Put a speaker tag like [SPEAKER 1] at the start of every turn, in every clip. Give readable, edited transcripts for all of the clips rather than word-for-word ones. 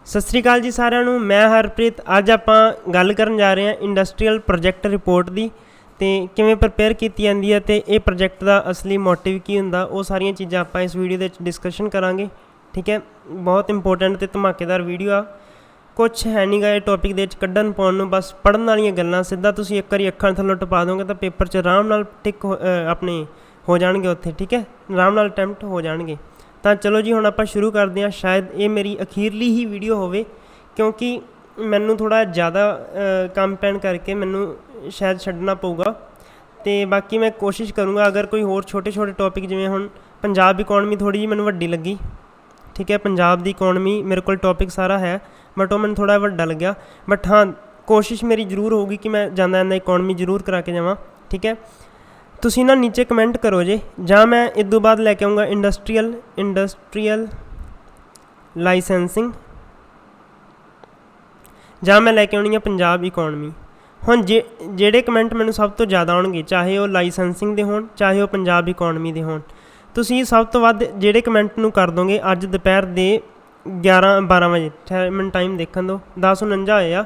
[SPEAKER 1] ਸਤਿ ਸ਼੍ਰੀ ਅਕਾਲ ਜੀ ਸਾਰਿਆਂ ਨੂੰ। ਮੈਂ ਹਰਪ੍ਰੀਤ। ਅੱਜ ਆਪਾਂ ਗੱਲ ਕਰਨ ਜਾ ਰਹੇ ਹਾਂ ਇੰਡਸਟਰੀਅਲ ਪ੍ਰੋਜੈਕਟ ਰਿਪੋਰਟ ਦੀ ਅਤੇ ਕਿਵੇਂ ਪ੍ਰਪੇਅਰ ਕੀਤੀ ਜਾਂਦੀ ਹੈ ਅਤੇ ਇਹ ਪ੍ਰੋਜੈਕਟ ਦਾ ਅਸਲੀ ਮੋਟਿਵ ਕੀ ਹੁੰਦਾ, ਉਹ ਸਾਰੀਆਂ ਚੀਜ਼ਾਂ ਆਪਾਂ ਇਸ ਵੀਡੀਓ ਦੇ ਵਿੱਚ ਡਿਸਕਸ਼ਨ ਕਰਾਂਗੇ। ਠੀਕ ਹੈ, ਬਹੁਤ ਇੰਪੋਰਟੈਂਟ ਅਤੇ ਧਮਾਕੇਦਾਰ ਵੀਡੀਓ ਆ। ਕੁਛ ਹੈ ਨਹੀਂ ਗਾ ਇਹ ਟੋਪਿਕ ਦੇ ਵਿੱਚ ਕੱਢਣ ਪਾਉਣ ਨੂੰ, ਬਸ ਪੜ੍ਹਨ ਵਾਲੀਆਂ ਗੱਲਾਂ। ਸਿੱਧਾ ਤੁਸੀਂ ਇੱਕ ਵਾਰੀ ਅੱਖਾਂ ਥੱਲੋਂ ਟਪਾ ਦੋਗੇ ਤਾਂ ਪੇਪਰ 'ਚ ਆਰਾਮ ਨਾਲ ਟਿਕ ਆਪਣੇ ਹੋ ਜਾਣਗੇ ਉੱਥੇ। ਠੀਕ ਹੈ, ਆਰਾਮ ਨਾਲ ਅਟੈਂਪਟ ਹੋ ਜਾਣਗੇ। ਤਾਂ ਚਲੋ ਜੀ ਹੁਣ ਆਪਾਂ ਸ਼ੁਰੂ ਕਰਦੇ ਹਾਂ। ਸ਼ਾਇਦ ਇਹ ਮੇਰੀ ਅਖੀਰਲੀ ਹੀ ਵੀਡੀਓ ਹੋਵੇ, ਕਿਉਂਕਿ ਮੈਨੂੰ ਥੋੜ੍ਹਾ ਜ਼ਿਆਦਾ ਕੰਮ ਪੈਣ ਕਰਕੇ ਮੈਨੂੰ ਸ਼ਾਇਦ ਛੱਡਣਾ ਪਊਗਾ। ਅਤੇ ਬਾਕੀ ਮੈਂ ਕੋਸ਼ਿਸ਼ ਕਰੂੰਗਾ, ਅਗਰ ਕੋਈ ਹੋਰ ਛੋਟੇ ਛੋਟੇ ਟੋਪਿਕ, ਜਿਵੇਂ ਹੁਣ ਪੰਜਾਬ ਇਕੋਨਮੀ ਥੋੜ੍ਹੀ ਜਿਹੀ ਮੈਨੂੰ ਵੱਡੀ ਲੱਗੀ। ਠੀਕ ਹੈ, ਪੰਜਾਬ ਦੀ ਇਕੋਨਮੀ ਮੇਰੇ ਕੋਲ ਟੋਪਿਕ ਸਾਰਾ ਹੈ, ਬਟ ਉਹ ਮੈਨੂੰ ਥੋੜ੍ਹਾ ਵੱਡਾ ਲੱਗਿਆ। ਬਟ ਹਾਂ, ਕੋਸ਼ਿਸ਼ ਮੇਰੀ ਜ਼ਰੂਰ ਹੋਊਗੀ ਕਿ ਮੈਂ ਜਾਂਦਾ ਜਾਂਦਾ ਇਕੋਨਮੀ ਜ਼ਰੂਰ ਕਰਾ ਕੇ ਜਾਵਾਂ। ਠੀਕ ਹੈ, ਤੁਸੀਂ ਨਾ ਨੀਚੇ ਕਮੈਂਟ ਕਰੋ ਜੇ, ਜਾਂ ਮੈਂ ਇਸ ਤੋਂ ਬਾਅਦ ਲੈ ਕੇ ਆਊਂਗਾ ਇੰਡਸਟਰੀਅਲ ਲਾਈਸੈਂਸਿੰਗ, ਜਾਂ ਮੈਂ ਲੈ ਕੇ ਆਉਣੀ ਆ ਪੰਜਾਬ ਇਕੋਨਮੀ। ਹੁਣ ਜਿਹੜੇ ਕਮੈਂਟ ਮੈਨੂੰ ਸਭ ਤੋਂ ਜ਼ਿਆਦਾ ਆਉਣਗੇ, ਚਾਹੇ ਉਹ ਲਾਈਸੈਂਸਿੰਗ ਦੇ ਹੋਣ, ਚਾਹੇ ਉਹ ਪੰਜਾਬ ਇਕੋਨਮੀ ਦੇ ਹੋਣ, ਤੁਸੀਂ ਸਭ ਤੋਂ ਵੱਧ ਜਿਹੜੇ ਕਮੈਂਟ ਨੂੰ ਕਰ ਦੋਗੇ ਅੱਜ ਦੁਪਹਿਰ ਦੇ 11-12 ਵਜੇ, ਮੈਨੂੰ ਟਾਈਮ ਦੇਖਣ ਦਿਓ, 10:49 ਹੋਏ ਆ,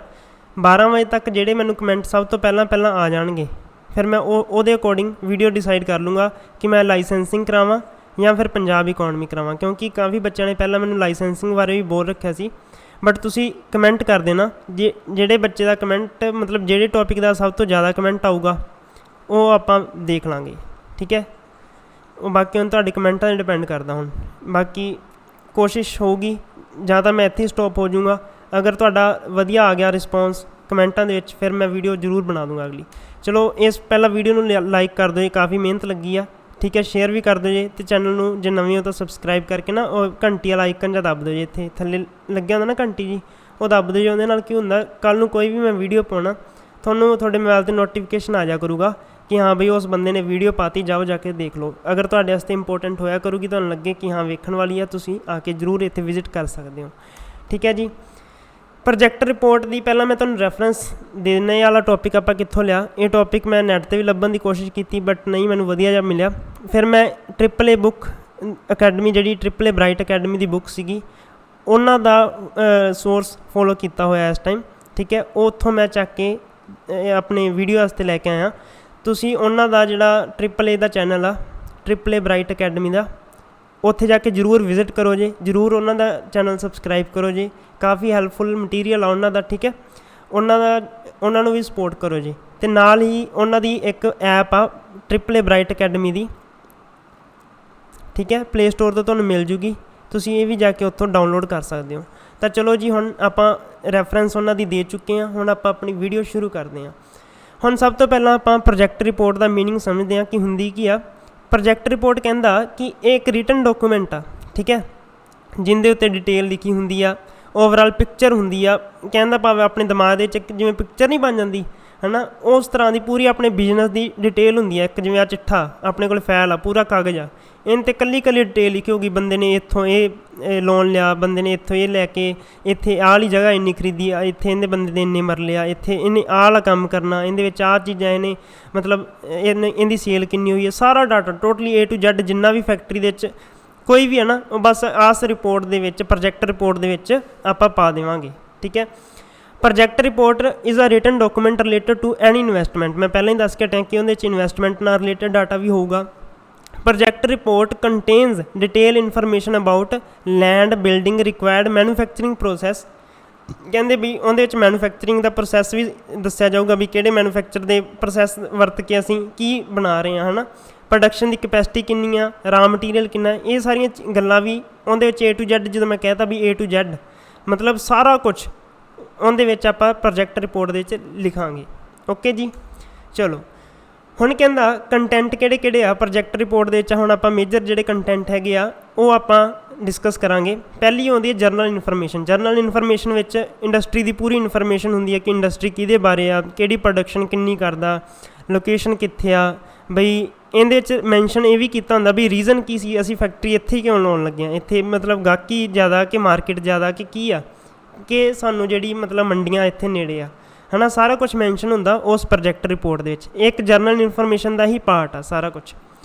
[SPEAKER 1] 12 ਵਜੇ ਤੱਕ ਜਿਹੜੇ ਮੈਨੂੰ ਕਮੈਂਟ ਸਭ ਤੋਂ ਪਹਿਲਾਂ ਆ ਜਾਣਗੇ, ਫਿਰ ਮੈਂ ਉਹਦੇ ਅਕੋਰਡਿੰਗ ਵੀਡੀਓ ਡਿਸਾਈਡ ਕਰ ਲੂँਗਾ ਕਿ ਮੈਂ ਲਾਈਸੈਂਸਿੰਗ ਕਰਾਵਾਂ ਜਾਂ ਫਿਰ ਪੰਜਾਬ ਇਕੋਨਮੀ ਕਰਾਵਾਂ। ਕਿਉਂਕਿ ਕਾਫੀ ਬੱਚਿਆਂ ਨੇ ਪਹਿਲਾਂ ਮੈਨੂੰ ਲਾਈਸੈਂਸਿੰਗ ਬਾਰੇ ਵੀ ਬੋਲ ਰੱਖਿਆ ਸੀ, ਬਟ ਤੁਸੀਂ ਕਮੈਂਟ ਕਰ ਦੇਣਾ। ਜਿਹੜੇ ਬੱਚੇ ਦਾ ਕਮੈਂਟ, ਮਤਲਬ ਜਿਹੜੇ ਟੋਪਿਕ ਦਾ ਸਭ ਤੋਂ ਜ਼ਿਆਦਾ ਕਮੈਂਟ ਆਊਗਾ ਉਹ ਆਪਾਂ ਦੇਖ ਲਾਂਗੇ। ਠੀਕ ਹੈ, ਉਹ ਬਾਕੀ ਹੁਣ ਤੁਹਾਡੇ ਕਮੈਂਟਾਂ 'ਤੇ ਡਿਪੈਂਡ ਕਰਦਾ। ਹੁਣ ਬਾਕੀ ਕੋਸ਼ਿਸ਼ ਹੋਊਗੀ, ਜਾਂ ਤਾਂ ਮੈਂ ਇੱਥੇ ਹੀ ਸਟੋਪ ਹੋ ਜਾਊਂਗਾ। ਅਗਰ ਤੁਹਾਡਾ ਵਧੀਆ ਆ ਗਿਆ ਰਿਸਪੌਂਸ ਕਮੈਂਟਾਂ ਦੇ ਵਿੱਚ, ਫਿਰ ਮੈਂ ਵੀਡੀਓ ਜ਼ਰੂਰ ਬਣਾ ਦੂੰਗਾ ਅਗਲੀ। ਚਲੋ, ਇਸ ਪਹਿਲਾਂ ਵੀਡੀਓ ਨੂੰ ਲਾਈਕ ਕਰ ਦਿਓ ਜੀ, ਕਾਫੀ ਮਿਹਨਤ ਲੱਗੀ ਆ। ਠੀਕ ਹੈ, ਸ਼ੇਅਰ ਵੀ ਕਰ ਦਿਓ ਜੀ, ਅਤੇ ਚੈਨਲ ਨੂੰ ਜੇ ਨਵੇਂ ਹੋ ਤਾਂ ਸਬਸਕ੍ਰਾਈਬ ਕਰਕੇ ਨਾ ਉਹ ਘੰਟੀ ਵਾਲਾ ਆਈਕਨ ਜਾਂ ਦੱਬ ਦਿਓ ਜੀ, ਇੱਥੇ ਥੱਲੇ ਲੱਗਿਆ ਹੁੰਦਾ ਨਾ ਘੰਟੀ ਜੀ, ਉਹ ਦੱਬ ਦਿਓ ਜੀ। ਉਹਦੇ ਨਾਲ ਕੀ ਹੁੰਦਾ, ਕੱਲ੍ਹ ਨੂੰ ਕੋਈ ਵੀ ਮੈਂ ਵੀਡੀਓ ਪਾਉਣਾ, ਤੁਹਾਨੂੰ ਤੁਹਾਡੇ ਮੋਬਾਈਲ 'ਤੇ ਨੋਟੀਫਿਕੇਸ਼ਨ ਆ ਜਾ ਕਰੂਗਾ ਕਿ ਹਾਂ ਬਈ ਉਸ ਬੰਦੇ ਨੇ ਵੀਡੀਓ ਪਾਤੀ, ਜਾਓ ਜਾ ਕੇ ਦੇਖ ਲਓ। ਅਗਰ ਤੁਹਾਡੇ ਵਾਸਤੇ ਇੰਪੋਰਟੈਂਟ ਹੋਇਆ ਕਰੂਗੀ, ਤੁਹਾਨੂੰ ਲੱਗੇ ਕਿ ਹਾਂ ਵੇਖਣ ਵਾਲੀ ਆ, ਤੁਸੀਂ ਆ ਕੇ ਜ਼ਰੂਰ ਇੱਥੇ ਵਿਜ਼ਿਟ ਕਰ ਸਕਦੇ ਹੋ। ਠੀਕ ਹੈ ਜੀ, ਪ੍ਰੋਜੈਕਟ ਰਿਪੋਰਟ ਦੀ ਪਹਿਲਾਂ ਮੈਂ ਤੁਹਾਨੂੰ ਰੈਫਰੈਂਸ ਦੇ ਦਿੰਦਾ। ਇਹ ਵਾਲਾ ਟੋਪਿਕ ਆਪਾਂ ਕਿੱਥੋਂ ਲਿਆ। ਇਹ ਟੋਪਿਕ ਮੈਂ ਨੈੱਟ 'ਤੇ ਵੀ ਲੱਭਣ ਦੀ ਕੋਸ਼ਿਸ਼ ਕੀਤੀ, ਬਟ ਨਹੀਂ ਮੈਨੂੰ ਵਧੀਆ ਜਿਹਾ ਮਿਲਿਆ। ਫਿਰ ਮੈਂ AAA ਬੁੱਕ ਅਕੈਡਮੀ, ਜਿਹੜੀ AAA ਬ੍ਰਾਈਟ ਅਕੈਡਮੀ ਦੀ ਬੁੱਕ ਸੀਗੀ, ਉਹਨਾਂ ਦਾ ਸੋਰਸ ਫੋਲੋ ਕੀਤਾ ਹੋਇਆ ਇਸ ਟਾਈਮ। ਠੀਕ ਹੈ, ਉਹ ਉੱਥੋਂ ਮੈਂ ਚੱਕ ਕੇ ਆਪਣੇ ਵੀਡੀਓ ਵਾਸਤੇ ਲੈ ਕੇ ਆਇਆ। ਤੁਸੀਂ ਉਹਨਾਂ ਦਾ ਜਿਹੜਾ AAA ਦਾ ਚੈਨਲ ਆ, AAA ਬ੍ਰਾਈਟ ਅਕੈਡਮੀ ਦਾ, ਉੱਥੇ ਜਾ ਕੇ ਜ਼ਰੂਰ ਵਿਜ਼ਿਟ ਕਰੋ ਜੇ, ਜ਼ਰੂਰ ਉਹਨਾਂ ਦਾ ਚੈਨਲ ਸਬਸਕ੍ਰਾਈਬ ਕਰੋ ਜੇ। ਕਾਫੀ ਹੈਲਪਫੁਲ ਮਟੀਰੀਅਲ ਆ ਉਹਨਾਂ ਦਾ। ਠੀਕ ਹੈ, ਉਹਨਾਂ ਨੂੰ ਵੀ ਸਪੋਰਟ ਕਰੋ ਜੀ। ਅਤੇ ਨਾਲ ਹੀ ਉਹਨਾਂ ਦੀ ਇੱਕ ਐਪ ਆ AAA ਬ੍ਰਾਈਟ ਅਕੈਡਮੀ ਦੀ। ਠੀਕ ਹੈ, ਪਲੇ ਸਟੋਰ ਤੋਂ ਤੁਹਾਨੂੰ ਮਿਲ ਜੂਗੀ, ਤੁਸੀਂ ਇਹ ਵੀ ਜਾ ਕੇ ਉੱਥੋਂ ਡਾਊਨਲੋਡ ਕਰ ਸਕਦੇ ਹੋ। ਤਾਂ ਚਲੋ ਜੀ, ਹੁਣ ਆਪਾਂ ਰੈਫਰੈਂਸ ਉਹਨਾਂ ਦੀ ਦੇ ਚੁੱਕੇ ਹਾਂ। ਹੁਣ ਆਪਾਂ ਆਪਣੀ ਵੀਡੀਓ ਸ਼ੁਰੂ ਕਰਦੇ ਹਾਂ। ਹੁਣ ਸਭ ਤੋਂ ਪਹਿਲਾਂ ਆਪਾਂ ਪ੍ਰੋਜੈਕਟ ਰਿਪੋਰਟ ਦਾ ਮੀਨਿੰਗ ਸਮਝਦੇ ਹਾਂ ਕਿ ਹੁੰਦੀ ਕੀ ਆ। ਪ੍ਰੋਜੈਕਟ ਰਿਪੋਰਟ ਕਹਿੰਦਾ ਕਿ ਇਹ ਇੱਕ ਰਿਟਨ ਡਾਕੂਮੈਂਟ ਆ। ਠੀਕ ਹੈ, ਜਿਹਦੇ ਉੱਤੇ ਡਿਟੇਲ ਲਿਖੀ ਹੁੰਦੀ ਆ, ਓਵਰਆਲ ਪਿਕਚਰ ਹੁੰਦੀ ਆ। ਕਹਿੰਦਾ ਭਾਵੇਂ ਆਪਣੇ ਦਿਮਾਗ ਦੇ ਵਿੱਚ ਜਿਵੇਂ ਪਿਕਚਰ ਨਹੀਂ ਬਣ ਜਾਂਦੀ ਹੈ ਨਾ, ਉਸ ਤਰ੍ਹਾਂ ਦੀ ਪੂਰੀ ਆਪਣੇ ਬਿਜ਼ਨਸ ਦੀ ਡਿਟੇਲ ਹੁੰਦੀ ਆ। ਇੱਕ ਜਿਵੇਂ ਆ ਚਿੱਠਾ ਆਪਣੇ ਕੋਲ ਫਾਈਲ ਆ, ਪੂਰਾ ਕਾਗਜ਼ ਆ, ਇਹਨਾਂ 'ਤੇ ਇਕੱਲੀ ਡਿਟੇਲ ਲਿਖੀ ਹੋਊਗੀ। ਬੰਦੇ ਨੇ ਇੱਥੋਂ ਇਹ ਲੋਨ ਲਿਆ, ਬੰਦੇ ਨੇ ਇੱਥੋਂ ਇਹ ਲੈ ਕੇ ਇੱਥੇ ਆਹ ਵਾਲੀ ਜਗ੍ਹਾ ਇੰਨੀ ਖਰੀਦੀ ਆ, ਇੱਥੇ ਇਹਦੇ ਬੰਦੇ ਦੇ ਇੰਨੇ ਮਰਲੇ ਆ, ਇੱਥੇ ਇਹਨੇ ਆਹ ਵਾਲਾ ਕੰਮ ਕਰਨਾ, ਇਹਦੇ ਵਿੱਚ ਆਹ ਚੀਜ਼ਾਂ ਇਹਨੇ, ਮਤਲਬ ਇਹਦੀ ਸੇਲ ਕਿੰਨੀ ਹੋਈ ਹੈ, ਸਾਰਾ data totally A to Z ਜਿੰਨਾ ਵੀ ਫੈਕਟਰੀ ਦੇ ਵਿੱਚ ਕੋਈ ਵੀ ਹੈ ਨਾ, ਉਹ ਬਸ ਆਸ ਰਿਪੋਰਟ ਦੇ ਵਿੱਚ, ਪ੍ਰੋਜੈਕਟ ਰਿਪੋਰਟ ਦੇ ਵਿੱਚ ਆਪਾਂ ਪਾ ਦੇਵਾਂਗੇ। ਠੀਕ ਹੈ, project report is a written document related to any investment. ਮੈਂ ਪਹਿਲਾਂ ਹੀ ਦੱਸ ਕੇ ਟੈਂਕੀ ਉਹਦੇ 'ਚ ਇਨਵੈਸਟਮੈਂਟ ਨਾਲ ਰਿਲੇਟਡ ਡਾਟਾ ਵੀ ਹੋਊਗਾ। Project report contains detail information about land, building, required manufacturing process. ਕਹਿੰਦੇ ਵੀ ਉਹਦੇ ਵਿੱਚ ਮੈਨੂਫੈਕਚਰਿੰਗ ਦਾ ਪ੍ਰੋਸੈਸ ਵੀ ਦੱਸਿਆ ਜਾਊਗਾ, ਵੀ ਕਿਹੜੇ ਮੈਨੂਫੈਕਚਰ ਦੇ ਪ੍ਰੋਸੈਸ ਵਰਤ ਕੇ ਅਸੀਂ ਕੀ ਬਣਾ ਰਹੇ ਹਾਂ, ਹੈ ਨਾ। ਪ੍ਰੋਡਕਸ਼ਨ ਦੀ ਕਪੈਸਿਟੀ ਕਿੰਨੀ ਆ, ਰਾ ਮਟੀਰੀਅਲ ਕਿੰਨਾ, ਇਹ ਸਾਰੀਆਂ ਗੱਲਾਂ ਵੀ ਉਹਦੇ ਵਿੱਚ A to Z, ਜਦੋਂ ਮੈਂ ਕਹਿਤਾ ਵੀ A to Z ਮਤਲਬ ਸਾਰਾ ਕੁਛ ਉਹਦੇ ਵਿੱਚ ਆਪਾਂ ਪ੍ਰੋਜੈਕਟ ਰਿਪੋਰਟ ਦੇ ਵਿੱਚ ਲਿਖਾਂਗੇ। ਓਕੇ ਜੀ, ਚਲੋ ਹੁਣ ਕਹਿੰਦਾ ਕੰਟੈਂਟ ਕਿਹੜੇ ਕਿਹੜੇ ਆ ਪ੍ਰੋਜੈਕਟ ਰਿਪੋਰਟ ਦੇ ਵਿੱਚ। ਹੁਣ ਆਪਾਂ ਮੇਜਰ ਜਿਹੜੇ ਕੰਟੈਂਟ ਹੈਗੇ ਆ ਉਹ ਆਪਾਂ ਡਿਸਕਸ ਕਰਾਂਗੇ। ਪਹਿਲੀ ਆਉਂਦੀ ਹੈ ਜਰਨਲ ਇਨਫੋਰਮੇਸ਼ਨ। ਜਰਨਲ ਇਨਫੋਰਮੇਸ਼ਨ ਵਿੱਚ ਇੰਡਸਟਰੀ ਦੀ ਪੂਰੀ ਇਨਫੋਰਮੇਸ਼ਨ ਹੁੰਦੀ ਹੈ ਕਿ ਇੰਡਸਟਰੀ ਕਿਹਦੇ ਬਾਰੇ ਆ, ਕਿਹੜੀ ਪ੍ਰੋਡਕਸ਼ਨ ਕਿੰਨੀ ਕਰਦਾ, ਲੋਕੇਸ਼ਨ ਕਿੱਥੇ ਆ। ਬਈ ਇਹਦੇ ਵਿੱਚ ਮੈਂਸ਼ਨ ਇਹ ਵੀ ਕੀਤਾ ਹੁੰਦਾ ਵੀ ਰੀਜ਼ਨ ਕੀ ਸੀ, ਅਸੀਂ ਫੈਕਟਰੀ ਇੱਥੇ ਕਿਉਂ ਲਾਉਣ ਲੱਗੇ ਹਾਂ, ਇੱਥੇ ਮਤਲਬ ਗਾਹਕੀ ਜ਼ਿਆਦਾ ਕਿ ਮਾਰਕੀਟ ਜ਼ਿਆਦਾ ਕਿ ਕੀ ਆ, ਕਿ ਸਾਨੂੰ ਜਿਹੜੀ ਮਤਲਬ ਮੰਡੀਆਂ ਇੱਥੇ ਨੇੜੇ ਆ, ਹੈ ਨਾ। ਸਾਰਾ ਕੁਛ ਮੈਂਸ਼ਨ ਹੁੰਦਾ ਉਸ ਪ੍ਰੋਜੈਕਟ ਰਿਪੋਰਟ ਦੇ ਵਿੱਚ। ਇੱਕ ਜਰਨਲ ਇਨਫੋਰਮੇਸ਼ਨ ਦਾ ਹੀ ਪਾਰਟ ਆ ਸਾਰਾ ਕੁਛ।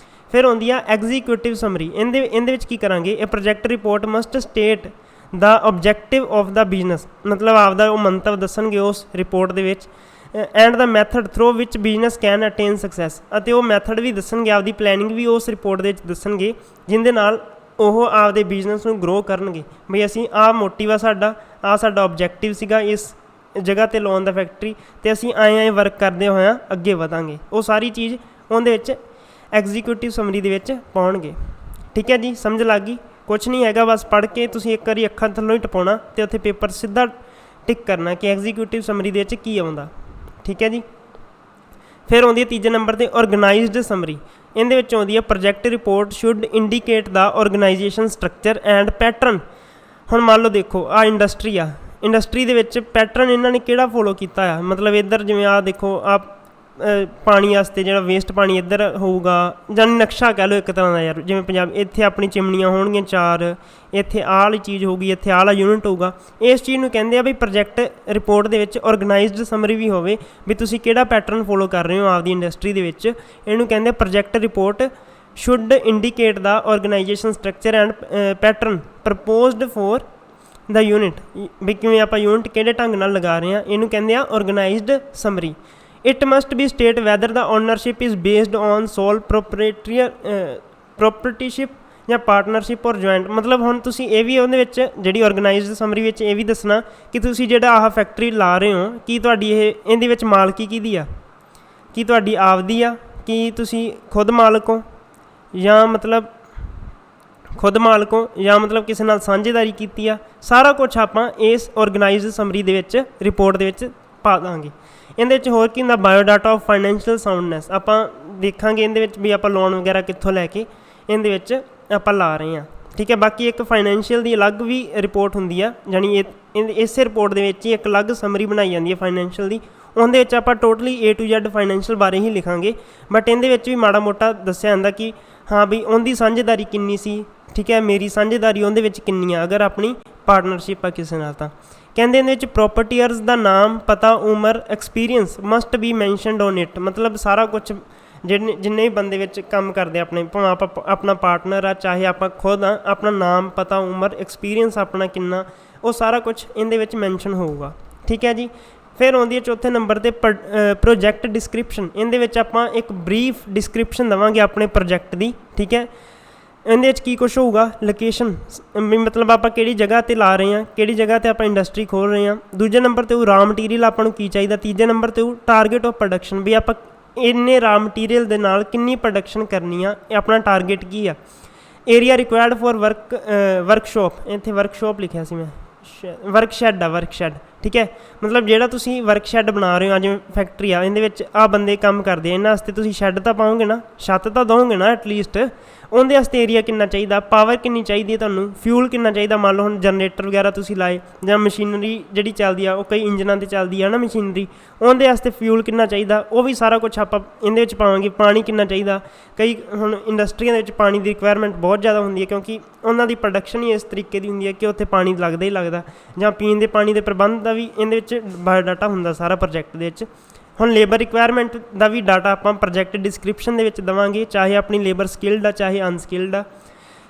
[SPEAKER 1] ਫਿਰ ਆਉਂਦੀ ਆ ਐਗਜ਼ੀਕਿਊਟਿਵ ਸਮਰੀ। ਇਹਦੇ ਵਿੱਚ ਕੀ ਕਰਾਂਗੇ, ਇਹ project report must state the objective of the business, मतलब आपका वो मंतव दसणगे उस रिपोर्ट दे विच, and the method through which business can attain success, और वो मैथड भी दसणगे, आपकी प्लैनिंग भी उस रिपोर्ट दे विच दसणगे जिंदे नाल ਉਹ ਆਪਦੇ ਬਿਜ਼ਨਸ ਨੂੰ ਗਰੋ ਕਰਨਗੇ। ਬਈ ਅਸੀਂ ਆਹ ਮੋਟਿਵ ਆ ਸਾਡਾ, ਆਹ ਸਾਡਾ ਓਬਜੈਕਟਿਵ ਸੀਗਾ ਇਸ ਜਗ੍ਹਾ 'ਤੇ ਲਾਉਣ ਦਾ ਫੈਕਟਰੀ, ਅਤੇ ਅਸੀਂ ਆਏ ਵਰਕ ਕਰਦੇ ਹੋਇਆਂ ਅੱਗੇ ਵਧਾਂਗੇ। ਉਹ ਸਾਰੀ ਚੀਜ਼ ਉਹਦੇ ਵਿੱਚ ਐਗਜ਼ੀਕਿਊਟਿਵ ਸਮਰੀ ਦੇ ਵਿੱਚ ਪਾਉਣਗੇ। ਠੀਕ ਹੈ ਜੀ, ਸਮਝ ਲੱਗ ਗਈ? ਕੁਛ ਨਹੀਂ ਹੈਗਾ, ਬਸ ਪੜ੍ਹ ਕੇ ਤੁਸੀਂ ਇੱਕ ਵਾਰੀ ਅੱਖਾਂ ਥੱਲੋਂ ਹੀ ਟਪਾਉਣਾ ਅਤੇ ਉੱਥੇ ਪੇਪਰ ਸਿੱਧਾ ਟਿਕ ਕਰਨਾ ਕਿ ਐਗਜ਼ੀਕਿਊਟਿਵ ਸਮਰੀ ਦੇ ਵਿੱਚ ਕੀ ਆਉਂਦਾ। ਠੀਕ ਹੈ ਜੀ। ਫਿਰ ਆਉਂਦੀ ਹੈ ਤੀਜੇ ਨੰਬਰ 'ਤੇ ਔਰਗਨਾਈਜ਼ਡ ਸਮਰੀ। ਇਹਦੇ ਵਿੱਚ ਆਉਂਦੀ ਹੈ project report should indicate the organisation structure and pattern. ਹੁਣ ਮੰਨ ਲਓ ਦੇਖੋ ਆਹ ਇੰਡਸਟਰੀ ਆ, ਇੰਡਸਟਰੀ ਦੇ ਵਿੱਚ ਪੈਟਰਨ ਇਹਨਾਂ ਨੇ ਕਿਹੜਾ ਫੋਲੋ ਕੀਤਾ ਆ, ਮਤਲਬ ਇੱਧਰ ਜਿਵੇਂ ਆਹ ਦੇਖੋ ਆਹ ਪਾਣੀ ਵਾਸਤੇ ਜਿਹੜਾ ਵੇਸਟ ਪਾਣੀ ਇੱਧਰ ਹੋਊਗਾ, ਜਾਨੀ ਨਕਸ਼ਾ ਕਹਿ ਲਓ ਇੱਕ ਤਰ੍ਹਾਂ ਦਾ ਯਾਰ, ਜਿਵੇਂ ਪੰਜਾਬ ਇੱਥੇ ਆਪਣੀ ਚਿਮਨੀਆਂ ਹੋਣਗੀਆਂ 4, ਇੱਥੇ ਆਹ ਵਾਲੀ ਚੀਜ਼ ਹੋਊਗੀ, ਇੱਥੇ ਆਹ ਵਾਲਾ ਯੂਨਿਟ ਹੋਊਗਾ। ਇਸ ਚੀਜ਼ ਨੂੰ ਕਹਿੰਦੇ ਆ ਵੀ ਪ੍ਰੋਜੈਕਟ ਰਿਪੋਰਟ ਦੇ ਵਿੱਚ ਔਰਗਨਾਈਜ਼ਡ ਸਮਰੀ ਵੀ ਹੋਵੇ, ਵੀ ਤੁਸੀਂ ਕਿਹੜਾ ਪੈਟਰਨ ਫੋਲੋ ਕਰ ਰਹੇ ਹੋ ਆਪਦੀ ਇੰਡਸਟਰੀ ਦੇ ਵਿੱਚ। ਇਹਨੂੰ ਕਹਿੰਦੇ project report should indicate the organisation structure and pattern proposed for the unit, ਵੀ ਕਿਵੇਂ ਆਪਾਂ ਯੂਨਿਟ ਕਿਹੜੇ ਢੰਗ ਨਾਲ ਲਗਾ ਰਹੇ ਹਾਂ, ਇਹਨੂੰ ਕਹਿੰਦੇ ਆ ਔਰਗਨਾਈਜ਼ਡ summary. It must be state whether the ownership is based on sole proprietorship ਜਾਂ ਪਾਰਟਨਰਸ਼ਿਪ ਔਰ ਜੁਆਇੰਟ। ਮਤਲਬ ਹੁਣ ਤੁਸੀਂ ਇਹ ਵੀ ਉਹਦੇ ਵਿੱਚ ਜਿਹੜੀ ਔਰਗਨਾਈਜ਼ਡ ਸਮਰੀ ਵਿੱਚ ਇਹ ਵੀ ਦੱਸਣਾ ਕਿ ਤੁਸੀਂ ਜਿਹੜਾ ਆਹ ਫੈਕਟਰੀ ਲਾ ਰਹੇ ਹੋ, ਕੀ ਤੁਹਾਡੀ ਇਹਦੇ ਵਿੱਚ ਮਾਲਕੀ ਕਿਹਦੀ ਆ, ਕੀ ਤੁਹਾਡੀ ਆਪਦੀ ਆ, ਕੀ ਤੁਸੀਂ ਖੁਦ ਮਾਲਕ ਹੋ ਜਾਂ ਮਤਲਬ ਕਿਸੇ ਨਾਲ ਸਾਂਝੇਦਾਰੀ ਕੀਤੀ ਆ। ਸਾਰਾ ਕੁਛ ਆਪਾਂ ਇਸ ਔਰਗਨਾਈਜ਼ਡ ਸਮਰੀ ਦੇ ਵਿੱਚ ਰਿਪੋਰਟ ਦੇ ਵਿੱਚ ਪਾ ਦਾਂਗੇ। ਇਹਦੇ ਵਿੱਚ ਹੋਰ ਕੀ ਹੁੰਦਾ, ਬਾਇਓਡਾਟਾ ਆਫ ਫਾਈਨੈਂਸ਼ੀਅਲ ਸਾਊਂਡਨੈਸ। ਆਪਾਂ ਦੇਖਾਂਗੇ ਇਹਦੇ ਵਿੱਚ ਵੀ ਆਪਾਂ ਲੋਨ ਵਗੈਰਾ ਕਿੱਥੋਂ ਲੈ ਕੇ ਇਹਦੇ ਵਿੱਚ ਆਪਾਂ ਲਾ ਰਹੇ ਹਾਂ। ਠੀਕ ਹੈ। ਬਾਕੀ ਇੱਕ ਫਾਈਨੈਂਸ਼ੀਅਲ ਦੀ ਅਲੱਗ ਵੀ ਰਿਪੋਰਟ ਹੁੰਦੀ ਆ, ਜਾਣੀ ਇਸੇ ਰਿਪੋਰਟ ਦੇ ਵਿੱਚ ਹੀ ਇੱਕ ਅਲੱਗ ਸਮਰੀ ਬਣਾਈ ਜਾਂਦੀ ਹੈ ਫਾਈਨੈਂਸ਼ੀਅਲ ਦੀ। ਉਹਦੇ ਵਿੱਚ ਆਪਾਂ totally A to Z financial ਬਾਰੇ ਹੀ ਲਿਖਾਂਗੇ, ਬਟ ਇਹਦੇ ਵਿੱਚ ਵੀ ਮਾੜਾ ਮੋਟਾ ਦੱਸਿਆ ਜਾਂਦਾ ਕਿ ਹਾਂ ਵੀ ਉਹਦੀ ਸਾਂਝੇਦਾਰੀ ਕਿੰਨੀ ਸੀ। ਠੀਕ ਹੈ, ਮੇਰੀ ਸਾਂਝੇਦਾਰੀ ਉਹਦੇ ਵਿੱਚ ਕਿੰਨੀ ਆ ਅਗਰ ਆਪਣੀ ਪਾਰਟਨਰਸ਼ਿਪ ਆ ਕਿਸੇ ਨਾਲ। ਤਾਂ ਕਹਿੰਦੇ ਇਹਦੇ ਵਿੱਚ ਪ੍ਰੋਪਰਟੀਅਰਸ ਦਾ ਨਾਮ, ਪਤਾ, ਉਮਰ, experience must be mentioned on it. ਮਤਲਬ ਸਾਰਾ ਕੁਛ ਜਿੰਨੇ ਵੀ ਬੰਦੇ ਵਿੱਚ ਕੰਮ ਕਰਦੇ ਆਪਣੇ, ਭਾਵੇਂ ਆਪਾਂ ਆਪਣਾ ਪਾਰਟਨਰ ਆ ਚਾਹੇ ਆਪਾਂ ਖੁਦ ਆ, ਆਪਣਾ ਨਾਮ, ਪਤਾ, ਉਮਰ, ਐਕਸਪੀਰੀਅੰਸ ਆਪਣਾ ਕਿੰਨਾ, ਉਹ ਸਾਰਾ ਕੁਛ ਇਹਦੇ ਵਿੱਚ ਮੈਨਸ਼ਨ ਹੋਊਗਾ। ਠੀਕ ਹੈ ਜੀ। ਫਿਰ ਆਉਂਦੀ ਹੈ ਚੌਥੇ ਨੰਬਰ 'ਤੇ ਪ੍ਰੋਜੈਕਟ ਡਿਸਕ੍ਰਿਪਸ਼ਨ। ਇਹਦੇ ਵਿੱਚ ਆਪਾਂ ਇੱਕ ਬਰੀਫ ਡਿਸਕ੍ਰਿਪਸ਼ਨ ਦੇਵਾਂਗੇ ਆਪਣੇ ਪ੍ਰੋਜੈਕਟ ਦੀ। ਠੀਕ ਹੈ। ਇਹਦੇ ਵਿੱਚ ਕੀ ਕੁਛ ਹੋਊਗਾ, ਲੋਕੇਸ਼ਨ, ਮਤਲਬ ਆਪਾਂ ਕਿਹੜੀ ਜਗ੍ਹਾ 'ਤੇ ਲਾ ਰਹੇ ਹਾਂ, ਕਿਹੜੀ ਜਗ੍ਹਾ 'ਤੇ ਆਪਾਂ ਇੰਡਸਟਰੀ ਖੋਲ੍ਹ ਰਹੇ ਹਾਂ। ਦੂਜੇ ਨੰਬਰ 'ਤੇ ਉਹ ਰਾ ਮਟੀਰੀਅਲ ਆਪਾਂ ਨੂੰ ਕੀ ਚਾਹੀਦਾ। ਤੀਜੇ ਨੰਬਰ 'ਤੇ ਉਹ ਟਾਰਗੇਟ ਆਫ ਪ੍ਰੋਡਕਸ਼ਨ, ਵੀ ਆਪਾਂ ਇੰਨੇ ਰਾ ਮਟੀਰੀਅਲ ਦੇ ਨਾਲ ਕਿੰਨੀ ਪ੍ਰੋਡਕਸ਼ਨ ਕਰਨੀ ਆ, ਇਹ ਆਪਣਾ ਟਾਰਗੇਟ ਕੀ ਆ। ਏਰੀਆ ਰਿਕੁਆਇਰਡ ਫੋਰ ਵਰਕਸ਼ਾਪ, ਇੱਥੇ ਵਰਕਸ਼ਾਪ ਲਿਖਿਆ ਸੀ ਮੈਂ, ਵਰਕਸ਼ੈਡ ਆ, ਵਰਕਸ਼ੈਡ। ਠੀਕ ਹੈ। ਮਤਲਬ ਜਿਹੜਾ ਤੁਸੀਂ ਵਰਕਸ਼ੈਡ ਬਣਾ ਰਹੇ ਹੋ, ਜਿਵੇਂ ਫੈਕਟਰੀ ਆ, ਇਹਦੇ ਵਿੱਚ ਆਹ ਬੰਦੇ ਕੰਮ ਕਰਦੇ ਆ, ਇਹਨਾਂ ਵਾਸਤੇ ਤੁਸੀਂ ਸ਼ੈੱਡ ਤਾਂ ਪਾਓਗੇ ਨਾ, ਛੱਤ ਤਾਂ ਦਿਓਗੇ ਨਾ ਐਟਲੀਸਟ। ਉਹਦੇ ਵਾਸਤੇ ਏਰੀਆ ਕਿੰਨਾ ਚਾਹੀਦਾ, ਪਾਵਰ ਕਿੰਨੀ ਚਾਹੀਦੀ ਹੈ ਤੁਹਾਨੂੰ, ਫਿਊਲ ਕਿੰਨਾ ਚਾਹੀਦਾ। ਮੰਨ ਲਓ ਹੁਣ ਜਨਰੇਟਰ ਵਗੈਰਾ ਤੁਸੀਂ ਲਾਏ, ਜਾਂ ਮਸ਼ੀਨਰੀ ਜਿਹੜੀ ਚੱਲਦੀ ਆ, ਉਹ ਕਈ ਇੰਜਨਾਂ 'ਤੇ ਚੱਲਦੀ ਆ ਨਾ ਮਸ਼ੀਨਰੀ, ਉਹਦੇ ਵਾਸਤੇ ਫਿਊਲ ਕਿੰਨਾ ਚਾਹੀਦਾ, ਉਹ ਵੀ ਸਾਰਾ ਕੁਛ ਆਪਾਂ ਇਹਦੇ ਵਿੱਚ ਪਾਵਾਂਗੇ। ਪਾਣੀ ਕਿੰਨਾ ਚਾਹੀਦਾ, ਕਈ ਹੁਣ ਇੰਡਸਟਰੀਆਂ ਦੇ ਵਿੱਚ ਪਾਣੀ ਦੀ ਰਿਕੁਆਇਰਮੈਂਟ ਬਹੁਤ ਜ਼ਿਆਦਾ ਹੁੰਦੀ ਹੈ, ਕਿਉਂਕਿ ਉਹਨਾਂ ਦੀ ਪ੍ਰੋਡਕਸ਼ਨ ਹੀ ਇਸ ਤਰੀਕੇ ਦੀ ਹੁੰਦੀ ਹੈ ਕਿ ਉੱਥੇ ਪਾਣੀ ਲੱਗਦਾ ਹੀ ਲੱਗਦਾ, ਜਾਂ ਪੀਣ ਦੇ ਪਾਣੀ ਦੇ ਪ੍ਰਬੰਧ ਦਾ ਵੀ ਇਹਦੇ ਵਿੱਚ ਬਾਇਓਡਾਟਾ ਹੁੰਦਾ ਸਾਰਾ ਪ੍ਰੋਜੈਕਟ ਦੇ ਵਿੱਚ। ਹੁਣ ਲੇਬਰ ਰਿਕੁਆਇਰਮੈਂਟ ਦਾ ਵੀ ਡਾਟਾ ਆਪਾਂ ਪ੍ਰੋਜੈਕਟ ਡਿਸਕ੍ਰਿਪਸ਼ਨ ਦੇ ਵਿੱਚ ਦੇਵਾਂਗੇ, ਚਾਹੇ ਆਪਣੀ ਲੇਬਰ ਸਕਿਲਡ ਆ ਚਾਹੇ ਅਨਸਕਿਲਡ ਆ।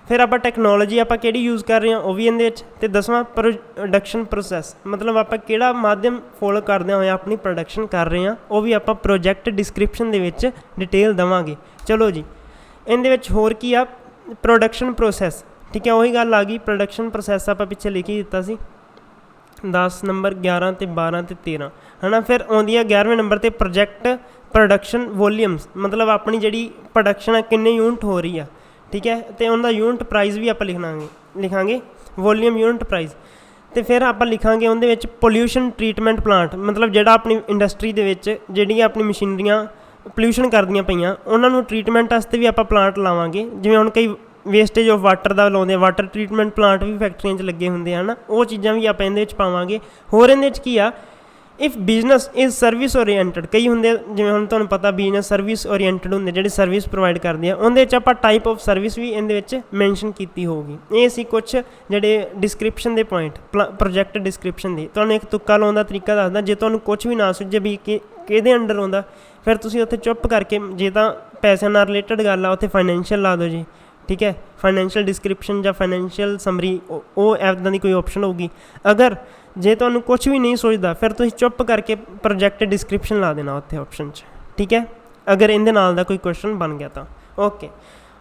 [SPEAKER 1] ਫਿਰ ਆਪਾਂ ਟੈਕਨੋਲੋਜੀ ਆਪਾਂ ਕਿਹੜੀ ਯੂਜ਼ ਕਰ ਰਹੇ ਹਾਂ ਉਹ ਵੀ ਇਹਦੇ ਵਿੱਚ। ਅਤੇ 10ਵਾਂ ਪ੍ਰੋਡਕਸ਼ਨ ਪ੍ਰੋਸੈਸ, ਮਤਲਬ ਆਪਾਂ ਕਿਹੜਾ ਮਾਧਿਅਮ ਫੋਲੋ ਕਰਦਿਆਂ ਹੋਇਆ ਆਪਣੀ ਪ੍ਰੋਡਕਸ਼ਨ ਕਰ ਰਹੇ ਹਾਂ, ਉਹ ਵੀ ਆਪਾਂ ਪ੍ਰੋਜੈਕਟ ਡਿਸਕ੍ਰਿਪਸ਼ਨ ਦੇ ਵਿੱਚ ਡਿਟੇਲ ਦੇਵਾਂਗੇ। ਚਲੋ ਜੀ, ਇਹਦੇ ਵਿੱਚ ਹੋਰ ਕੀ ਆ, ਪ੍ਰੋਡਕਸ਼ਨ ਪ੍ਰੋਸੈਸ। ਠੀਕ ਹੈ, ਉਹੀ ਗੱਲ ਆ ਗਈ, ਪ੍ਰੋਡਕਸ਼ਨ ਪ੍ਰੋਸੈਸ ਆਪਾਂ ਪਿੱਛੇ ਲਿਖ ਹੀ ਦਿੱਤਾ ਸੀ 10 ਨੰਬਰ 11 ਅਤੇ 12 ਅਤੇ 13 ਹੈ ਨਾ। ਫਿਰ ਆਉਂਦੀ ਆ 11ਵੇਂ ਨੰਬਰ 'ਤੇ ਪ੍ਰੋਜੈਕਟ ਪ੍ਰੋਡਕਸ਼ਨ ਵੋਲੀਅਮਸ, ਮਤਲਬ ਆਪਣੀ ਜਿਹੜੀ ਪ੍ਰੋਡਕਸ਼ਨ ਆ ਕਿੰਨੇ ਯੂਨਿਟ ਹੋ ਰਹੀ ਆ। ਠੀਕ ਹੈ। ਅਤੇ ਉਹਦਾ ਯੂਨਿਟ ਪ੍ਰਾਈਜ਼ ਵੀ ਆਪਾਂ ਲਿਖਾਂਗੇ ਵੋਲੀਅਮ ਯੂਨਿਟ ਪ੍ਰਾਈਜ਼। ਅਤੇ ਫਿਰ ਆਪਾਂ ਲਿਖਾਂਗੇ ਉਹਦੇ ਵਿੱਚ ਪੋਲਿਊਸ਼ਨ ਟਰੀਟਮੈਂਟ ਪਲਾਂਟ, ਮਤਲਬ ਜਿਹੜਾ ਆਪਣੀ ਇੰਡਸਟਰੀ ਦੇ ਵਿੱਚ ਜਿਹੜੀਆਂ ਆਪਣੀ ਮਸ਼ੀਨਰੀਆਂ ਪੋਲਿਊਸ਼ਨ ਕਰਦੀਆਂ ਪਈਆਂ, ਉਹਨਾਂ ਨੂੰ ਟਰੀਟਮੈਂਟ ਵਾਸਤੇ ਵੀ ਆਪਾਂ ਪਲਾਂਟ ਲਾਵਾਂਗੇ। ਜਿਵੇਂ ਹੁਣ ਕਈ ਵੇਸਟੇਜ ਆਫ ਵਾਟਰ ਦਾ ਲਾਉਂਦੇ ਆ, ਵਾਟਰ ਟਰੀਟਮੈਂਟ ਪਲਾਂਟ ਵੀ ਫੈਕਟਰੀਆਂ 'ਚ ਲੱਗੇ ਹੁੰਦੇ ਹਨ, ਉਹ ਚੀਜ਼ਾਂ ਵੀ ਆਪਾਂ ਇਹਦੇ ਵਿੱਚ ਪਾਵਾਂਗੇ। ਹੋਰ ਇਹਦੇ ਵਿੱਚ ਕੀ ਆ, if business is service oriented, ਕਈ ਹੁੰਦੇ ਜਿਵੇਂ ਹੁਣ ਤੁਹਾਨੂੰ ਪਤਾ ਬਿਜ਼ਨਸ ਸਰਵਿਸ ਓਰੀਐਂਟਡ ਹੁੰਦੇ ਜਿਹੜੇ ਸਰਵਿਸ ਪ੍ਰੋਵਾਈਡ ਕਰਦੇ ਆ, ਉਹਦੇ ਵਿੱਚ ਆਪਾਂ ਟਾਈਪ ਆਫ ਸਰਵਿਸ ਵੀ ਇਹਦੇ ਵਿੱਚ ਮੈਂਸ਼ਨ ਕੀਤੀ ਹੋਊਗੀ। ਇਹ ਸੀ ਕੁਛ ਜਿਹੜੇ ਡਿਸਕ੍ਰਿਪਸ਼ਨ ਦੇ ਪੁਆਇੰਟ ਪ੍ਰੋਜੈਕਟ ਡਿਸਕ੍ਰਿਪਸ਼ਨ ਦੇ। ਤੁਹਾਨੂੰ ਇੱਕ ਤੁੱਕਾ ਲਾਉਣ ਦਾ ਤਰੀਕਾ ਦੱਸਦਾ, ਜੇ ਤੁਹਾਨੂੰ ਕੁਛ ਵੀ ਨਾ ਸੁਝੇ ਵੀ ਕਿਹਦੇ ਅੰਡਰ ਆਉਂਦਾ, ਫਿਰ ਤੁਸੀਂ ਉੱਥੇ ਚੁੱਪ ਕਰਕੇ, ਜੇ ਤਾਂ ਪੈਸਿਆਂ ਨਾਲ ਰਿਲੇਟਡ ਗੱਲ ਆ ਉੱਥੇ ਫਾਈਨੈਂਸ਼ੀਅਲ ਲਾ ਦਿਓ ਜੀ, ठीक है। फाइनैंशियल डिस्क्रिप्शन ਜਾਂ फाइनैंशियल ਸਮਰੀ ਉਹ ਇੱਦਾਂ ਦੀ ਕੋਈ ਆਪਸ਼ਨ ਹੋਊਗੀ। ਅਗਰ ਜੇ ਤੁਹਾਨੂੰ ਕੁਛ ਵੀ ਨਹੀਂ ਸੋਚਦਾ ਫਿਰ ਤੁਸੀਂ ਚੁੱਪ ਕਰਕੇ ਪ੍ਰੋਜੈਕਟ ਡਿਸਕ੍ਰਿਪਸ਼ਨ ਲਾ ਦੇਣਾ ਉੱਥੇ ਆਪਸ਼ਨ 'ਚ, ਠੀਕ ਹੈ, ਅਗਰ ਇਹਦੇ ਨਾਲ ਦਾ ਕੋਈ ਕੁਐਸਚਨ ਬਣ ਗਿਆ ਤਾਂ। ਓਕੇ,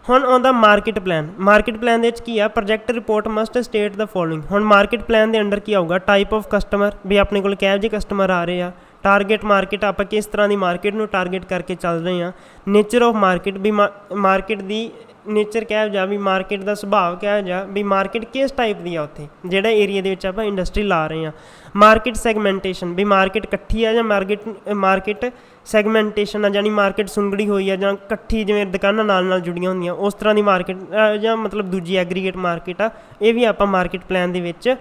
[SPEAKER 1] ਹੁਣ ਆਉਂਦਾ ਮਾਰਕੀਟ ਪਲਾਨ। ਮਾਰਕੀਟ ਪਲਾਨ ਦੇ ਵਿੱਚ ਕੀ ਆ, project report must state the following. ਹੁਣ ਮਾਰਕੀਟ ਪਲਾਨ ਦੇ ਅੰਡਰ ਕੀ ਆਊਗਾ, ਟਾਈਪ ਆਫ ਕਸਟਮਰ, ਵੀ ਆਪਣੇ ਕੋਲ ਕਿਹੋ ਜਿਹੇ ਕਸਟਮਰ ਆ ਰਹੇ ਆ, ਟਾਰਗੇਟ ਮਾਰਕੀਟ, ਆਪਾਂ ਕਿਸ ਤਰ੍ਹਾਂ ਦੀ ਮਾਰਕੀਟ ਨੂੰ ਟਾਰਗੇਟ ਕਰਕੇ ਚੱਲ ਰਹੇ ਹਾਂ, ਨੇਚਰ ਆਫ ਮਾਰਕੀਟ, ਵੀ ਮਾਰਕੀਟ ਦੀ ਨੇਚਰ ਕਿਹੋ ਜਿਹਾ, ਵੀ ਮਾਰਕੀਟ ਦਾ ਸੁਭਾਅ ਕਿਹੋ ਜਿਹਾ, ਵੀ ਮਾਰਕੀਟ ਕਿਸ ਟਾਈਪ ਦੀ ਆ ਉੱਥੇ ਜਿਹੜਾ ਏਰੀਆ ਦੇ ਵਿੱਚ ਆਪਾਂ ਇੰਡਸਟਰੀ ਲਾ ਰਹੇ ਹਾਂ। ਮਾਰਕੀਟ ਸੈਗਮੈਂਟੇਸ਼ਨ, ਵੀ ਮਾਰਕੀਟ ਇਕੱਠੀ ਆ ਜਾਂ ਮਾਰਕੀਟ ਸੈਗਮੈਂਟੇਸ਼ਨ ਆ, ਜਾਨੀ ਮਾਰਕੀਟ ਸੁੰਗੜੀ ਹੋਈ ਆ ਜਾਂ ਇਕੱਠੀ ਜਿਵੇਂ ਦੁਕਾਨਾਂ ਨਾਲ ਜੁੜੀਆਂ ਹੁੰਦੀਆਂ ਉਸ ਤਰ੍ਹਾਂ ਦੀ ਮਾਰਕੀਟ, ਜਾਂ ਮਤਲਬ ਦੂਜੀ ਐਗਰੀਗੇਟ ਮਾਰਕੀਟ ਆ, ਇਹ ਵੀ ਆਪਾਂ ਮਾਰਕੀਟ ਪਲਾਨ ਦੇ ਵਿੱਚ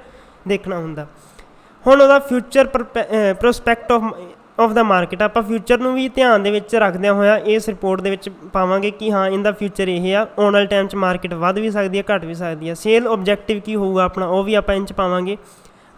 [SPEAKER 1] ਦੇਖਣਾ ਹੁੰਦਾ। ਹੁਣ ਉਹਦਾ future prospect of the market, ਆਪਾਂ ਫਿਊਚਰ ਨੂੰ ਵੀ ਧਿਆਨ ਦੇ ਵਿੱਚ ਰੱਖਦਿਆਂ ਹੋਇਆ ਇਸ ਰਿਪੋਰਟ ਦੇ ਵਿੱਚ ਪਾਵਾਂਗੇ ਕਿ ਹਾਂ ਇਹਦਾ ਫਿਊਚਰ ਇਹ ਆ, ਆਉਣ ਵਾਲੇ ਟਾਈਮ 'ਚ ਮਾਰਕੀਟ ਵੱਧ ਵੀ ਸਕਦੀ ਹੈ, ਘੱਟ ਵੀ ਸਕਦੀ ਹੈ। ਸੇਲ ਓਬਜੈਕਟਿਵ ਕੀ ਹੋਊਗਾ ਆਪਣਾ, ਉਹ ਵੀ ਆਪਾਂ ਇਹ 'ਚ ਪਾਵਾਂਗੇ।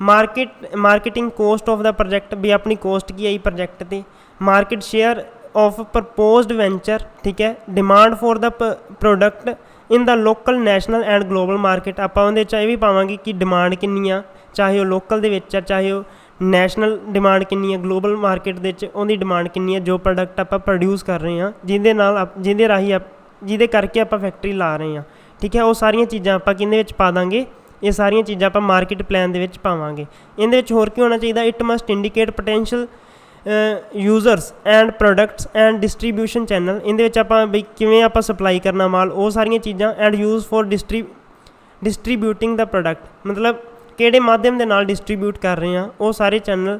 [SPEAKER 1] Marketing cost of the project, ਵੀ ਆਪਣੀ ਕੋਸਟ ਕੀ ਆਈ ਪ੍ਰੋਜੈਕਟ 'ਤੇ। Market share of proposed venture, ਠੀਕ ਹੈ। Demand for the product in the local, national and global market, ਆਪਾਂ ਉਹਦੇ 'ਚ ਇਹ ਵੀ ਪਾਵਾਂਗੇ ਕਿ ਡਿਮਾਂਡ ਕਿੰਨੀ ਆ, ਚਾਹੇ ਉਹ ਲੋਕਲ ਦੇ ਵਿੱਚ ਆ ਚਾਹੇ ਉਹ ਨੈਸ਼ਨਲ ਡਿਮਾਂਡ ਕਿੰਨੀ ਹੈ, ਗਲੋਬਲ ਮਾਰਕੀਟ ਦੇ ਵਿੱਚ ਉਹਦੀ ਡਿਮਾਂਡ ਕਿੰਨੀ ਹੈ ਜੋ ਪ੍ਰੋਡਕਟ ਆਪਾਂ ਪ੍ਰੋਡਿਊਸ ਕਰ ਰਹੇ ਹਾਂ, ਜਿਹਦੇ ਕਰਕੇ ਆਪਾਂ ਫੈਕਟਰੀ ਲਾ ਰਹੇ ਹਾਂ, ਠੀਕ ਹੈ। ਉਹ ਸਾਰੀਆਂ ਚੀਜ਼ਾਂ ਆਪਾਂ ਕਿਹਦੇ ਵਿੱਚ ਪਾ ਦਾਂਗੇ, ਇਹ ਸਾਰੀਆਂ ਚੀਜ਼ਾਂ ਆਪਾਂ ਮਾਰਕੀਟ ਪਲਾਨ ਦੇ ਵਿੱਚ ਪਾਵਾਂਗੇ। ਇਹਦੇ ਵਿੱਚ ਹੋਰ ਕੀ ਹੋਣਾ ਚਾਹੀਦਾ, it must indicate potential users and products and distribution channel, ਇਹਦੇ ਵਿੱਚ ਆਪਾਂ ਬਈ ਕਿਵੇਂ ਆਪਾਂ ਸਪਲਾਈ ਕਰਨਾ ਮਾਲ, ਉਹ ਸਾਰੀਆਂ ਚੀਜ਼ਾਂ। And use for distributing the product, ਮਤਲਬ ਕਿਹੜੇ ਮਾਧਿਅਮ ਦੇ ਨਾਲ ਡਿਸਟਰੀਬਿਊਟ ਕਰ ਰਹੇ ਹਾਂ, ਉਹ ਸਾਰੇ ਚੈਨਲ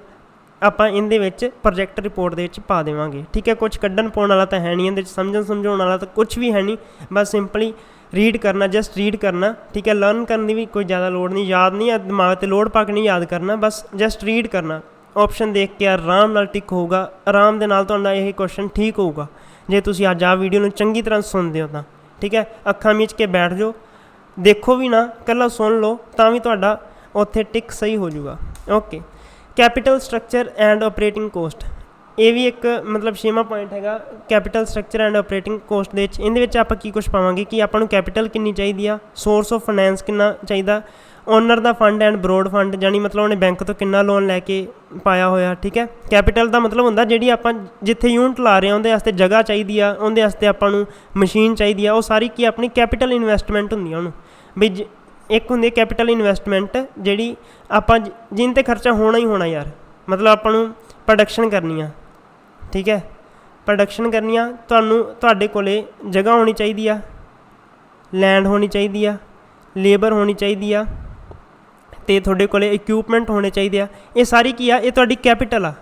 [SPEAKER 1] ਆਪਾਂ ਇਹਦੇ ਵਿੱਚ ਪ੍ਰੋਜੈਕਟ ਰਿਪੋਰਟ ਦੇ ਵਿੱਚ ਪਾ ਦੇਵਾਂਗੇ, ਠੀਕ ਹੈ। ਕੁਛ ਕੱਢਣ ਪਾਉਣ ਵਾਲਾ ਤਾਂ ਹੈ ਨਹੀਂ ਇਹਦੇ 'ਚ, ਸਮਝਾਉਣ ਵਾਲਾ ਤਾਂ ਕੁਛ ਵੀ ਹੈ ਨਹੀਂ, ਬਸ ਸਿੰਪਲੀ ਰੀਡ ਕਰਨਾ, ਜਸਟ ਰੀਡ ਕਰਨਾ, ਠੀਕ ਹੈ। ਲਰਨ ਕਰਨ ਦੀ ਵੀ ਕੋਈ ਜ਼ਿਆਦਾ ਲੋੜ ਨਹੀਂ, ਯਾਦ ਨਹੀਂ, ਦਿਮਾਗ 'ਤੇ ਲੋਡ ਪਾ ਕੇ ਨਹੀਂ ਯਾਦ ਕਰਨਾ, ਬਸ ਜਸਟ ਰੀਡ ਕਰਨਾ। ਆਪਸ਼ਨ ਦੇਖ ਕੇ ਆਰਾਮ ਨਾਲ ਟਿਕ ਹੋਊਗਾ, ਆਰਾਮ ਦੇ ਨਾਲ ਤੁਹਾਡਾ ਇਹ ਕੁਐਸਚਨ ਠੀਕ ਹੋਊਗਾ ਜੇ ਤੁਸੀਂ ਅੱਜ ਆਹ ਵੀਡੀਓ ਨੂੰ ਚੰਗੀ ਤਰ੍ਹਾਂ ਸੁਣਦੇ ਹੋ ਤਾਂ, ਠੀਕ ਹੈ। ਅੱਖਾਂ ਮੀਚ ਕੇ ਬੈਠ ਜਾਓ, ਦੇਖੋ ਵੀ ਨਾ, ਇਕੱਲਾ ਸੁਣ ਲਓ ਤਾਂ ਵੀ ਤੁਹਾਡਾ ਉੱਥੇ ਟਿਕ ਸਹੀ ਹੋ ਜਾਊਗਾ। Okay, capital structure and operating cost, ਇਹ ਵੀ ਇੱਕ ਮਤਲਬ 6ਵਾਂ ਪੁਆਇੰਟ ਹੈਗਾ, capital structure and operating cost ਦੇ ਵਿੱਚ। ਇਹਦੇ ਵਿੱਚ ਆਪਾਂ ਕੀ ਕੁਛ ਪਾਵਾਂਗੇ ਕਿ ਆਪਾਂ ਨੂੰ ਕੈਪੀਟਲ ਕਿੰਨੀ ਚਾਹੀਦੀ ਆ, ਸੋਰਸ ਆਫ ਫਾਈਨੈਂਸ ਕਿੰਨਾ ਚਾਹੀਦਾ, ਓਨਰ ਦਾ ਫੰਡ ਐਂਡ ਬਰੋਡ ਫੰਡ, ਜਾਨੀ ਮਤਲਬ ਉਹਨੇ ਬੈਂਕ ਤੋਂ ਕਿੰਨਾ ਲੋਨ ਲੈ ਕੇ ਪਾਇਆ ਹੋਇਆ, ਠੀਕ ਹੈ। ਕੈਪੀਟਲ ਦਾ ਮਤਲਬ ਹੁੰਦਾ ਜਿਹੜੀ ਆਪਾਂ ਜਿੱਥੇ ਯੂਨਿਟ ਲਾ ਰਹੇ ਹਾਂ ਉਹਦੇ ਵਾਸਤੇ ਜਗ੍ਹਾ ਚਾਹੀਦੀ ਆ, ਉਹਦੇ ਵਾਸਤੇ ਆਪਾਂ ਨੂੰ ਮਸ਼ੀਨ ਚਾਹੀਦੀ ਆ, ਉਹ ਸਾਰੀ ਕੀ ਆਪਣੀ ਕੈਪੀਟਲ ਇਨਵੈਸਟਮੈਂਟ ਹੁੰਦੀ ਆ ਉਹਨੂੰ। ਵੀ ਇੱਕ ਹੁੰਦੀ ਹੈ ਕੈਪੀਟਲ ਇਨਵੈਸਟਮੈਂਟ ਜਿਹੜੀ ਆਪਾਂ ਜਿਹਦੇ 'ਤੇ ਖਰਚਾ ਹੋਣਾ ਹੀ ਹੋਣਾ ਯਾਰ, ਮਤਲਬ ਆਪਾਂ ਨੂੰ ਪ੍ਰੋਡਕਸ਼ਨ ਕਰਨੀ ਆ, ਠੀਕ ਹੈ। ਪ੍ਰੋਡਕਸ਼ਨ ਕਰਨੀ ਆ, ਤੁਹਾਡੇ ਕੋਲ ਜਗ੍ਹਾ ਹੋਣੀ ਚਾਹੀਦੀ ਆ, ਲੈਂਡ ਹੋਣੀ ਚਾਹੀਦੀ ਆ, ਲੇਬਰ ਹੋਣੀ ਚਾਹੀਦੀ ਆ, ਅਤੇ ਤੁਹਾਡੇ ਕੋਲ ਇਕਵਿਪਮੈਂਟ ਹੋਣੇ ਚਾਹੀਦੇ ਆ। ਇਹ ਸਾਰੀ ਕੀ ਆ, ਇਹ ਤੁਹਾਡੀ ਕੈਪੀਟਲ ਆ,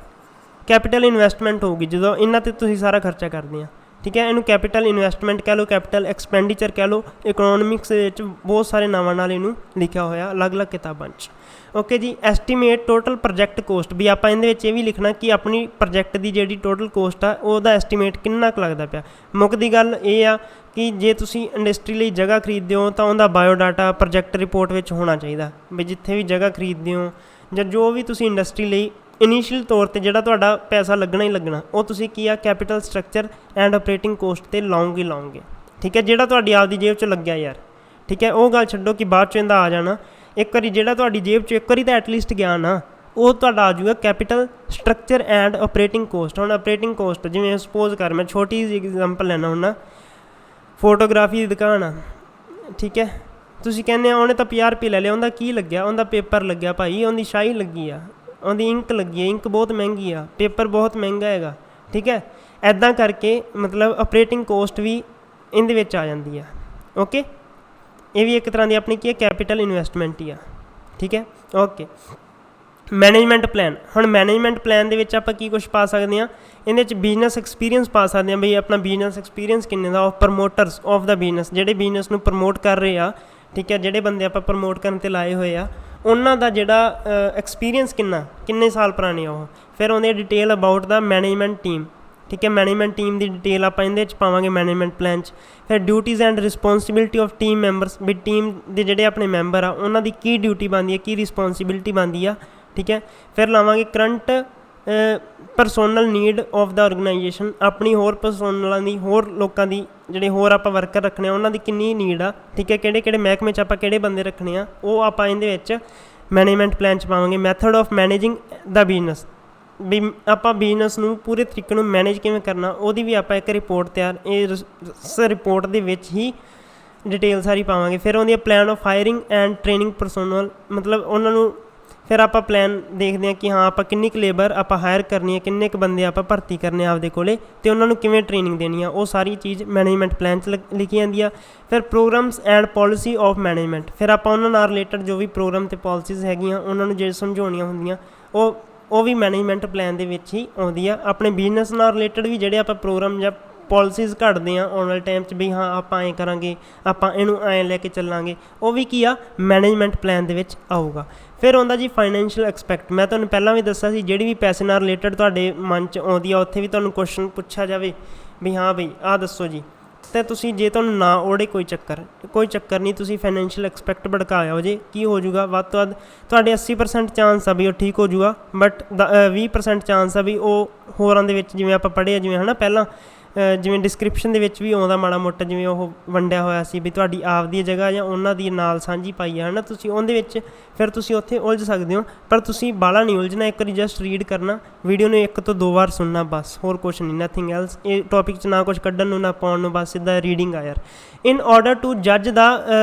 [SPEAKER 1] ਕੈਪੀਟਲ ਇਨਵੈਸਟਮੈਂਟ ਹੋਊਗੀ ਜਦੋਂ ਇਹਨਾਂ 'ਤੇ ਤੁਸੀਂ ਸਾਰਾ ਖਰਚਾ ਕਰਦੇ ਆ, ਠੀਕ ਹੈ। ਇਹਨੂੰ ਕੈਪੀਟਲ ਇਨਵੈਸਟਮੈਂਟ ਕਹਿ ਲਓ, ਕੈਪੀਟਲ ਐਕਸਪੈਂਡੀਚਰ ਕਹਿ ਲਓ, ਇਕਨੋਮਿਕਸ ਦੇ ਵਿੱਚ ਬਹੁਤ ਸਾਰੇ ਨਾਵਾਂ ਨਾਲ ਇਹਨੂੰ ਲਿਖਿਆ ਹੋਇਆ ਅਲੱਗ-ਅਲੱਗ ਕਿਤਾਬਾਂ 'ਚ। ਓਕੇ ਜੀ, ਐਸਟੀਮੇਟ ਟੋਟਲ ਪ੍ਰੋਜੈਕਟ ਕੋਸਟ, ਵੀ ਆਪਾਂ ਇਹਦੇ ਵਿੱਚ ਇਹ ਵੀ ਲਿਖਣਾ ਕਿ ਆਪਣੀ ਪ੍ਰੋਜੈਕਟ ਦੀ ਜਿਹੜੀ ਟੋਟਲ ਕੋਸਟ ਆ ਉਹਦਾ ਐਸਟੀਮੇਟ ਕਿੰਨਾ ਕੁ ਲੱਗਦਾ ਪਿਆ। ਮੁੱਕਦੀ ਗੱਲ ਇਹ ਆ ਕਿ ਜੇ ਤੁਸੀਂ ਇੰਡਸਟਰੀ ਲਈ ਜਗ੍ਹਾ ਖਰੀਦਦੇ ਹੋ ਤਾਂ ਉਹਦਾ ਬਾਇਓਡਾਟਾ ਪ੍ਰੋਜੈਕਟ ਰਿਪੋਰਟ ਵਿੱਚ ਹੋਣਾ ਚਾਹੀਦਾ, ਵੀ ਜਿੱਥੇ ਵੀ ਜਗ੍ਹਾ ਖਰੀਦਦੇ ਹੋ ਜਾਂ ਜੋ ਵੀ ਤੁਸੀਂ ਇੰਡਸਟਰੀ ਲਈ ਇਨੀਸ਼ੀਅਲ ਤੌਰ 'ਤੇ ਜਿਹੜਾ ਤੁਹਾਡਾ ਪੈਸਾ ਲੱਗਣਾ ਹੀ ਲੱਗਣਾ, ਉਹ ਤੁਸੀਂ ਕੀ ਆ capital structure and operating cost 'ਤੇ ਲਾਓਗੇ, ਠੀਕ ਹੈ। ਜਿਹੜਾ ਤੁਹਾਡੀ ਆਪਦੀ ਜੇਬ 'ਚ ਲੱਗਿਆ ਯਾਰ, ਠੀਕ ਹੈ, ਉਹ ਗੱਲ ਛੱਡੋ ਕਿ ਬਾਅਦ 'ਚ ਇਹਦਾ ਆ ਜਾਣਾ। ਇੱਕ ਵਾਰੀ ਜਿਹੜਾ ਤੁਹਾਡੀ ਜੇਬ 'ਚ ਇੱਕ ਵਾਰੀ ਤਾਂ ਐਟਲੀਸਟ ਗਿਆ ਨਾ, ਉਹ ਤੁਹਾਡਾ ਆ ਜਾਊਗਾ capital structure and operating cost. ਹੁਣ ਆਪਰੇਟਿੰਗ ਕੋਸਟ ਜਿਵੇਂ ਸਪੋਜ਼ ਕਰ, ਮੈਂ ਛੋਟੀ ਜਿਹੀ ਐਗਜ਼ਾਮਪਲ ਲੈਣਾ ਹੁੰਦਾ, ਫੋਟੋਗ੍ਰਾਫੀ ਦੀ ਦੁਕਾਨ ਆ, ਠੀਕ ਹੈ। ਤੁਸੀਂ ਕਹਿੰਦੇ ਆ ਉਹਨੇ ਤਾਂ 50 ਰੁਪਏ ਲੈ ਲਿਆ, ਉਹਦਾ ਕੀ ਲੱਗਿਆ, ਉਹਦਾ ਪੇਪਰ ਲੱਗਿਆ ਭਾਈ, ਉਹਦੀ ਸ਼ਾਹੀ ਲੱਗੀ ਆ, ਉਹਦੀ ਇੰਕ ਲੱਗੀ ਹੈ, ਇੰਕ ਬਹੁਤ ਮਹਿੰਗੀ ਆ, ਪੇਪਰ ਬਹੁਤ ਮਹਿੰਗਾ ਹੈਗਾ, ਠੀਕ ਹੈ। ਇੱਦਾਂ ਕਰਕੇ ਮਤਲਬ ਆਪਰੇਟਿੰਗ ਕੋਸਟ ਵੀ ਇਹਦੇ ਵਿੱਚ ਆ ਜਾਂਦੀ ਆ। ਓਕੇ, ਇਹ ਵੀ ਇੱਕ ਤਰ੍ਹਾਂ ਦੀ ਆਪਣੀ ਕੀ ਹੈ ਕੈਪੀਟਲ ਇਨਵੈਸਟਮੈਂਟ ਹੀ ਆ, ਠੀਕ ਹੈ। Okay, management plan. ਹੁਣ ਮੈਨੇਜਮੈਂਟ ਪਲਾਨ ਦੇ ਵਿੱਚ ਆਪਾਂ ਕੀ ਕੁਛ ਪਾ ਸਕਦੇ ਹਾਂ, ਇਹਦੇ ਵਿੱਚ ਬਿਜ਼ਨਸ ਐਕਸਪੀਰੀਅੰਸ ਪਾ ਸਕਦੇ ਹਾਂ, ਬਈ ਆਪਣਾ ਬਿਜ਼ਨਸ ਐਕਸਪੀਰੀਅੰਸ ਕਿੰਨੇ ਦਾ, of promoters of the business, ਜਿਹੜੇ ਬਿਜ਼ਨਸ ਨੂੰ ਪ੍ਰਮੋਟ ਕਰ ਰਹੇ ਆ, ਠੀਕ ਹੈ, ਜਿਹੜੇ ਬੰਦੇ ਆਪਾਂ ਪ੍ਰਮੋਟ ਕਰਨ 'ਤੇ ਲਾਏ ਹੋਏ ਆ, ਉਹਨਾਂ ਦਾ ਜਿਹੜਾ ਐਕਸਪੀਰੀਅੰਸ ਕਿੰਨੇ ਸਾਲ ਪੁਰਾਣੇ ਆ ਉਹ। ਫਿਰ ਉਹਦੀ detail about the management team, ਠੀਕ ਹੈ। ਮੈਨੇਜਮੈਂਟ ਟੀਮ ਦੀ ਡਿਟੇਲ ਆਪਾਂ ਇਹਦੇ ਵਿੱਚ ਪਾਵਾਂਗੇ ਮੈਨੇਜਮੈਂਟ ਪਲਾਨ 'ਚ। ਫਿਰ duties and responsibility of team members, ਵੀ ਟੀਮ ਦੇ ਜਿਹੜੇ ਆਪਣੇ ਮੈਂਬਰ ਆ ਉਹਨਾਂ ਦੀ ਕੀ ਡਿਊਟੀ ਬਣਦੀ ਹੈ, ਕੀ ਰਿਸਪੋਂਸੀਬਿਲਿਟੀ ਬਣਦੀ ਆ, ਠੀਕ ਹੈ। ਫਿਰ ਲਾਵਾਂਗੇ current personnel need of the organisation, ਆਪਣੀ ਹੋਰ ਪਰਸੋਨਲਾਂ ਦੀ, ਹੋਰ ਲੋਕਾਂ ਦੀ, ਜਿਹੜੇ ਹੋਰ ਆਪਾਂ ਵਰਕਰ ਰੱਖਣੇ ਆ ਉਹਨਾਂ ਦੀ ਕਿੰਨੀ ਨੀਡ ਆ, ਠੀਕ ਹੈ, ਕਿਹੜੇ ਕਿਹੜੇ ਮਹਿਕਮੇ 'ਚ ਆਪਾਂ ਕਿਹੜੇ ਬੰਦੇ ਰੱਖਣੇ ਆ, ਉਹ ਆਪਾਂ ਇਹਦੇ ਵਿੱਚ ਮੈਨੇਜਮੈਂਟ ਪਲਾਨ 'ਚ ਪਾਵਾਂਗੇ। Method of managing the business, ਵੀ ਆਪਾਂ ਬਿਜ਼ਨਸ ਨੂੰ ਪੂਰੇ ਤਰੀਕੇ ਨੂੰ ਮੈਨੇਜ ਕਿਵੇਂ ਕਰਨਾ, ਉਹਦੀ ਵੀ ਆਪਾਂ ਇੱਕ ਰਿਪੋਰਟ ਤਿਆਰ, ਇਸ ਰਿਪੋਰਟ ਦੇ ਵਿੱਚ ਹੀ ਡਿਟੇਲ ਸਾਰੀ ਪਾਵਾਂਗੇ। ਫਿਰ ਆਉਂਦੀ ਹੈ plan of hiring and training personnel, ਮਤਲਬ ਉਹਨਾਂ ਨੂੰ ਫਿਰ ਆਪਾਂ ਪਲਾਨ ਦੇਖਦੇ ਹਾਂ ਕਿ ਹਾਂ ਆਪਾਂ ਕਿੰਨੀ ਕੁ ਲੇਬਰ ਆਪਾਂ ਹਾਇਰ ਕਰਨੀ ਹੈ, ਕਿੰਨੇ ਕੁ ਬੰਦੇ ਆਪਾਂ ਭਰਤੀ ਕਰਨੇ ਆਪਦੇ ਕੋਲੇ, ਅਤੇ ਉਹਨਾਂ ਨੂੰ ਕਿਵੇਂ ਟ੍ਰੇਨਿੰਗ ਦੇਣੀ ਆ, ਉਹ ਸਾਰੀ ਚੀਜ਼ ਮੈਨੇਜਮੈਂਟ ਪਲਾਨ 'ਚ ਲਿਖੀ ਜਾਂਦੀ ਆ। ਫਿਰ programs and policy of management, ਫਿਰ ਆਪਾਂ ਉਹਨਾਂ ਨਾਲ ਰਿਲੇਟਡ ਜੋ ਵੀ ਪ੍ਰੋਗਰਾਮ ਅਤੇ ਪੋਲਿਸੀਜ਼ ਹੈਗੀਆਂ ਉਹਨਾਂ ਨੂੰ ਜੇ ਸਮਝਾਉਣੀਆਂ ਹੁੰਦੀਆਂ ਉਹ ਵੀ ਮੈਨੇਜਮੈਂਟ ਪਲਾਨ ਦੇ ਵਿੱਚ ਹੀ ਆਉਂਦੀ ਆ। ਆਪਣੇ ਬਿਜ਼ਨਸ ਨਾਲ ਰਿਲੇਟਡ ਵੀ ਜਿਹੜੇ ਆਪਾਂ ਪ੍ਰੋਗਰਾਮ ਜਾਂ ਪੋਲਿਸੀਜ਼ ਘੜਦੇ ਹਾਂ ਆਉਣ ਵਾਲੇ ਟਾਈਮ 'ਚ, ਵੀ ਹਾਂ ਆਪਾਂ ਐਂ ਕਰਾਂਗੇ, ਆਪਾਂ ਇਹਨੂੰ ਐਂ ਲੈ ਕੇ ਚੱਲਾਂਗੇ, ਉਹ ਵੀ ਕੀ ਆ ਮੈਨੇਜਮੈਂਟ ਪਲਾਨ ਦੇ ਵਿੱਚ ਆਊਗਾ। ਫਿਰ ਆਉਂਦਾ ਜੀ ਫਾਈਨੈਂਸ਼ੀਅਲ ਐਕਸਪੈਕਟ, ਮੈਂ ਤੁਹਾਨੂੰ ਪਹਿਲਾਂ ਵੀ ਦੱਸਿਆ ਸੀ ਜਿਹੜੀ ਵੀ ਪੈਸੇ ਨਾਲ ਰਿਲੇਟਡ ਤੁਹਾਡੇ ਮਨ 'ਚ ਆਉਂਦੀ ਆ ਉੱਥੇ ਵੀ ਤੁਹਾਨੂੰ ਕੁਐਸਚਨ ਪੁੱਛਿਆ ਜਾਵੇ ਵੀ ਹਾਂ ਬਈ ਆਹ ਦੱਸੋ ਜੀ, ਅਤੇ ਤੁਸੀਂ ਜੇ ਤੁਹਾਨੂੰ ਨਾ ਔੜੇ ਕੋਈ ਚੱਕਰ ਨਹੀਂ, ਤੁਸੀਂ ਫਾਈਨੈਂਸ਼ੀਅਲ ਐਕਸਪੈਕਟ ਭੜਕਾਇਆ ਹੋ ਜੇ, ਕੀ ਹੋ ਜੂਗਾ, ਵੱਧ ਤੋਂ ਵੱਧ ਤੁਹਾਡੇ 80% ਚਾਂਸ ਆ ਵੀ ਉਹ ਠੀਕ ਹੋ ਜੂਗਾ, ਬਟ 20% ਚਾਂਸ ਆ ਵੀ ਉਹ ਹੋਰਾਂ ਦੇ ਵਿੱਚ, ਜਿਵੇਂ ਆਪਾਂ ਪੜ੍ਹੇ ਆ, ਜਿਵੇਂ ਹੈ ਨਾ ਪਹਿਲਾਂ ਜਿਵੇਂ ਡਿਸਕ੍ਰਿਪਸ਼ਨ ਦੇ ਵਿੱਚ ਵੀ ਆਉਂਦਾ ਮਾੜਾ ਮੋਟਾ, ਜਿਵੇਂ ਉਹ ਵੰਡਿਆ ਹੋਇਆ ਸੀ ਵੀ ਤੁਹਾਡੀ ਆਪਦੀ ਜਗ੍ਹਾ ਜਾਂ ਉਹਨਾਂ ਦੀ ਨਾਲ ਸਾਂਝੀ ਪਾਈ ਆ, ਹੈ ਨਾ, ਤੁਸੀਂ ਉਹਦੇ ਵਿੱਚ ਫਿਰ ਤੁਸੀਂ ਉੱਥੇ ਉਲਝ ਸਕਦੇ ਹੋ, ਪਰ ਤੁਸੀਂ ਬਾਹਲਾ ਨਹੀਂ ਉਲਝਣਾ, ਇੱਕ ਵਾਰੀ ਜਸਟ ਰੀਡ ਕਰਨਾ, ਵੀਡੀਓ ਨੂੰ 1 ਤੋਂ 2 ਵਾਰ ਸੁਣਨਾ, ਬਸ ਹੋਰ ਕੁਛ ਨਹੀਂ, ਨਥਿੰਗ ਐਲਸ। ਇਹ ਟੋਪਿਕ 'ਚ ਨਾ ਕੁਛ ਕੱਢਣ ਨੂੰ ਨਾ ਪਾਉਣ ਨੂੰ, ਬਸ ਸਿੱਧਾ ਰੀਡਿੰਗ ਆ ਯਾਰ। ਇਨ ਆਰਡਰ ਟੂ ਜੱਜ ਦਾ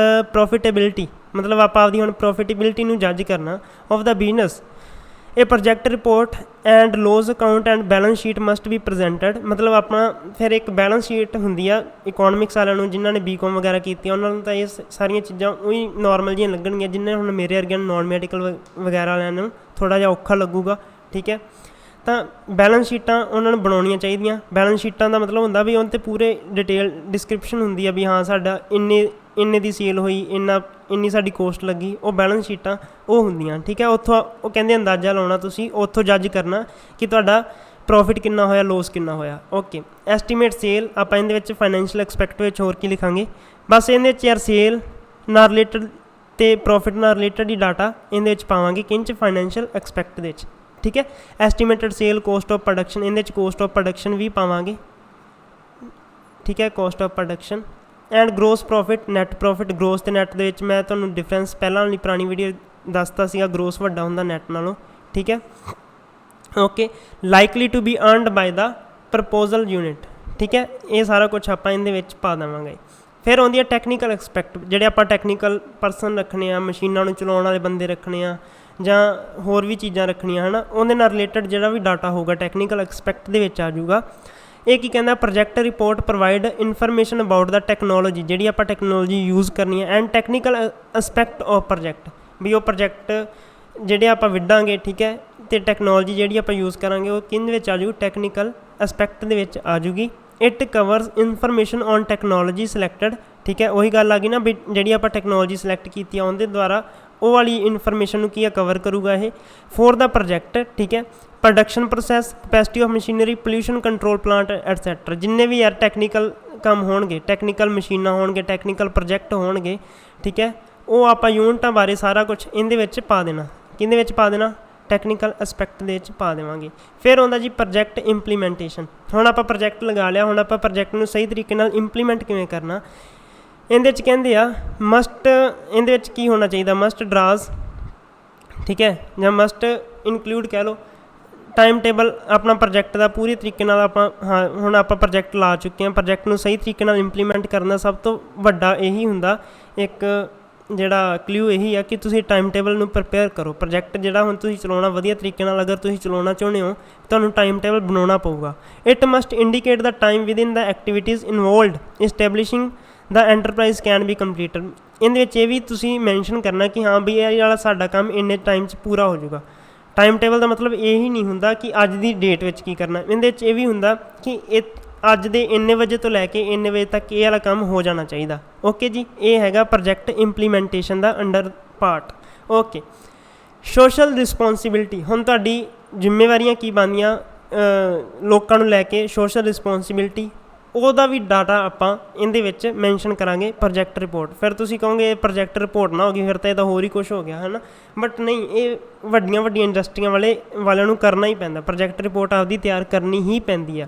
[SPEAKER 1] ਪ੍ਰੋਫਿਟੇਬਿਲਿਟੀ, ਮਤਲਬ ਆਪਾਂ ਆਪਦੀ ਹੁਣ ਪ੍ਰੋਫਿਟੇਬਿਲਿਟੀ ਨੂੰ ਜੱਜ ਕਰਨਾ ਆਫ ਦਾ ਬਿਜ਼ਨਸ, ਇਹ project report and loss account and balance sheet must be presented, ਮਤਲਬ ਆਪਣਾ ਫਿਰ ਇੱਕ ਬੈਲੈਂਸ ਸ਼ੀਟ ਹੁੰਦੀ ਆ ਇਕੋਨਮਿਕਸ ਵਾਲਿਆਂ ਨੂੰ, ਜਿਨ੍ਹਾਂ ਨੇ BCom ਵਗੈਰਾ ਕੀਤੀ ਉਹਨਾਂ ਨੂੰ ਤਾਂ ਇਹ ਸਾਰੀਆਂ ਚੀਜ਼ਾਂ ਉਹੀ ਨੋਰਮਲ ਜਿਹੀਆਂ ਲੱਗਣਗੀਆਂ, ਜਿਨ੍ਹਾਂ ਹੁਣ ਮੇਰੇ ਵਰਗਿਆਂ ਨੂੰ ਨੋਨ ਮੈਡੀਕਲ ਵਗੈਰਾ ਵਾਲਿਆਂ ਨੂੰ ਥੋੜ੍ਹਾ ਜਿਹਾ ਔਖਾ ਲੱਗੂਗਾ, ਠੀਕ ਹੈ। ਤਾਂ ਬੈਲੈਂਸ ਸ਼ੀਟਾਂ ਉਹਨਾਂ ਨੂੰ ਬਣਾਉਣੀਆਂ ਚਾਹੀਦੀਆਂ। ਬੈਲੈਂਸ ਸ਼ੀਟਾਂ ਦਾ ਮਤਲਬ ਹੁੰਦਾ ਵੀ ਉਹਨਾਂ 'ਤੇ ਪੂਰੇ ਡਿਟੇਲ ਡਿਸਕ੍ਰਿਪਸ਼ਨ ਹੁੰਦੀ ਆ ਵੀ ਹਾਂ ਸਾਡਾ ਇੰਨੇ ਦੀ ਸੇਲ ਹੋਈ, ਇੰਨੀ ਸਾਡੀ ਕੋਸਟ ਲੱਗੀ, ਉਹ ਬੈਲੈਂਸ ਸ਼ੀਟਾਂ ਉਹ ਹੁੰਦੀਆਂ, ਠੀਕ ਹੈ। ਉੱਥੋਂ ਉਹ ਕਹਿੰਦੇ ਅੰਦਾਜ਼ਾ ਲਾਉਣਾ, ਤੁਸੀਂ ਉੱਥੋਂ ਜੱਜ ਕਰਨਾ ਕਿ ਤੁਹਾਡਾ ਪ੍ਰੋਫਿਟ ਕਿੰਨਾ ਹੋਇਆ, ਲੋਸ ਕਿੰਨਾ ਹੋਇਆ। ਓਕੇ, ਐਸਟੀਮੇਟ ਸੇਲ, ਆਪਾਂ ਇਹਦੇ ਵਿੱਚ ਫਾਈਨੈਂਸ਼ੀਅਲ ਐਕਸਪੈਕਟ ਵਿੱਚ ਹੋਰ ਕੀ ਲਿਖਾਂਗੇ, ਬਸ ਇਹਦੇ ਵਿੱਚ ਯਾਰ ਸੇਲ ਨਾਲ ਰਿਲੇਟਡ ਅਤੇ ਪ੍ਰੋਫਿਟ ਨਾਲ ਰਿਲੇਟਡ ਹੀ ਡਾਟਾ ਇਹਦੇ ਵਿੱਚ ਪਾਵਾਂਗੇ, ਕਿੰਚ ਫਾਈਨੈਂਸ਼ੀਅਲ ਐਕਸਪੈਕਟ ਦੇ ਵਿੱਚ, ਠੀਕ ਹੈ। Estimated sale, cost of production, ਇਹਦੇ ਵਿੱਚ ਕੋਸਟ ਆਫ ਪ੍ਰੋਡਕਸ਼ਨ ਵੀ ਪਾਵਾਂਗੇ, ਠੀਕ ਹੈ, cost of production and gross profit, net profit. Gross ਅਤੇ ਨੈਟ ਦੇ ਵਿੱਚ ਮੈਂ ਤੁਹਾਨੂੰ ਡਿਫਰੈਂਸ ਪਹਿਲਾਂ ਵਾਲੀ ਪੁਰਾਣੀ ਵੀਡੀਓ ਦੱਸਤਾ ਸੀਗਾ, ਗਰੋਸ ਵੱਡਾ ਹੁੰਦਾ ਨੈਟ ਨਾਲੋਂ, ਠੀਕ ਹੈ। Okay, likely to be earned by the proposal unit, ਠੀਕ ਹੈ, ਇਹ ਸਾਰਾ ਕੁਛ ਆਪਾਂ ਇਹਦੇ ਵਿੱਚ ਪਾ ਦੇਵਾਂਗੇ। ਫਿਰ ਆਉਂਦੀ ਹੈ ਟੈਕਨੀਕਲ ਐਕਸਪੈਕਟ, ਜਿਹੜੇ ਆਪਾਂ ਟੈਕਨੀਕਲ ਪਰਸਨ ਰੱਖਣੇ ਆ, ਮਸ਼ੀਨਾਂ ਨੂੰ ਚਲਾਉਣ ਵਾਲੇ ਬੰਦੇ ਰੱਖਣੇ ਆ, ਜਾਂ ਹੋਰ ਵੀ ਚੀਜ਼ਾਂ ਰੱਖਣੀਆਂ, ਹੈ ਨਾ, ਉਹਦੇ ਨਾਲ ਰਿਲੇਟਡ ਜਿਹੜਾ ਵੀ ਡਾਟਾ ਹੋਊਗਾ ਟੈਕਨੀਕਲ ਐਕਸਪੈਕਟ ਦੇ ਵਿੱਚ ਆ ਜਾਊਗਾ। ਇਹ ਕੀ ਕਹਿੰਦਾ, project report provide information about the technology, ਜਿਹੜੀ ਆਪਾਂ ਟੈਕਨੋਲੋਜੀ ਯੂਜ਼ ਕਰਨੀ ਹੈ, and technical aspect of project, ਵੀ ਉਹ ਪ੍ਰੋਜੈਕਟ ਜਿਹੜੇ ਆਪਾਂ ਵਿੱਢਾਂਗੇ, ਠੀਕ ਹੈ, ਅਤੇ ਟੈਕਨੋਲੋਜੀ ਜਿਹੜੀ ਆਪਾਂ ਯੂਜ਼ ਕਰਾਂਗੇ ਉਹ ਕਿਹਦੇ ਵਿੱਚ ਆ ਜੂਗੀ, ਟੈਕਨੀਕਲ ਐਸਪੈਕਟ ਦੇ ਵਿੱਚ ਆ ਜੂਗੀ। It covers information on technology selected, ਠੀਕ ਹੈ, ਉਹੀ ਗੱਲ ਆ ਗਈ ਨਾ ਵੀ ਜਿਹੜੀ ਆਪਾਂ ਟੈਕਨੋਲੋਜੀ ਸਿਲੈਕਟ ਕੀਤੀ ਆ ਉਹਦੇ ਦੁਆਰਾ ਉਹ ਵਾਲੀ ਇਨਫੋਰਮੇਸ਼ਨ ਨੂੰ ਕੀ ਆ ਕਵਰ ਕਰੂਗਾ ਇਹ, ਫੋਰ ਦਾ ਪ੍ਰੋਜੈਕਟ, ਠੀਕ ਹੈ। Production process, capacity of machinery, pollution control plant et cetera, ਜਿੰਨੇ ਵੀ ਯਾਰ ਟੈਕਨੀਕਲ ਕੰਮ ਹੋਣਗੇ, ਟੈਕਨੀਕਲ ਮਸ਼ੀਨਾਂ ਹੋਣਗੇ, ਟੈਕਨੀਕਲ ਪ੍ਰੋਜੈਕਟ ਹੋਣਗੇ, ਠੀਕ ਹੈ, ਉਹ ਆਪਾਂ ਯੂਨਿਟਾਂ ਬਾਰੇ ਸਾਰਾ ਕੁਛ ਇਹਦੇ ਵਿੱਚ ਪਾ ਦੇਣਾ। ਕਿਹਦੇ ਵਿੱਚ ਪਾ ਦੇਣਾ, ਟੈਕਨੀਕਲ ਐਸਪੈਕਟ ਦੇ ਵਿੱਚ ਪਾ ਦੇਵਾਂਗੇ। ਫਿਰ ਆਉਂਦਾ ਜੀ ਪ੍ਰੋਜੈਕਟ ਇੰਪਲੀਮੈਂਟੇਸ਼ਨ, ਹੁਣ ਆਪਾਂ ਪ੍ਰੋਜੈਕਟ ਲਗਾ ਲਿਆ, ਹੁਣ ਆਪਾਂ ਪ੍ਰੋਜੈਕਟ ਨੂੰ ਸਹੀ ਤਰੀਕੇ ਨਾਲ ਇੰਪਲੀਮੈਂਟ ਕਿਵੇਂ ਕਰਨਾ। ਇਹਦੇ 'ਚ ਕਹਿੰਦੇ ਆ ਮਸਟ, ਇਹਦੇ ਵਿੱਚ ਕੀ ਹੋਣਾ ਚਾਹੀਦਾ, ਮਸਟ ਡਰਾਜ਼, ਠੀਕ ਹੈ, ਜਾਂ ਮਸਟ ਇਨਕਲੂਡ ਕਹਿ ਲਓ, ਟਾਈਮ ਟੇਬਲ ਆਪਣਾ ਪ੍ਰੋਜੈਕਟ ਦਾ ਪੂਰੀ ਤਰੀਕੇ ਨਾਲ ਆਪਾਂ, ਹਾਂ ਹੁਣ ਆਪਾਂ ਪ੍ਰੋਜੈਕਟ ਲਾ ਚੁੱਕੇ ਹਾਂ, ਪ੍ਰੋਜੈਕਟ ਨੂੰ ਸਹੀ ਤਰੀਕੇ ਨਾਲ ਇੰਪਲੀਮੈਂਟ ਕਰਨ ਦਾ ਸਭ ਤੋਂ ਵੱਡਾ ਇਹੀ ਹੁੰਦਾ ਇੱਕ ਜਿਹੜਾ ਕਲਿਊ ਇਹੀ ਆ ਕਿ ਤੁਸੀਂ ਟਾਈਮ ਟੇਬਲ ਨੂੰ ਪ੍ਰੀਪੇਅਰ ਕਰੋ। ਪ੍ਰੋਜੈਕਟ ਜਿਹੜਾ ਹੁਣ ਤੁਸੀਂ ਚਲਾਉਣਾ ਵਧੀਆ ਤਰੀਕੇ ਨਾਲ ਅਗਰ ਤੁਸੀਂ ਚਲਾਉਣਾ ਚਾਹੁੰਦੇ ਹੋ ਤੁਹਾਨੂੰ ਟਾਈਮ ਟੇਬਲ ਬਣਾਉਣਾ ਪਊਗਾ। It must indicate the time within the activities involved establishing the enterprise can be completed. ਇਹਦੇ ਵਿੱਚ ਇਹ ਵੀ ਤੁਸੀਂ ਮੈਂਸ਼ਨ ਕਰਨਾ ਕਿ ਹਾਂ ਵੀ ਇਹ ਵਾਲਾ ਸਾਡਾ ਕੰਮ ਇੰਨੇ ਟਾਈਮ 'ਚ ਪੂਰਾ ਹੋ ਜਾਊਗਾ। ਟਾਈਮ ਟੇਬਲ ਦਾ ਮਤਲਬ ਇਹ ਹੀ ਨਹੀਂ ਹੁੰਦਾ ਕਿ ਅੱਜ ਦੀ ਡੇਟ ਵਿੱਚ ਕੀ ਕਰਨਾ, ਇਹਦੇ ਵਿੱਚ ਇਹ ਵੀ ਹੁੰਦਾ ਕਿ ਇਹ ਅੱਜ ਦੇ ਇੰਨੇ ਵਜੇ ਤੋਂ ਲੈ ਕੇ ਇੰਨੇ ਵਜੇ ਤੱਕ ਇਹ ਵਾਲਾ ਕੰਮ ਹੋ ਜਾਣਾ ਚਾਹੀਦਾ। ਓਕੇ ਜੀ, ਇਹ ਹੈਗਾ ਪ੍ਰੋਜੈਕਟ ਇੰਪਲੀਮੈਂਟੇਸ਼ਨ ਦਾ under part. Okay, social responsibility, ਹੁਣ ਤੁਹਾਡੀ ਜ਼ਿੰਮੇਵਾਰੀਆਂ ਕੀ ਬਣਦੀਆਂ ਲੋਕਾਂ ਨੂੰ ਲੈ ਕੇ, ਸੋਸ਼ਲ ਰਿਸਪੋਂਸੀਬਿਲਿਟੀ ਉਹਦਾ ਵੀ ਡਾਟਾ ਆਪਾਂ ਇਹਦੇ ਵਿੱਚ ਮੈਂਸ਼ਨ ਕਰਾਂਗੇ ਪ੍ਰੋਜੈਕਟ ਰਿਪੋਰਟ। ਫਿਰ ਤੁਸੀਂ ਕਹੋਗੇ ਪ੍ਰੋਜੈਕਟ ਰਿਪੋਰਟ ਨਾ ਹੋ ਗਈ, ਫਿਰ ਤਾਂ ਇਹ ਤਾਂ ਹੋਰ ਹੀ ਕੁਛ ਹੋ ਗਿਆ ਹੈ ਨਾ, ਬਟ ਨਹੀਂ, ਇਹ ਵੱਡੀਆਂ ਇੰਡਸਟਰੀਆਂ ਵਾਲਿਆਂ ਨੂੰ ਕਰਨਾ ਹੀ ਪੈਂਦਾ, ਪ੍ਰੋਜੈਕਟ ਰਿਪੋਰਟ ਆਪਦੀ ਤਿਆਰ ਕਰਨੀ ਹੀ ਪੈਂਦੀ ਆ,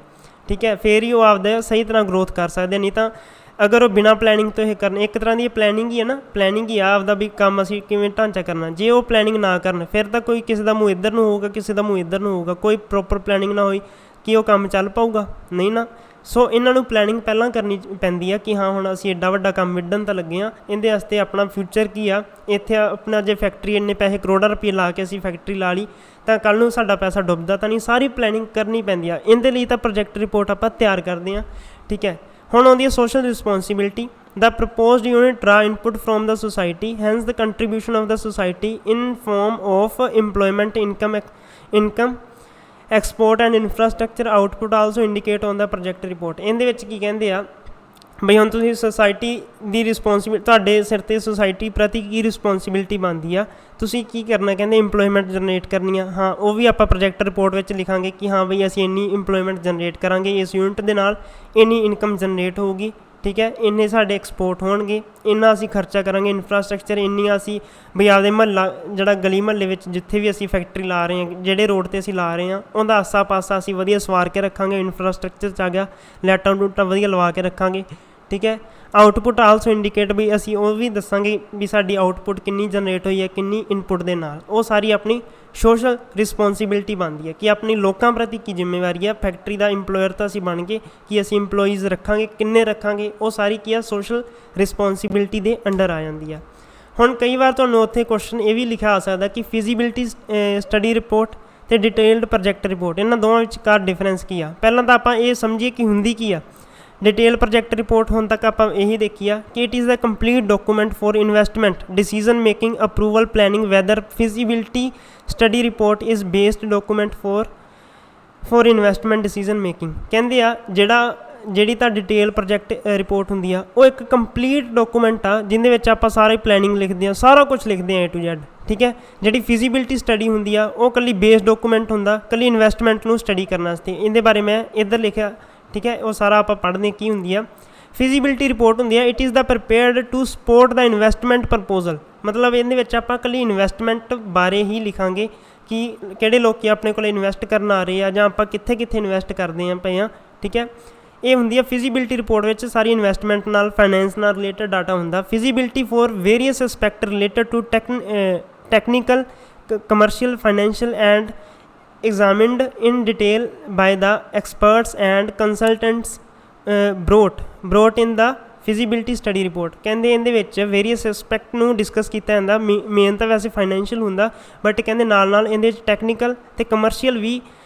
[SPEAKER 1] ਠੀਕ ਹੈ, ਫਿਰ ਹੀ ਉਹ ਆਪਦਾ ਸਹੀ ਤਰ੍ਹਾਂ ਗਰੋਥ ਕਰ ਸਕਦੇ। ਨਹੀਂ ਤਾਂ ਅਗਰ ਉਹ ਬਿਨਾਂ ਪਲੈਨਿੰਗ ਤੋਂ ਇਹ ਕਰਨ, ਇੱਕ ਤਰ੍ਹਾਂ ਦੀ ਪਲੈਨਿੰਗ ਹੀ ਹੈ ਨਾ, ਪਲੈਨਿੰਗ ਹੀ ਆ ਆਪਦਾ ਵੀ ਕੰਮ ਅਸੀਂ ਕਿਵੇਂ ਢਾਂਚਾ ਕਰਨਾ। ਜੇ ਉਹ ਪਲੈਨਿੰਗ ਨਾ ਕਰਨ ਫਿਰ ਤਾਂ ਕੋਈ ਕਿਸੇ ਦਾ ਮੂੰਹ ਇੱਧਰ ਨੂੰ ਹੋਊਗਾ, ਕਿਸੇ ਦਾ ਮੂੰਹ ਇੱਧਰ ਨੂੰ ਹੋਊਗਾ, ਕੋਈ ਪ੍ਰੋਪਰ ਪਲੈਨਿੰਗ ਨਾ ਹੋਈ ਕਿ ਉਹ ਕੰਮ ਚੱਲ ਪਾਊਗਾ, ਨਹੀਂ ਨਾ। ਸੋ ਇਹਨਾਂ ਨੂੰ ਪਲੈਨਿੰਗ ਪਹਿਲਾਂ ਕਰਨੀ ਪੈਂਦੀ ਆ ਕਿ ਹਾਂ ਹੁਣ ਅਸੀਂ ਐਡਾ ਵੱਡਾ ਕੰਮ ਵਿੱਢਣ ਤਾਂ ਲੱਗੇ ਹਾਂ, ਇਹਦੇ ਵਾਸਤੇ ਆਪਣਾ ਫਿਊਚਰ ਕੀ ਆ, ਇੱਥੇ ਆਪਣਾ ਜੇ ਫੈਕਟਰੀ ਇੰਨੇ ਪੈਸੇ ਕਰੋੜਾਂ ਰੁਪਏ ਲਾ ਕੇ ਅਸੀਂ ਫੈਕਟਰੀ ਲਾ ਲਈ ਤਾਂ ਕੱਲ੍ਹ ਨੂੰ ਸਾਡਾ ਪੈਸਾ ਡੁੱਬਦਾ ਤਾਂ ਨਹੀਂ, ਸਾਰੀ ਪਲੈਨਿੰਗ ਕਰਨੀ ਪੈਂਦੀ ਆ। ਇਹਦੇ ਲਈ ਤਾਂ ਪ੍ਰੋਜੈਕਟ ਰਿਪੋਰਟ ਆਪਾਂ ਤਿਆਰ ਕਰਦੇ ਹਾਂ, ਠੀਕ ਹੈ। ਹੁਣ ਆਉਂਦੀ ਹੈ social responsibility. The proposed unit draw input from the society, hence the contribution of the society in form of employment, income, export and infrastructure output also indicate on the project report। ਇਹਦੇ ਵਿੱਚ ਕੀ ਕਹਿੰਦੇ ਆ ਬਈ ਹੁਣ ਤੁਸੀਂ society ਦੀ responsibility, ਤੁਹਾਡੇ ਸਿਰ 'ਤੇ ਸੋਸਾਇਟੀ ਪ੍ਰਤੀ ਕੀ ਰਿਸਪੋਂਸੀਬਿਲਿਟੀ ਬਣਦੀ ਆ, ਤੁਸੀਂ ਕੀ ਕਰਨਾ, ਕਹਿੰਦੇ ਇੰਪਲੋਇਮੈਂਟ ਜਨਰੇਟ ਕਰਨੀ ਆ। ਹਾਂ, ਉਹ ਵੀ ਆਪਾਂ ਪ੍ਰੋਜੈਕਟ ਰਿਪੋਰਟ ਵਿੱਚ ਲਿਖਾਂਗੇ ਕਿ ਹਾਂ ਬਈ ਅਸੀਂ ਇੰਨੀ ਇੰਪਲੋਇਮੈਂਟ ਜਨਰੇਟ ਕਰਾਂਗੇ ਇਸ ਯੂਨਿਟ ਦੇ ਨਾਲ, ਇੰਨੀ ਇਨਕਮ ਜਨਰੇਟ ਹੋਊਗੀ, ਠੀਕ ਹੈ, ਇੰਨੇ ਸਾਡੇ ਐਕਸਪੋਰਟ ਹੋਣਗੇ, ਇੰਨਾ ਅਸੀਂ ਖਰਚਾ ਕਰਾਂਗੇ ਇਨਫਰਾਸਟਰਕਚਰ, ਇੰਨੀਆਂ ਅਸੀਂ ਬਈ ਆਪਦੇ ਮਹੱਲਾ ਜਿਹੜਾ ਗਲੀ ਮਹੱਲੇ ਵਿੱਚ ਜਿੱਥੇ ਵੀ ਅਸੀਂ ਫੈਕਟਰੀ ਲਾ ਰਹੇ ਹਾਂ, ਜਿਹੜੇ ਰੋਡ 'ਤੇ ਅਸੀਂ ਲਾ ਰਹੇ ਹਾਂ ਉਹਦਾ ਆਸਾ ਪਾਸਾ ਅਸੀਂ ਵਧੀਆ ਸਵਾਰ ਕੇ ਰੱਖਾਂਗੇ, ਇਨਫਰਾਸਟਰਕਚਰ 'ਚ ਆ ਗਿਆ, ਲਾਈਟਾਂ ਟੂਟਾਂ ਵਧੀਆ ਲਵਾ ਕੇ ਰੱਖਾਂਗੇ, ਠੀਕ ਹੈ। ਆਊਟਪੁੱਟ ਆਲਸੋ ਇੰਡੀਕੇਟ ਵੀ ਅਸੀਂ ਉਹ ਵੀ ਦੱਸਾਂਗੇ ਵੀ ਸਾਡੀ ਆਊਟਪੁੱਟ ਕਿੰਨੀ ਜਨਰੇਟ ਹੋਈ ਹੈ, ਕਿੰਨੀ ਇਨਪੁੱਟ ਦੇ ਨਾਲ। ਉਹ ਸਾਰੀ ਆਪਣੀ ਸੋਸ਼ਲ ਰਿਸਪੋਂਸੀਬਿਲਿਟੀ ਬਣਦੀ ਹੈ ਕਿ ਆਪਣੀ ਲੋਕਾਂ ਪ੍ਰਤੀ ਕੀ ਜ਼ਿੰਮੇਵਾਰੀ ਹੈ। ਫੈਕਟਰੀ ਦਾ ਇੰਪਲੋਇਰ ਤਾਂ ਅਸੀਂ ਬਣ ਗਏ ਕਿ ਅਸੀਂ ਇੰਪਲੋਈਜ਼ ਰੱਖਾਂਗੇ, ਕਿੰਨੇ ਰੱਖਾਂਗੇ, ਉਹ ਸਾਰੀ ਕੀ ਆ ਸੋਸ਼ਲ ਰਿਸਪੋਂਸੀਬਿਲਿਟੀ ਦੇ ਅੰਡਰ ਆ ਜਾਂਦੀ ਆ। ਹੁਣ ਕਈ ਵਾਰ ਤੁਹਾਨੂੰ ਉੱਥੇ ਕੁਐਸਚਨ ਇਹ ਵੀ ਲਿਖਿਆ ਆ ਸਕਦਾ ਕਿ ਫਿਜ਼ੀਬਿਲਿਟੀ ਸਟੱਡੀ ਰਿਪੋਰਟ ਅਤੇ ਡਿਟੇਲਡ ਪ੍ਰੋਜੈਕਟ ਰਿਪੋਰਟ, ਇਹਨਾਂ ਦੋਵਾਂ ਵਿਚਕਾਰ ਡਿਫਰੈਂਸ ਕੀ ਆ। ਪਹਿਲਾਂ ਤਾਂ ਆਪਾਂ ਇਹ ਸਮਝੀਏ ਕਿ ਹੁੰਦੀ ਕੀ ਆ। ਡਿਟੇਲ ਪ੍ਰੋਜੈਕਟ ਰਿਪੋਰਟ ਹੁਣ ਤੱਕ ਆਪਾਂ ਇਹੀ ਦੇਖੀ ਆ ਕਿ it is the complete document for investment, decision making, approval, planning, whether feasibility study report is based document for investment decision making. ਕਹਿੰਦੇ ਆ ਜਿਹੜੀ ਤਾਂ ਡਿਟੇਲ ਪ੍ਰੋਜੈਕਟ ਰਿਪੋਰਟ ਹੁੰਦੀ ਆ ਉਹ ਇੱਕ ਕੰਪਲੀਟ ਡਾਕੂਮੈਂਟ ਆ ਜਿਹਦੇ ਵਿੱਚ ਆਪਾਂ ਸਾਰੇ ਪਲੈਨਿੰਗ ਲਿਖਦੇ ਹਾਂ, ਸਾਰਾ ਕੁਛ ਲਿਖਦੇ ਹਾਂ A to Z, ਠੀਕ ਹੈ। ਜਿਹੜੀ ਫਿਜ਼ੀਬਿਲਿਟੀ ਸਟੱਡੀ ਹੁੰਦੀ ਆ ਉਹ ਇਕੱਲੀ ਬੇਸ ਡਾਕੂਮੈਂਟ ਹੁੰਦਾ, ਇਕੱਲੀ ਇਨਵੈਸਟਮੈਂਟ ਨੂੰ ਸਟੱਡੀ ਕਰਨ ਵਾਸਤੇ। ਇਹਦੇ ਬਾਰੇ ਮੈਂ ਇੱਧਰ ਲਿਖਿਆ, ਠੀਕ ਹੈ, ਉਹ ਸਾਰਾ ਆਪਾਂ ਪੜ੍ਹਦੇ ਕੀ ਹੁੰਦੀ ਆ। ਫਿਜ਼ੀਬਿਲਿਟੀ ਰਿਪੋਰਟ ਹੁੰਦੀ ਆ it is the prepared to support the investment proposal, ਮਤਲਬ ਇਹਦੇ ਵਿੱਚ ਆਪਾਂ ਇਕੱਲੀ ਇਨਵੈਸਟਮੈਂਟ ਬਾਰੇ ਹੀ ਲਿਖਾਂਗੇ ਕਿ ਕਿਹੜੇ ਲੋਕ ਆਪਣੇ ਕੋਲ ਇਨਵੈਸਟ ਕਰਨ ਆ ਰਹੇ ਆ ਜਾਂ ਆਪਾਂ ਕਿੱਥੇ ਇਨਵੈਸਟ ਕਰਦੇ ਪਏ ਹਾਂ, ਠੀਕ ਹੈ। ਇਹ ਹੁੰਦੀ ਆ ਫਿਜ਼ੀਬਿਲਿਟੀ ਰਿਪੋਰਟ ਵਿੱਚ ਸਾਰੀ ਇਨਵੈਸਟਮੈਂਟ ਨਾਲ, ਫਾਈਨੈਂਸ ਨਾਲ ਰਿਲੇਟਡ ਡਾਟਾ ਹੁੰਦਾ। Feasibility for various aspect related to technical, commercial, financial and examined in detail by the experts and consultants brought in the feasibility study report। ਕਹਿੰਦੇ ਇਹਦੇ ਵਿੱਚ ਵੇਰੀਅਸ ਐਸਪੈਕਟ ਨੂੰ discuss ਕੀਤਾ ਜਾਂਦਾ, main ਤਾਂ ਵੈਸੇ ਫਾਈਨੈਂਸ਼ੀਅਲ ਹੁੰਦਾ, ਬਟ ਕਹਿੰਦੇ ਨਾਲ ਇਹਦੇ ਵਿੱਚ ਟੈਕਨੀਕਲ ਅਤੇ ਕਮਰਸ਼ੀਅਲ ਵੀ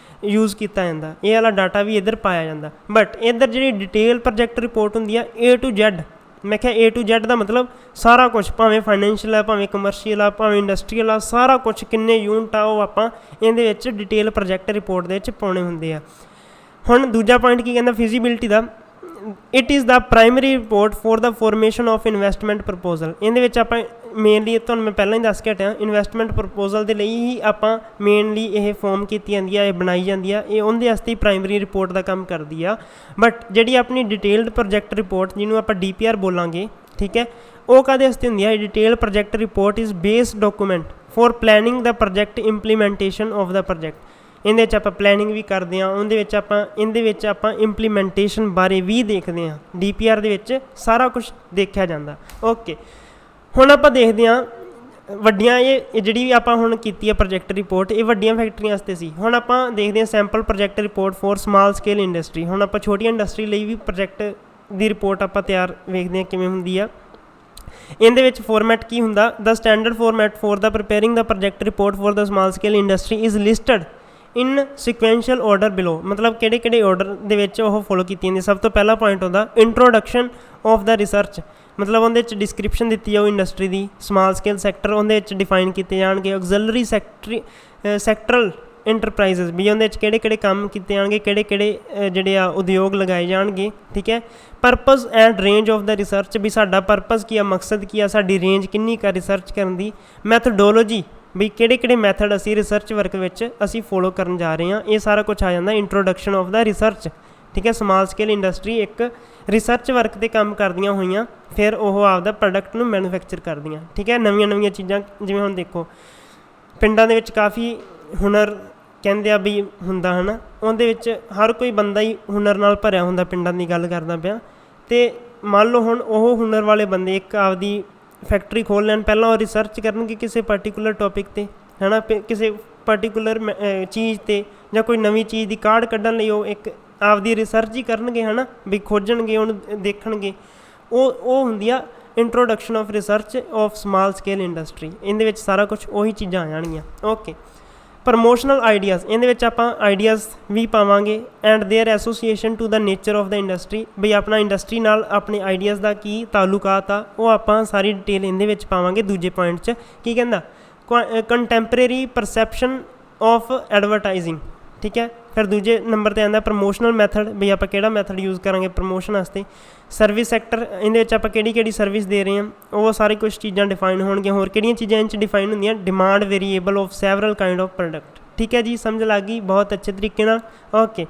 [SPEAKER 1] ਯੂਜ਼ ਕੀਤਾ ਜਾਂਦਾ, ਇਹ ਵਾਲਾ ਡਾਟਾ ਵੀ ਇੱਧਰ ਪਾਇਆ ਜਾਂਦਾ। ਬਟ ਇੱਧਰ ਜਿਹੜੀ ਡਿਟੇਲ ਪ੍ਰੋਜੈਕਟ ਰਿਪੋਰਟ ਹੁੰਦੀ ਆ A to Z, ਮੈਂ ਕਿਹਾ A to Z ਦਾ ਮਤਲਬ ਸਾਰਾ ਕੁਛ, ਭਾਵੇਂ ਫਾਈਨੈਂਸ਼ੀਅਲ ਆ, ਭਾਵੇਂ ਕਮਰਸ਼ੀਅਲ ਆ, ਭਾਵੇਂ ਇੰਡਸਟਰੀਅਲ ਆ, ਸਾਰਾ ਕੁਛ ਕਿੰਨੇ ਯੂਨਿਟ ਆ ਉਹ ਆਪਾਂ ਇਹਦੇ ਵਿੱਚ ਡਿਟੇਲ ਪ੍ਰੋਜੈਕਟ ਰਿਪੋਰਟ ਦੇ ਵਿੱਚ ਪਾਉਣੇ ਹੁੰਦੇ ਆ। ਹੁਣ ਦੂਜਾ ਪੁਆਇੰਟ ਕੀ ਕਹਿੰਦਾ ਫਿਜ਼ੀਬਿਲਿਟੀ ਦਾ, it is the primary report for the formation of investment proposal. ਇਹਦੇ ਵਿੱਚ ਆਪਾਂ ਮੇਨਲੀ ਤੁਹਾਨੂੰ ਮੈਂ ਪਹਿਲਾਂ ਹੀ ਦੱਸ ਕੇ ਹਟਿਆ, ਇਨਵੈਸਟਮੈਂਟ ਪ੍ਰਪੋਜ਼ਲ ਦੇ ਲਈ ਹੀ ਆਪਾਂ ਮੇਨਲੀ ਇਹ ਫੋਰਮ ਕੀਤੀ ਜਾਂਦੀ ਆ, ਇਹ ਬਣਾਈ ਜਾਂਦੀ ਆ, ਇਹ ਉਹਦੇ ਵਾਸਤੇ ਹੀ ਪ੍ਰਾਇਮਰੀ ਰਿਪੋਰਟ ਦਾ ਕੰਮ ਕਰਦੀ ਆ। ਬਟ ਜਿਹੜੀ ਆਪਣੀ ਡਿਟੇਲਡ ਪ੍ਰੋਜੈਕਟ ਰਿਪੋਰਟ ਜਿਹਨੂੰ ਆਪਾਂ DPR ਬੋਲਾਂਗੇ, ਠੀਕ ਹੈ, ਉਹ ਕਾਹਦੇ ਵਾਸਤੇ ਹੁੰਦੀ ਹੈ। Detail project report is base document for planning the project implementation of the project. ਇਹਦੇ ਵਿੱਚ ਆਪਾਂ ਪਲੈਨਿੰਗ ਵੀ ਕਰਦੇ ਹਾਂ, ਇਹਦੇ ਵਿੱਚ ਆਪਾਂ ਇੰਪਲੀਮੈਂਟੇਸ਼ਨ ਬਾਰੇ ਵੀ ਦੇਖਦੇ ਹਾਂ। DPR ਦੇ ਵਿੱਚ ਸਾਰਾ ਕੁਛ ਦੇਖਿਆ ਜਾਂਦਾ। ਓਕੇ, ਹੁਣ ਆਪਾਂ ਦੇਖਦੇ ਹਾਂ ਵੱਡੀਆਂ, ਇਹ ਜਿਹੜੀ ਵੀ ਆਪਾਂ ਹੁਣ ਕੀਤੀ ਹੈ ਪ੍ਰੋਜੈਕਟ ਰਿਪੋਰਟ, ਇਹ ਵੱਡੀਆਂ ਫੈਕਟਰੀਆਂ ਵਾਸਤੇ ਸੀ। ਹੁਣ ਆਪਾਂ ਦੇਖਦੇ ਹਾਂ sample project report for small scale industry. ਹੁਣ ਆਪਾਂ ਛੋਟੀਆਂ ਇੰਡਸਟਰੀ ਲਈ ਵੀ ਪ੍ਰੋਜੈਕਟ ਦੀ ਰਿਪੋਰਟ ਆਪਾਂ ਤਿਆਰ ਵੇਖਦੇ ਹਾਂ ਕਿਵੇਂ ਹੁੰਦੀ ਆ। ਇਹਦੇ ਵਿੱਚ ਫੋਰਮੈਟ ਕੀ ਹੁੰਦਾ, the standard format for the preparing the project report for the small scale industry is listed in sequential order below. ਮਤਲਬ ਕਿਹੜੇ ਆਰਡਰ ਦੇ ਵਿੱਚ ਉਹ ਫੋਲੋ ਕੀਤੀ ਜਾਂਦੀ। ਸਭ ਤੋਂ ਪਹਿਲਾ ਪੁਆਇੰਟ ਹੁੰਦਾ ਇੰਟਰੋਡਕਸ਼ਨ ਆਫ ਦਾ ਰਿਸਰਚ, ਮਤਲਬ ਉਹਦੇ ਵਿੱਚ ਡਿਸਕ੍ਰਿਪਸ਼ਨ ਦਿੱਤੀ ਆ ਉਹ ਇੰਡਸਟਰੀ ਦੀ। ਸਮਾਲ ਸਕੇਲ ਸੈਕਟਰ ਉਹਦੇ ਵਿੱਚ ਡਿਫਾਈਨ ਕੀਤੇ ਜਾਣਗੇ। ਆਕਜ਼ਲਰੀ ਸੈਕਟਰਲ ਇੰਟਰਪ੍ਰਾਈਜ਼ਸ ਵੀ ਉਹਦੇ ਵਿੱਚ ਕਿਹੜੇ ਕੰਮ ਕੀਤੇ ਜਾਣਗੇ, ਕਿਹੜੇ ਜਿਹੜੇ ਆ ਉਦਯੋਗ ਲਗਾਏ ਜਾਣਗੇ, ਠੀਕ ਹੈ। Purpose and range of the research, ਵੀ ਸਾਡਾ ਪਰਪਸ ਕੀ ਆ, ਮਕਸਦ ਕੀ ਆ, ਸਾਡੀ ਰੇਂਜ ਕਿੰਨੀ ਕੁ ਰਿਸਰਚ ਕਰਨ ਦੀ। ਮੈਥਡੋਲੋਜੀ, ਵੀ ਕਿਹੜੇ ਮੈਥਡ ਅਸੀਂ ਰਿਸਰਚ ਵਰਕ ਵਿੱਚ ਅਸੀਂ ਫੋਲੋ ਕਰਨ ਜਾ ਰਹੇ ਹਾਂ, ਇਹ ਸਾਰਾ ਕੁਛ ਆ ਜਾਂਦਾ ਇੰਟਰੋਡਕਸ਼ਨ ਆਫ ਦਾ ਰਿਸਰਚ, ठीक है। ਸਮਾਲ ਸਕੇਲ ਇੰਡਸਟਰੀ ਇੱਕ ਰਿਸਰਚ ਵਰਕ 'ਤੇ ਕੰਮ ਕਰਦੀਆਂ ਹੋਈਆਂ ਫਿਰ ਉਹ ਆਪਦਾ ਪ੍ਰੋਡਕਟ ਨੂੰ ਮੈਨੂਫੈਕਚਰ ਕਰਦੀਆਂ, ਠੀਕ ਹੈ। ਨਵੀਆਂ ਚੀਜ਼ਾਂ ਜਿਵੇਂ ਹੁਣ ਦੇਖੋ ਪਿੰਡਾਂ ਦੇ ਵਿੱਚ ਕਾਫੀ ਹੁਨਰ ਕਹਿੰਦੇ ਆ ਵੀ ਹੁੰਦਾ ਹੈ ਨਾ, ਉਹਦੇ ਵਿੱਚ ਹਰ ਕੋਈ ਬੰਦਾ ਹੀ ਹੁਨਰ ਨਾਲ ਭਰਿਆ ਹੁੰਦਾ, ਪਿੰਡਾਂ ਦੀ ਗੱਲ ਕਰਦਾ ਪਿਆ। ਅਤੇ ਮੰਨ ਲਓ ਹੁਣ ਉਹ ਹੁਨਰ ਵਾਲੇ ਬੰਦੇ ਇੱਕ ਆਪਦੀ ਫੈਕਟਰੀ ਖੋਲ੍ਹ ਲੈਣ, ਪਹਿਲਾਂ ਉਹ ਰਿਸਰਚ ਕਰਨਗੇ ਕਿਸੇ ਪਾਰਟੀਕੂਲਰ ਟੋਪਿਕ 'ਤੇ ਹੈ ਨਾ, ਕਿਸੇ ਪਾਰਟੀਕੂਲਰ ਚੀਜ਼ 'ਤੇ ਜਾਂ ਕੋਈ ਨਵੀਂ ਚੀਜ਼ ਦੀ ਕਾਢ ਕੱਢਣ ਲਈ ਉਹ ਇੱਕ ਆਪਦੀ ਰਿਸਰਚ ਹੀ ਕਰਨਗੇ ਹੈ ਨਾ, ਵੀ ਖੋਜਣਗੇ ਉਹਨੂੰ ਦੇਖਣਗੇ। ਉਹ ਹੁੰਦੀ ਆ introduction of research of small scale industry. ਇਹਦੇ ਵਿੱਚ ਸਾਰਾ ਕੁਛ ਉਹੀ ਚੀਜ਼ਾਂ ਆ ਜਾਣਗੀਆਂ। ਓਕੇ, ਪ੍ਰਮੋਸ਼ਨਲ ਆਈਡੀਆਜ਼, ਇਹਦੇ ਵਿੱਚ ਆਪਾਂ ਆਈਡੀਆਜ਼ ਵੀ ਪਾਵਾਂਗੇ and their association to the nature of the industry, ਬਈ ਆਪਣਾ ਇੰਡਸਟਰੀ ਨਾਲ ਆਪਣੇ ਆਈਡੀਆਜ਼ ਦਾ ਕੀ ਤਾਲੁਕਾਤ ਆ, ਉਹ ਆਪਾਂ ਸਾਰੀ ਡਿਟੇਲ ਇਹਦੇ ਵਿੱਚ ਪਾਵਾਂਗੇ। ਦੂਜੇ ਪੁਆਇੰਟ 'ਚ ਕੀ ਕਹਿੰਦਾ, ਕੰਟੈਂਪਰੇਰੀ ਪਰਸੈਪਸ਼ਨ ਆਫ ਐਡਵਰਟਾਈਜ਼ਿੰਗ, ਠੀਕ ਹੈ। ਫਿਰ ਦੂਜੇ ਨੰਬਰ 'ਤੇ ਆਉਂਦਾ ਪ੍ਰਮੋਸ਼ਨਲ ਮੈਥਡ, ਬਈ ਆਪਾਂ ਕਿਹੜਾ ਮੈਥਡ ਯੂਜ਼ ਕਰਾਂਗੇ ਪ੍ਰਮੋਸ਼ਨ ਵਾਸਤੇ। ਸਰਵਿਸ ਸੈਕਟਰ, ਇਹਦੇ ਵਿੱਚ ਆਪਾਂ ਕਿਹੜੀ ਸਰਵਿਸ ਦੇ ਰਹੇ ਹਾਂ, ਉਹ ਸਾਰੇ ਕੁਛ ਚੀਜ਼ਾਂ ਡਿਫਾਈਨ ਹੋਣਗੀਆਂ। ਹੋਰ ਕਿਹੜੀਆਂ ਚੀਜ਼ਾਂ ਇਹ 'ਚ ਡਿਫਾਈਨ ਹੁੰਦੀਆਂ, demand variable of several kind of product, ਠੀਕ ਹੈ ਜੀ। ਸਮਝ ਲੱਗ ਗਈ ਬਹੁਤ ਅੱਛੇ ਤਰੀਕੇ ਨਾਲ। ਓਕੇ,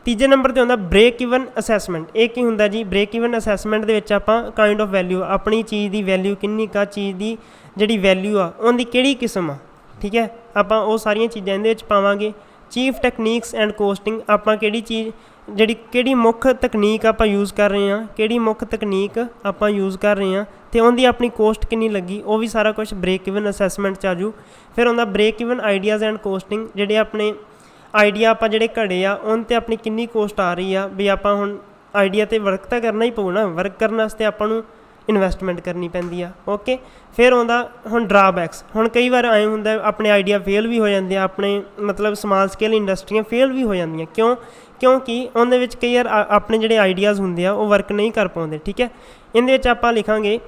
[SPEAKER 1] ਤੀਜੇ ਨੰਬਰ 'ਤੇ ਹੁੰਦਾ ਬ੍ਰੇਕ ਈਵਨ ਅਸੈਸਮੈਂਟ। ਇਹ ਕੀ ਹੁੰਦਾ ਜੀ, ਬ੍ਰੇਕ ਈਵਨ ਅਸੈਸਮੈਂਟ ਦੇ ਵਿੱਚ ਆਪਾਂ ਕਾਈਂਡ ਆਫ ਵੈਲਿਊ, ਆਪਣੀ ਚੀਜ਼ ਦੀ ਵੈਲਿਊ ਕਿੰਨੀ ਕੁ, ਚੀਜ਼ ਦੀ ਜਿਹੜੀ ਵੈਲਿਊ ਆ ਉਹਦੀ ਕਿਹੜੀ ਕਿਸਮ ਆ, ਠੀਕ ਹੈ। ਆਪਾਂ ਉਹ ਸਾਰੀਆਂ ਚੀਜ਼ਾਂ ਇਹਦੇ ਵਿੱਚ ਪਾਵਾਂਗੇ। ਚੀਫ ਟੈਕਨੀਕਸ ਐਂਡ ਕੋਸਟਿੰਗ, ਆਪਾਂ ਕਿਹੜੀ ਚੀਜ਼ ਕਿਹੜੀ ਮੁੱਖ ਤਕਨੀਕ ਆਪਾਂ ਯੂਜ਼ ਕਰ ਰਹੇ ਹਾਂ, ਕਿਹੜੀ ਮੁੱਖ ਤਕਨੀਕ ਆਪਾਂ ਯੂਜ਼ ਕਰ ਰਹੇ ਹਾਂ ਅਤੇ ਉਹਦੀ ਆਪਣੀ ਕੋਸਟ ਕਿੰਨੀ ਲੱਗੀ, ਉਹ ਵੀ ਸਾਰਾ ਕੁਛ ਬ੍ਰੇਕ ਈਵਨ ਅਸੈਸਮੈਂਟ 'ਚ ਆ ਜੂ। ਫਿਰ ਹੁੰਦਾ break even ideas and costing, ਜਿਹੜੇ ਆਪਣੇ ਆਈਡੀਆ ਆਪਾਂ ਜਿਹੜੇ ਘੜੇ ਆ ਉਹਨਾਂ 'ਤੇ ਆਪਣੀ ਕਿੰਨੀ ਕੋਸਟ ਆ ਰਹੀ ਆ, ਵੀ ਆਪਾਂ ਹੁਣ ਆਈਡੀਆ 'ਤੇ ਵਰਕ ਤਾਂ ਕਰਨਾ ਹੀ ਪਊ ਨਾ, ਵਰਕ ਕਰਨ ਵਾਸਤੇ ਆਪਾਂ ਨੂੰ ਇਨਵੈਸਟਮੈਂਟ ਕਰਨੀ ਪੈਂਦੀ ਆ। ਓਕੇ, ਫਿਰ ਆਉਂਦਾ ਹੁਣ ਡਰਾਬੈਕਸ। ਹੁਣ ਕਈ ਵਾਰ ਐਂ ਹੁੰਦਾ ਆਪਣੇ ਆਈਡੀਆ ਫੇਲ ਵੀ ਹੋ ਜਾਂਦੇ ਆ, ਆਪਣੇ ਮਤਲਬ ਸਮਾਲ ਸਕੇਲ ਇੰਡਸਟਰੀਆਂ ਫੇਲ ਵੀ ਹੋ ਜਾਂਦੀਆਂ। ਕਿਉਂਕਿ ਉਹਦੇ ਵਿੱਚ ਕਈ ਵਾਰ ਆਪਣੇ ਜਿਹੜੇ ਆਈਡੀਆਜ਼ ਹੁੰਦੇ ਆ ਉਹ ਵਰਕ ਨਹੀਂ ਕਰ ਪਾਉਂਦੇ, ਠੀਕ ਹੈ। ਇਹਦੇ ਵਿੱਚ ਆਪਾਂ ਲਿਖਾਂਗੇ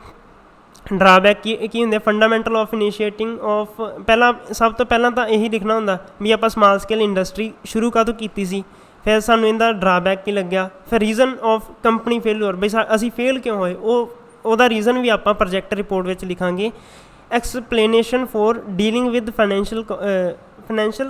[SPEAKER 1] ਡਰਾਬੈਕ ਕੀ ਹੁੰਦੇ, ਫੰਡਾਮੈਂਟਲ ਆਫ ਇਨੀਸ਼ੀਏਟਿੰਗ ਆਫ, ਸਭ ਤੋਂ ਪਹਿਲਾਂ ਤਾਂ ਇਹੀ ਲਿਖਣਾ ਹੁੰਦਾ ਵੀ ਆਪਾਂ ਸਮਾਲ ਸਕੇਲ ਇੰਡਸਟਰੀ ਸ਼ੁਰੂ ਕਦੋਂ ਕੀਤੀ ਸੀ, ਫਿਰ ਸਾਨੂੰ ਇਹਦਾ ਡਰਾਬੈਕ ਕੀ ਲੱਗਿਆ। ਫਿਰ ਰੀਜ਼ਨ ਆਫ ਕੰਪਨੀ ਫੇਲੂਅਰ, ਬਈ ਅਸੀਂ ਫੇਲ ਕਿਉਂ ਹੋਏ, ਉਹਦਾ ਰੀਜ਼ਨ ਵੀ ਆਪਾਂ ਪ੍ਰੋਜੈਕਟ ਰਿਪੋਰਟ ਵਿੱਚ ਲਿਖਾਂਗੇ। Explanation for dealing with financial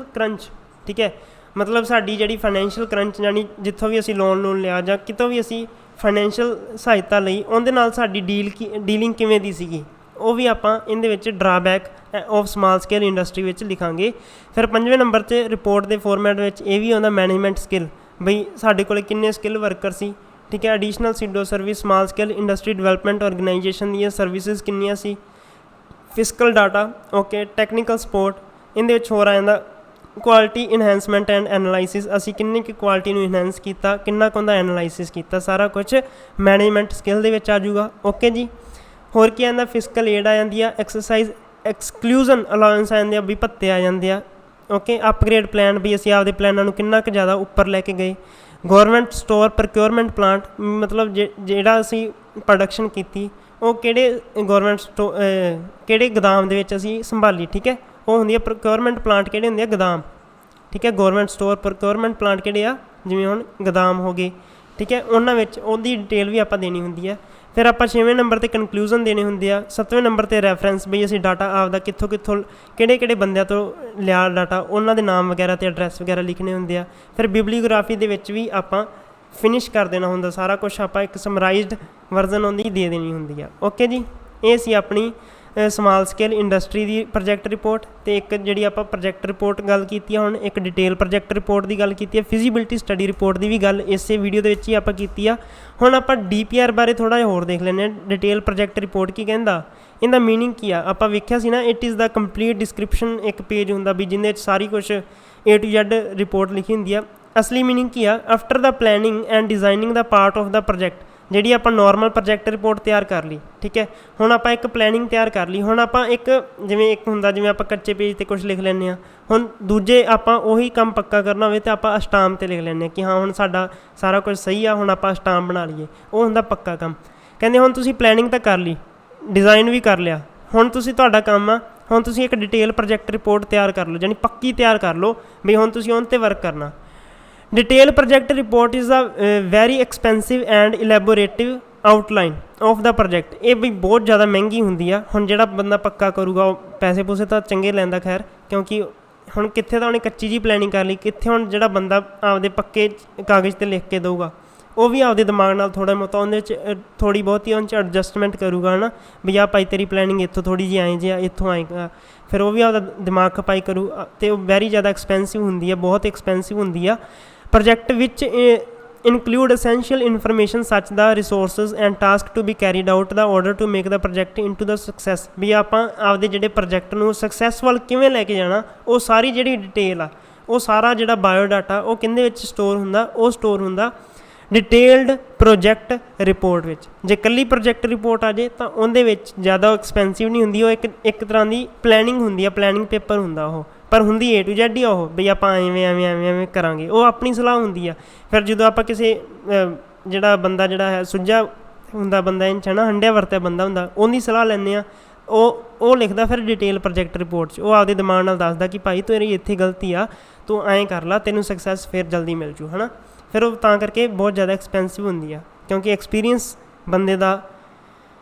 [SPEAKER 1] crunch, ਠੀਕ ਹੈ। ਮਤਲਬ ਸਾਡੀ ਜਿਹੜੀ ਫਾਈਨੈਂਸ਼ੀਅਲ ਕਰੰਚ, ਜਾਣੀ ਜਿੱਥੋਂ ਵੀ ਅਸੀਂ ਲੋਨ ਲਿਆ ਜਾਂ ਕਿਤੋਂ ਵੀ ਅਸੀਂ ਫਾਈਨੈਂਸ਼ੀਅਲ ਸਹਾਇਤਾ ਲਈ, ਉਹਦੇ ਨਾਲ ਸਾਡੀ ਡੀਲਿੰਗ ਕਿਵੇਂ ਦੀ ਸੀਗੀ, ਉਹ ਵੀ ਆਪਾਂ ਇਹਦੇ ਵਿੱਚ drawback of small scale industry ਵਿੱਚ ਲਿਖਾਂਗੇ। ਫਿਰ ਪੰਜਵੇਂ ਨੰਬਰ 'ਤੇ ਰਿਪੋਰਟ ਦੇ ਫੋਰਮੈਟ ਵਿੱਚ ਇਹ ਵੀ ਆਉਂਦਾ ਮੈਨੇਜਮੈਂਟ ਸਕਿੱਲ, ਬਈ ਸਾਡੇ ਕੋਲ ਕਿੰਨੇ ਸਕਿੱਲ ਵਰਕਰ ਸੀ, ਠੀਕ ਹੈ। Additional SIDO service, small scale industry development organisation ਦੀਆਂ ਸਰਵਿਸਿਜ਼ ਕਿੰਨੀਆਂ ਸੀ, fiscal data, okay. Technical support, ਇਹਦੇ ਵਿੱਚ ਹੋਰ ਆ ਜਾਂਦਾ ਕੁਆਲਿਟੀ ਇਨਹੈਂਸਮੈਂਟ ਐਂਡ ਐਨਾਲਾਈਸਿਸ, ਅਸੀਂ ਕਿੰਨੀ ਕੁ ਕੁਆਲਿਟੀ ਨੂੰ ਇਨਹੈਂਸ ਕੀਤਾ, ਕਿੰਨਾ ਕੁ ਉਹਦਾ ਐਨਾਲਾਈਸਿਸ ਕੀਤਾ, ਸਾਰਾ ਕੁਛ ਮੈਨੇਜਮੈਂਟ ਸਕਿੱਲ ਦੇ ਵਿੱਚ ਆ ਜੂਗਾ। ਓਕੇ ਜੀ। ਹੋਰ ਕੀ ਆਉਂਦਾ, ਫਿਸਕਲ ਏਡ ਆ ਜਾਂਦੀ ਆ, ਐਕਸਰਸਾਈਜ਼ ਐਕਸਕਲੂਜ਼ਨ ਅਲਾਊਂਸ ਆ ਜਾਂਦੇ ਆ, ਵੀ ਭੱਤੇ ਆ ਜਾਂਦੇ ਆ। ਓਕੇ, ਅਪਗ੍ਰੇਡ ਪਲਾਨ, ਵੀ ਅਸੀਂ ਆਪਦੇ ਪਲਾਨਾਂ ਨੂੰ ਕਿੰਨਾ ਕੁ ਜ਼ਿਆਦਾ ਉੱਪਰ ਲੈ ਕੇ ਗਏ। ਗੌਰਮੈਂਟ ਸਟੋਰ ਪ੍ਰੋਕਿਓਰਮੈਂਟ ਪਲਾਂਟ, ਮਤਲਬ ਜਿਹੜਾ ਅਸੀਂ ਪ੍ਰੋਡਕਸ਼ਨ ਕੀਤੀ ਉਹ ਕਿਹੜੇ ਕਿਹੜੇ ਗੋਦਾਮ ਦੇ ਵਿੱਚ ਅਸੀਂ ਸੰਭਾਲੀ, ਠੀਕ ਹੈ। ਉਹ ਹੁੰਦੀ ਆ ਪ੍ਰੋਕਿਓਰਮੈਂਟ ਪਲਾਂਟ, ਕਿਹੜੇ ਹੁੰਦੇ ਆ ਗੋਦਾਮ, ਠੀਕ ਹੈ। ਗੌਰਮੈਂਟ ਸਟੋਰ ਪ੍ਰੋਕਿਓਰਮੈਂਟ ਪਲਾਂਟ ਕਿਹੜੇ ਆ, ਜਿਵੇਂ ਹੁਣ ਗੋਦਾਮ ਹੋ ਗਏ, ਠੀਕ ਹੈ। ਉਹਨਾਂ ਵਿੱਚ ਉਹਦੀ ਡਿਟੇਲ ਵੀ ਆਪਾਂ ਦੇਣੀ ਹੁੰਦੀ ਹੈ। ਫਿਰ ਆਪਾਂ 6ਵੇਂ ਨੰਬਰ 'ਤੇ ਕਨਕਲੂਜ਼ਨ ਦੇਣੇ ਹੁੰਦੇ ਆ। 7ਵੇਂ ਨੰਬਰ 'ਤੇ ਰੈਫਰੈਂਸ, ਬਈ ਅਸੀਂ ਡਾਟਾ ਆਪਦਾ ਕਿੱਥੋਂ ਕਿਹੜੇ ਬੰਦਿਆਂ ਤੋਂ ਲਿਆ ਡਾਟਾ, ਉਹਨਾਂ ਦੇ ਨਾਮ ਵਗੈਰਾ ਅਤੇ ਐਡਰੈਸ ਵਗੈਰਾ ਲਿਖਣੇ ਹੁੰਦੇ ਆ। ਫਿਰ ਬਿਬਲੀਓਗ੍ਰਾਫੀ ਦੇ ਵਿੱਚ ਵੀ ਆਪਾਂ ਫਿਨਿਸ਼ ਕਰ ਦੇਣਾ ਹੁੰਦਾ ਸਾਰਾ ਕੁਛ, ਆਪਾਂ ਇੱਕ ਸਮਰਾਈਜ਼ਡ ਵਰਜ਼ਨ ਉਹਦੀ ਦੇ ਦੇਣੀ ਹੁੰਦੀ ਆ। ਓਕੇ ਜੀ, ਇਹ ਸੀ ਆਪਣੀ ਸਮਾਲ ਸਕੇਲ ਇੰਡਸਟਰੀ ਦੀ ਪ੍ਰੋਜੈਕਟ ਰਿਪੋਰਟ। ਅਤੇ ਇੱਕ ਜਿਹੜੀ ਆਪਾਂ ਪ੍ਰੋਜੈਕਟ ਰਿਪੋਰਟ ਗੱਲ ਕੀਤੀ ਆ, ਹੁਣ ਇੱਕ ਡਿਟੇਲ ਪ੍ਰੋਜੈਕਟ ਰਿਪੋਰਟ ਦੀ ਗੱਲ ਕੀਤੀ ਆ, ਫਿਜ਼ੀਬਿਲਿਟੀ ਸਟੱਡੀ ਰਿਪੋਰਟ ਦੀ ਵੀ ਗੱਲ ਇਸੇ ਵੀਡੀਓ ਦੇ ਵਿੱਚ ਹੀ ਆਪਾਂ ਕੀਤੀ ਆ। ਹੁਣ ਆਪਾਂ DPR ਬਾਰੇ ਥੋੜ੍ਹਾ ਜਿਹਾ ਹੋਰ ਦੇਖ ਲੈਂਦੇ ਹਾਂ। ਡਿਟੇਲ ਪ੍ਰੋਜੈਕਟ ਰਿਪੋਰਟ ਕੀ ਕਹਿੰਦਾ, ਇਹਦਾ ਮੀਨਿੰਗ ਕੀ ਆ। ਆਪਾਂ ਵੇਖਿਆ ਸੀ ਨਾ, it is the complete description, ਇੱਕ ਪੇਜ ਹੁੰਦਾ ਵੀ ਜਿਹਦੇ ਵਿੱਚ ਸਾਰੀ ਕੁਛ A to Z ਰਿਪੋਰਟ ਲਿਖੀ ਹੁੰਦੀ ਆ। ਅਸਲੀ ਮੀਨਿੰਗ ਕੀ ਆ, after the planning and designing the part of the project, ਜਿਹੜੀ ਆਪਾਂ ਨੋਰਮਲ ਪ੍ਰੋਜੈਕਟ ਰਿਪੋਰਟ ਤਿਆਰ ਕਰ ਲਈ, ਠੀਕ ਹੈ। ਹੁਣ ਆਪਾਂ ਇੱਕ ਪਲੈਨਿੰਗ ਤਿਆਰ ਕਰ ਲਈ, ਹੁਣ ਆਪਾਂ ਇੱਕ ਹੁੰਦਾ ਜਿਵੇਂ ਆਪਾਂ ਕੱਚੇ ਪੇਜ 'ਤੇ ਕੁਛ ਲਿਖ ਲੈਂਦੇ ਹਾਂ। ਹੁਣ ਦੂਜੇ ਆਪਾਂ ਉਹੀ ਕੰਮ ਪੱਕਾ ਕਰਨਾ ਹੋਵੇ ਤਾਂ ਆਪਾਂ ਅਸਟਾਮ 'ਤੇ ਲਿਖ ਲੈਂਦੇ ਹਾਂ ਕਿ ਹਾਂ ਹੁਣ ਸਾਡਾ ਸਾਰਾ ਕੁਝ ਸਹੀ ਆ, ਹੁਣ ਆਪਾਂ ਅਸਟਾਮ ਬਣਾ ਲਈਏ, ਉਹ ਹੁੰਦਾ ਪੱਕਾ ਕੰਮ। ਕਹਿੰਦੇ ਹੁਣ ਤੁਸੀਂ ਪਲੈਨਿੰਗ ਤਾਂ ਕਰ ਲਈ, ਡਿਜ਼ਾਈਨ ਵੀ ਕਰ ਲਿਆ, ਹੁਣ ਤੁਹਾਡਾ ਕੰਮ ਆ, ਹੁਣ ਤੁਸੀਂ ਇੱਕ ਡਿਟੇਲ ਪ੍ਰੋਜੈਕਟ ਰਿਪੋਰਟ ਤਿਆਰ ਕਰ ਲਓ, ਜਾਣੀ ਪੱਕੀ ਤਿਆਰ ਕਰ ਲਓ ਵੀ ਹੁਣ ਤੁਸੀਂ ਉਹਦੇ 'ਤੇ ਵਰਕ ਕਰਨਾ। Detail project report is a very expensive and elaborative outline of the project. ਇਹ ਵੀ ਬਹੁਤ ਜ਼ਿਆਦਾ ਮਹਿੰਗੀ ਹੁੰਦੀ ਆ। ਹੁਣ ਜਿਹੜਾ ਬੰਦਾ ਪੱਕਾ ਕਰੂਗਾ ਉਹ ਪੈਸੇ ਪੂਸੇ ਤਾਂ ਚੰਗੇ ਲੈਂਦਾ, ਖੈਰ, ਕਿਉਂਕਿ ਹੁਣ ਕਿੱਥੇ ਤਾਂ ਉਹਨੇ ਕੱਚੀ ਜਿਹੀ ਪਲੈਨਿੰਗ ਕਰ ਲਈ, ਕਿੱਥੇ ਹੁਣ ਜਿਹੜਾ ਬੰਦਾ ਆਪਦੇ ਪੱਕੇ ਕਾਗਜ਼ 'ਤੇ ਲਿਖ ਕੇ ਦਊਗਾ ਉਹ ਵੀ ਆਪਦੇ ਦਿਮਾਗ ਨਾਲ ਥੋੜ੍ਹਾ ਬਹੁਤਾ ਉਹਦੇ 'ਚ ਥੋੜ੍ਹੀ ਬਹੁਤੀ ਉਹਦੇ 'ਚ ਐਡਜਸਟਮੈਂਟ ਕਰੂਗਾ ਹੈ ਨਾ, ਵੀ ਆਹ ਭਾਈ ਤੇਰੀ ਪਲੈਨਿੰਗ ਇੱਥੋਂ ਥੋੜ੍ਹੀ ਜਿਹੀ ਆਏ ਜਿਹਾ ਇੱਥੋਂ ਆਏਗਾ, ਫਿਰ ਉਹ ਵੀ ਆਪਦਾ ਦਿਮਾਗ ਖਪਾਈ ਕਰੂ ਅਤੇ ਉਹ ਵੈਰੀ ਜ਼ਿਆਦਾ ਐਕਸਪੈਂਸਿਵ ਹੁੰਦੀ ਹੈ, ਬਹੁਤ ਐਕਸਪੈਂਸਿਵ ਹੁੰਦੀ ਆ। ਪ੍ਰੋਜੈਕਟ ਵਿੱਚ include essential information such the resources and task to be carried out the order to make the project into the success। ਵੀ ਆਪਾਂ ਆਪਦੇ ਜਿਹੜੇ ਪ੍ਰੋਜੈਕਟ ਨੂੰ ਸਕਸੈਸ ਵੱਲ ਕਿਵੇਂ ਲੈ ਕੇ ਜਾਣਾ, ਉਹ ਸਾਰੀ ਜਿਹੜੀ ਡਿਟੇਲ ਆ, ਉਹ ਸਾਰਾ ਜਿਹੜਾ ਬਾਇਓਡਾਟਾ ਉਹ ਕਿਹਦੇ ਵਿੱਚ ਸਟੋਰ ਹੁੰਦਾ, ਉਹ ਸਟੋਰ ਹੁੰਦਾ ਡਿਟੇਲਡ ਪ੍ਰੋਜੈਕਟ ਰਿਪੋਰਟ ਵਿੱਚ। ਜੇ ਇਕੱਲੀ ਪ੍ਰੋਜੈਕਟ ਰਿਪੋਰਟ ਆ ਜੇ ਤਾਂ ਉਹਦੇ ਵਿੱਚ ਜ਼ਿਆਦਾ ਐਕਸਪੈਂਸਿਵ ਨਹੀਂ ਹੁੰਦੀ, ਉਹ ਇੱਕ ਤਰ੍ਹਾਂ ਦੀ ਪਲੈਨਿੰਗ ਹੁੰਦੀ ਆ, ਪਲੈਨਿੰਗ ਪੇਪਰ ਹੁੰਦਾ ਉਹ, ਪਰ ਹੁੰਦੀ A to Z ਹੀ ਉਹ ਬਈ ਆਪਾਂ ਐਵੇਂ ਕਰਾਂਗੇ, ਉਹ ਆਪਣੀ ਸਲਾਹ ਹੁੰਦੀ ਆ। ਫਿਰ ਜਦੋਂ ਆਪਾਂ ਕਿਸੇ ਜਿਹੜਾ ਬੰਦਾ ਜਿਹੜਾ ਹੈ ਸੁੱਝਾ ਹੁੰਦਾ ਬੰਦਾ ਇੰਝ ਹੈ ਨਾ, ਹੰਡਿਆ ਵਰਤਿਆ ਬੰਦਾ ਹੁੰਦਾ, ਉਹਦੀ ਸਲਾਹ ਲੈਂਦੇ ਹਾਂ, ਉਹ ਲਿਖਦਾ ਫਿਰ ਡਿਟੇਲ ਪ੍ਰੋਜੈਕਟ ਰਿਪੋਰਟ 'ਚ, ਉਹ ਆਪਦੇ ਦਿਮਾਗ ਨਾਲ ਦੱਸਦਾ ਕਿ ਭਾਈ ਤੇਰੀ ਇੱਥੇ ਗਲਤੀ ਆ, ਤੂੰ ਐਂ ਕਰ ਲਾ, ਤੈਨੂੰ ਸਕਸੈਸ ਫਿਰ ਜਲਦੀ ਮਿਲ ਜੂ ਹੈ ਨਾ। ਫਿਰ ਉਹ ਤਾਂ ਕਰਕੇ ਬਹੁਤ ਜ਼ਿਆਦਾ ਐਕਸਪੈਂਸਿਵ ਹੁੰਦੀ ਆ, ਕਿਉਂਕਿ ਐਕਸਪੀਰੀਅੰਸ ਬੰਦੇ ਦਾ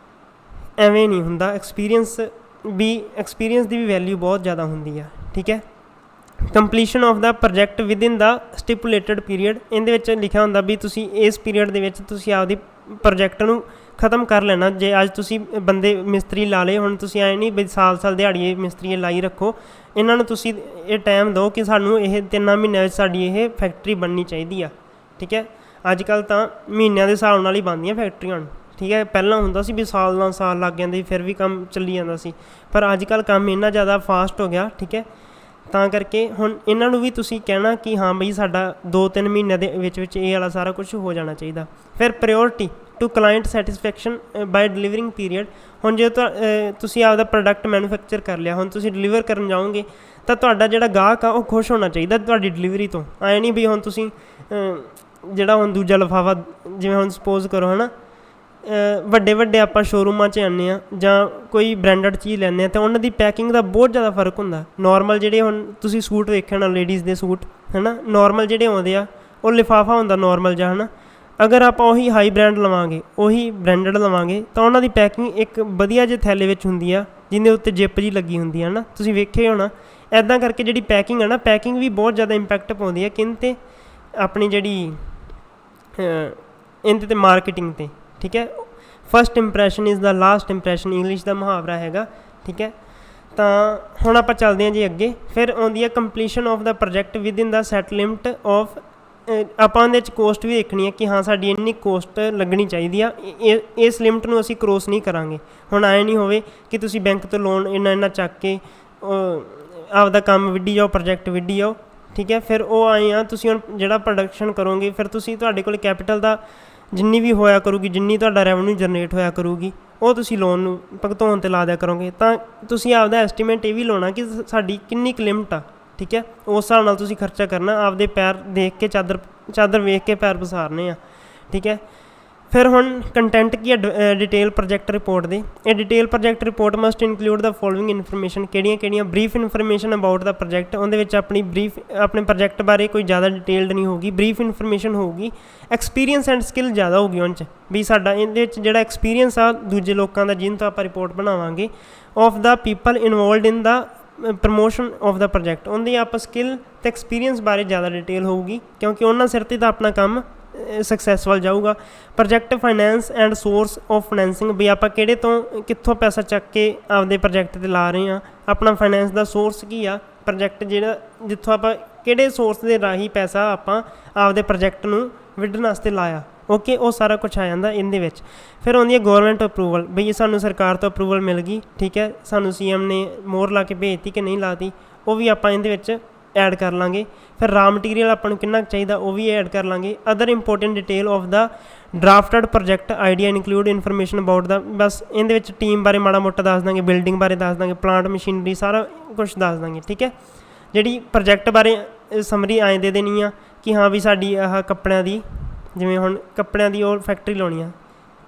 [SPEAKER 1] ਐਵੇਂ ਨਹੀਂ ਹੁੰਦਾ, ਐਕਸਪੀਰੀਅੰਸ ਦੀ ਵੀ ਵੈਲਿਊ ਬਹੁਤ ਜ਼ਿਆਦਾ ਹੁੰਦੀ ਆ, ਠੀਕ ਹੈ। Completion of the project within the stipulated period, ਇਹਦੇ ਵਿੱਚ ਲਿਖਿਆ ਹੁੰਦਾ ਵੀ ਤੁਸੀਂ ਇਸ ਪੀਰੀਅਡ ਦੇ ਵਿੱਚ ਤੁਸੀਂ ਆਪਦੀ ਪ੍ਰੋਜੈਕਟ ਨੂੰ ਖ਼ਤਮ ਕਰ ਲੈਣਾ। ਜੇ ਅੱਜ ਤੁਸੀਂ ਬੰਦੇ ਮਿਸਤਰੀ ਲਾ ਲਏ, ਹੁਣ ਤੁਸੀਂ ਐਂ ਨਹੀਂ ਵੀ ਸਾਲ ਦਿਹਾੜੀਏ ਮਿਸਤਰੀ ਲਾਈ ਰੱਖੋ, ਇਹਨਾਂ ਨੂੰ ਤੁਸੀਂ ਇਹ ਟਾਈਮ ਦਿਓ ਕਿ ਸਾਨੂੰ ਇਹ 3 ਮਹੀਨਿਆਂ ਵਿੱਚ ਸਾਡੀ ਇਹ ਫੈਕਟਰੀ ਬਣਨੀ ਚਾਹੀਦੀ ਆ, ਠੀਕ ਹੈ। ਅੱਜ ਕੱਲ੍ਹ ਤਾਂ ਮਹੀਨਿਆਂ ਦੇ ਹਿਸਾਬ ਨਾਲ ਹੀ ਬਣਦੀਆਂ ਫੈਕਟਰੀਆਂ ਹੁਣ, ਠੀਕ ਹੈ। ਪਹਿਲਾਂ ਹੁੰਦਾ ਸੀ ਵੀ ਸਾਲ ਲੱਗ ਜਾਂਦੇ ਫਿਰ ਵੀ ਕੰਮ ਚੱਲੀ ਜਾਂਦਾ ਸੀ, ਪਰ ਅੱਜ ਕੱਲ੍ਹ ਕੰਮ ਇੰਨਾ ਜ਼ਿਆਦਾ ਫਾਸਟ ਹੋ ਗਿਆ, ਠੀਕ ਹੈ। ਤਾਂ ਕਰਕੇ ਹੁਣ ਇਹਨਾਂ ਨੂੰ ਵੀ ਤੁਸੀਂ ਕਹਿਣਾ ਕਿ ਹਾਂ ਬਈ ਸਾਡਾ 2-3 ਮਹੀਨਿਆਂ ਦੇ ਵਿੱਚ ਇਹ ਵਾਲਾ ਸਾਰਾ ਕੁਛ ਹੋ ਜਾਣਾ ਚਾਹੀਦਾ। ਫਿਰ priority to client satisfaction by delivering period. ਹੁਣ ਜੇ ਤੁਸੀਂ ਆਪਦਾ ਪ੍ਰੋਡਕਟ ਮੈਨੂਫੈਕਚਰ ਕਰ ਲਿਆ, ਹੁਣ ਤੁਸੀਂ ਡਿਲੀਵਰ ਕਰਨ ਜਾਓਗੇ ਤਾਂ ਤੁਹਾਡਾ ਜਿਹੜਾ ਗਾਹਕ ਆ ਉਹ ਖੁਸ਼ ਹੋਣਾ ਚਾਹੀਦਾ ਤੁਹਾਡੀ ਡਿਲੀਵਰੀ ਤੋਂ। ਐਂ ਨਹੀਂ ਵੀ ਹੁਣ ਤੁਸੀਂ ਜਿਹੜਾ ਹੁਣ ਦੂਜਾ ਲਿਫਾਫਾ, ਜਿਵੇਂ ਹੁਣ ਸਪੋਜ਼ ਕਰੋ ਹੈ ਨਾ, ਵੱਡੇ ਆਪਾਂ ਸ਼ੋਰੂਮਾਂ 'ਚ ਆਉਂਦੇ ਹਾਂ ਜਾਂ ਕੋਈ ਬ੍ਰੈਂਡਡ ਚੀਜ਼ ਲੈਂਦੇ ਹਾਂ ਤਾਂ ਉਹਨਾਂ ਦੀ ਪੈਕਿੰਗ ਦਾ ਬਹੁਤ ਜ਼ਿਆਦਾ ਫਰਕ ਹੁੰਦਾ। ਨੋਰਮਲ ਜਿਹੜੇ ਹੁਣ ਤੁਸੀਂ ਸੂਟ ਵੇਖੇ ਹੋਣਾ, ਲੇਡੀਜ਼ ਦੇ ਸੂਟ ਹੈ ਨਾ, ਨੋਰਮਲ ਜਿਹੜੇ ਆਉਂਦੇ ਆ ਉਹ ਲਿਫਾਫਾ ਹੁੰਦਾ ਨੋਰਮਲ ਜਿਹਾ ਹੈ ਨਾ। ਅਗਰ ਆਪਾਂ ਉਹੀ ਹਾਈ ਬ੍ਰੈਂਡ ਲਵਾਂਗੇ, ਉਹੀ ਬ੍ਰੈਂਡਡ ਲਵਾਂਗੇ ਤਾਂ ਉਹਨਾਂ ਦੀ ਪੈਕਿੰਗ ਇੱਕ ਵਧੀਆ ਜਿਹੇ ਥੈਲੇ ਵਿੱਚ ਹੁੰਦੀ ਆ, ਜਿਹਦੇ ਉੱਤੇ ਜਿੱਪ ਜਿਹੀ ਲੱਗੀ ਹੁੰਦੀ ਹੈ ਨਾ, ਤੁਸੀਂ ਵੇਖੇ ਹੋਣਾ। ਇੱਦਾਂ ਕਰਕੇ ਜਿਹੜੀ ਪੈਕਿੰਗ ਹੈ ਨਾ, ਪੈਕਿੰਗ ਵੀ ਬਹੁਤ ਜ਼ਿਆਦਾ ਇੰਪੈਕਟ ਪਾਉਂਦੀ ਹੈ ਕਿਹਦੇ 'ਤੇ, ਆਪਣੀ ਜਿਹੜੀ ਇਹਦੇ 'ਤੇ ਮਾਰਕੀਟਿੰਗ 'ਤੇ, ਠੀਕ ਹੈ। First impression is the last impression, English ਦਾ ਮੁਹਾਵਰਾ ਹੈਗਾ, ਠੀਕ ਹੈ। ਤਾਂ ਹੁਣ ਆਪਾਂ ਚੱਲਦੇ ਹਾਂ ਜੀ ਅੱਗੇ। ਫਿਰ ਆਉਂਦੀ ਹੈ completion of the project within the set limit of, ਆਪਾਂ ਉਹਦੇ 'ਚ ਕੋਸਟ ਵੀ ਦੇਖਣੀ ਹੈ ਕਿ ਹਾਂ ਸਾਡੀ ਇੰਨੀ ਕੋਸਟ ਲੱਗਣੀ ਚਾਹੀਦੀ ਆ, ਇਸ ਲਿਮਟ ਨੂੰ ਅਸੀਂ ਕਰੋਸ ਨਹੀਂ ਕਰਾਂਗੇ। ਹੁਣ ਐਂ ਨਹੀਂ ਹੋਵੇ ਕਿ ਤੁਸੀਂ ਬੈਂਕ ਤੋਂ ਲੋਨ ਇੰਨਾ ਚੱਕ ਕੇ ਆਪਦਾ ਕੰਮ ਵਿੱਢੀ ਜਾਓ, ਪ੍ਰੋਜੈਕਟ ਵਿੱਢੀ ਜਾਓ, ਠੀਕ ਹੈ। ਫਿਰ ਉਹ ਆਏ ਆ ਤੁਸੀਂ ਹੁਣ ਜਿਹੜਾ ਪ੍ਰੋਡਕਸ਼ਨ ਕਰੋਗੇ, ਫਿਰ ਤੁਸੀਂ ਤੁਹਾਡੇ ਕੋਲ ਕੈਪੀਟਲ ਦਾ ਜਿੰਨੀ ਵੀ ਹੋਇਆ ਕਰੂਗੀ, ਜਿੰਨੀ ਤੁਹਾਡਾ ਰੈਵਨਿਊ ਜਨਰੇਟ ਹੋਇਆ ਕਰੂਗੀ, ਉਹ ਤੁਸੀਂ ਲੋਨ ਨੂੰ ਭੁਗਤਾਉਣ 'ਤੇ ਲਾ ਦਿਆ ਕਰੋਗੇ। ਤਾਂ ਤੁਸੀਂ ਆਪਦਾ ਐਸਟੀਮੇਟ ਇਹ ਵੀ ਲਾਉਣਾ ਕਿ ਸਾਡੀ ਕਿੰਨੀ ਕੁ ਲਿਮਟ ਆ, ਠੀਕ ਹੈ। ਉਸ ਹਿਸਾਬ ਨਾਲ ਤੁਸੀਂ ਖਰਚਾ ਕਰਨਾ, ਆਪਦੇ ਪੈਰ ਦੇਖ ਕੇ ਚਾਦਰ ਵੇਖ ਕੇ ਪੈਰ ਪਸਾਰਨੇ ਆ, ਠੀਕ ਹੈ। ਫਿਰ ਹੁਣ ਕੰਟੈਂਟ ਕੀ ਹੈ ਡਿਟੇਲ ਪ੍ਰੋਜੈਕਟ ਰਿਪੋਰਟ ਦੇ। ਇਹ detail project report must include the following information, ਕਿਹੜੀਆਂ brief information about the project. ਉਹਦੇ ਵਿੱਚ ਆਪਣੇ ਪ੍ਰੋਜੈਕਟ ਬਾਰੇ ਕੋਈ ਜ਼ਿਆਦਾ ਡਿਟੇਲਡ ਨਹੀਂ ਹੋਊਗੀ, ਬਰੀਫ ਇਨਫੋਰਮੇਸ਼ਨ ਹੋਊਗੀ। ਐਕਸਪੀਰੀਅੰਸ ਐਂਡ ਸਕਿੱਲ ਜ਼ਿਆਦਾ ਹੋਊਗੀ ਉਹਨਾਂ 'ਚ, ਵੀ ਸਾਡਾ ਇਹਦੇ ਵਿੱਚ ਜਿਹੜਾ ਐਕਸਪੀਰੀਅੰਸ ਆ ਦੂਜੇ ਲੋਕਾਂ ਦਾ, ਜਿਹਨੂੰ ਤੋਂ ਆਪਾਂ ਰਿਪੋਰਟ ਬਣਾਵਾਂਗੇ, of the people involved in the promotion of the project. ਉਹਦੀ ਆਪਾਂ ਸਕਿੱਲ ਅਤੇ ਐਕਸਪੀਰੀਅੰਸ ਬਾਰੇ ਜ਼ਿਆਦਾ ਡਿਟੇਲ ਹੋਊਗੀ, ਕਿਉਂਕਿ ਉਹਨਾਂ ਸਿਰ 'ਤੇ ਤਾਂ ਆਪਣਾ ਕੰਮ ਸਕਸੈਸ ਵੱਲ ਜਾਊਗਾ। Project finance and source of financing, ਵੀ ਆਪਾਂ ਕਿੱਥੋਂ ਪੈਸਾ ਚੱਕ ਕੇ ਆਪਦੇ ਪ੍ਰੋਜੈਕਟ 'ਤੇ ਲਾ ਰਹੇ ਹਾਂ, ਆਪਣਾ ਫਾਈਨੈਂਸ ਦਾ ਸੋਰਸ ਕੀ ਆ, ਪ੍ਰੋਜੈਕਟ ਜਿਹੜਾ ਜਿੱਥੋਂ ਆਪਾਂ ਕਿਹੜੇ ਸੋਰਸ ਦੇ ਰਾਹੀਂ ਪੈਸਾ ਆਪਾਂ ਆਪਦੇ ਪ੍ਰੋਜੈਕਟ ਨੂੰ ਵਿੱਢਣ ਵਾਸਤੇ ਲਾਇਆ, ਓਕੇ। ਉਹ ਸਾਰਾ ਕੁਛ ਆ ਜਾਂਦਾ ਇਹਦੇ ਵਿੱਚ। ਫਿਰ ਆਉਂਦੀ ਹੈ ਗੌਰਮੈਂਟ ਅਪਰੂਵਲ, ਬਈ ਸਾਨੂੰ ਸਰਕਾਰ ਤੋਂ ਅਪਰੂਵਲ ਮਿਲ ਗਈ, ਠੀਕ ਹੈ, ਸਾਨੂੰ CM ਨੇ ਮੋਹਰ ਲਾ ਕੇ ਭੇਜਤੀ ਕਿ ਨਹੀਂ ਲਾਤੀ, ਉਹ ਵੀ ਆਪਾਂ ਇਹਦੇ ਵਿੱਚ ਐਡ ਕਰ ਲਾਂਗੇ। ਫਿਰ ਰਾ ਮਟੀਰੀਅਲ ਆਪਾਂ ਨੂੰ ਕਿੰਨਾ ਚਾਹੀਦਾ, ਉਹ ਵੀ ਐਡ ਕਰ ਲਾਂਗੇ। Other important detail of the drafted project idea include information about the, ਬਸ ਇਹਦੇ ਵਿੱਚ ਟੀਮ ਬਾਰੇ ਮਾੜਾ ਮੋਟਾ ਦੱਸ ਦਾਂਗੇ, ਬਿਲਡਿੰਗ ਬਾਰੇ ਦੱਸ ਦਾਂਗੇ, ਪਲਾਂਟ ਮਸ਼ੀਨਰੀ ਸਾਰਾ ਕੁਛ ਦੱਸ ਦਾਂਗੇ, ਠੀਕ ਹੈ। ਜਿਹੜੀ ਪ੍ਰੋਜੈਕਟ ਬਾਰੇ ਸਮਰੀ ਐਂ ਦੇ ਦੇਣੀ ਆ ਕਿ ਹਾਂ ਵੀ ਸਾਡੀ ਆਹ ਕੱਪੜਿਆਂ ਦੀ, ਜਿਵੇਂ ਹੁਣ ਕੱਪੜਿਆਂ ਦੀ ਉਹ ਫੈਕਟਰੀ ਲਾਉਣੀ ਆ,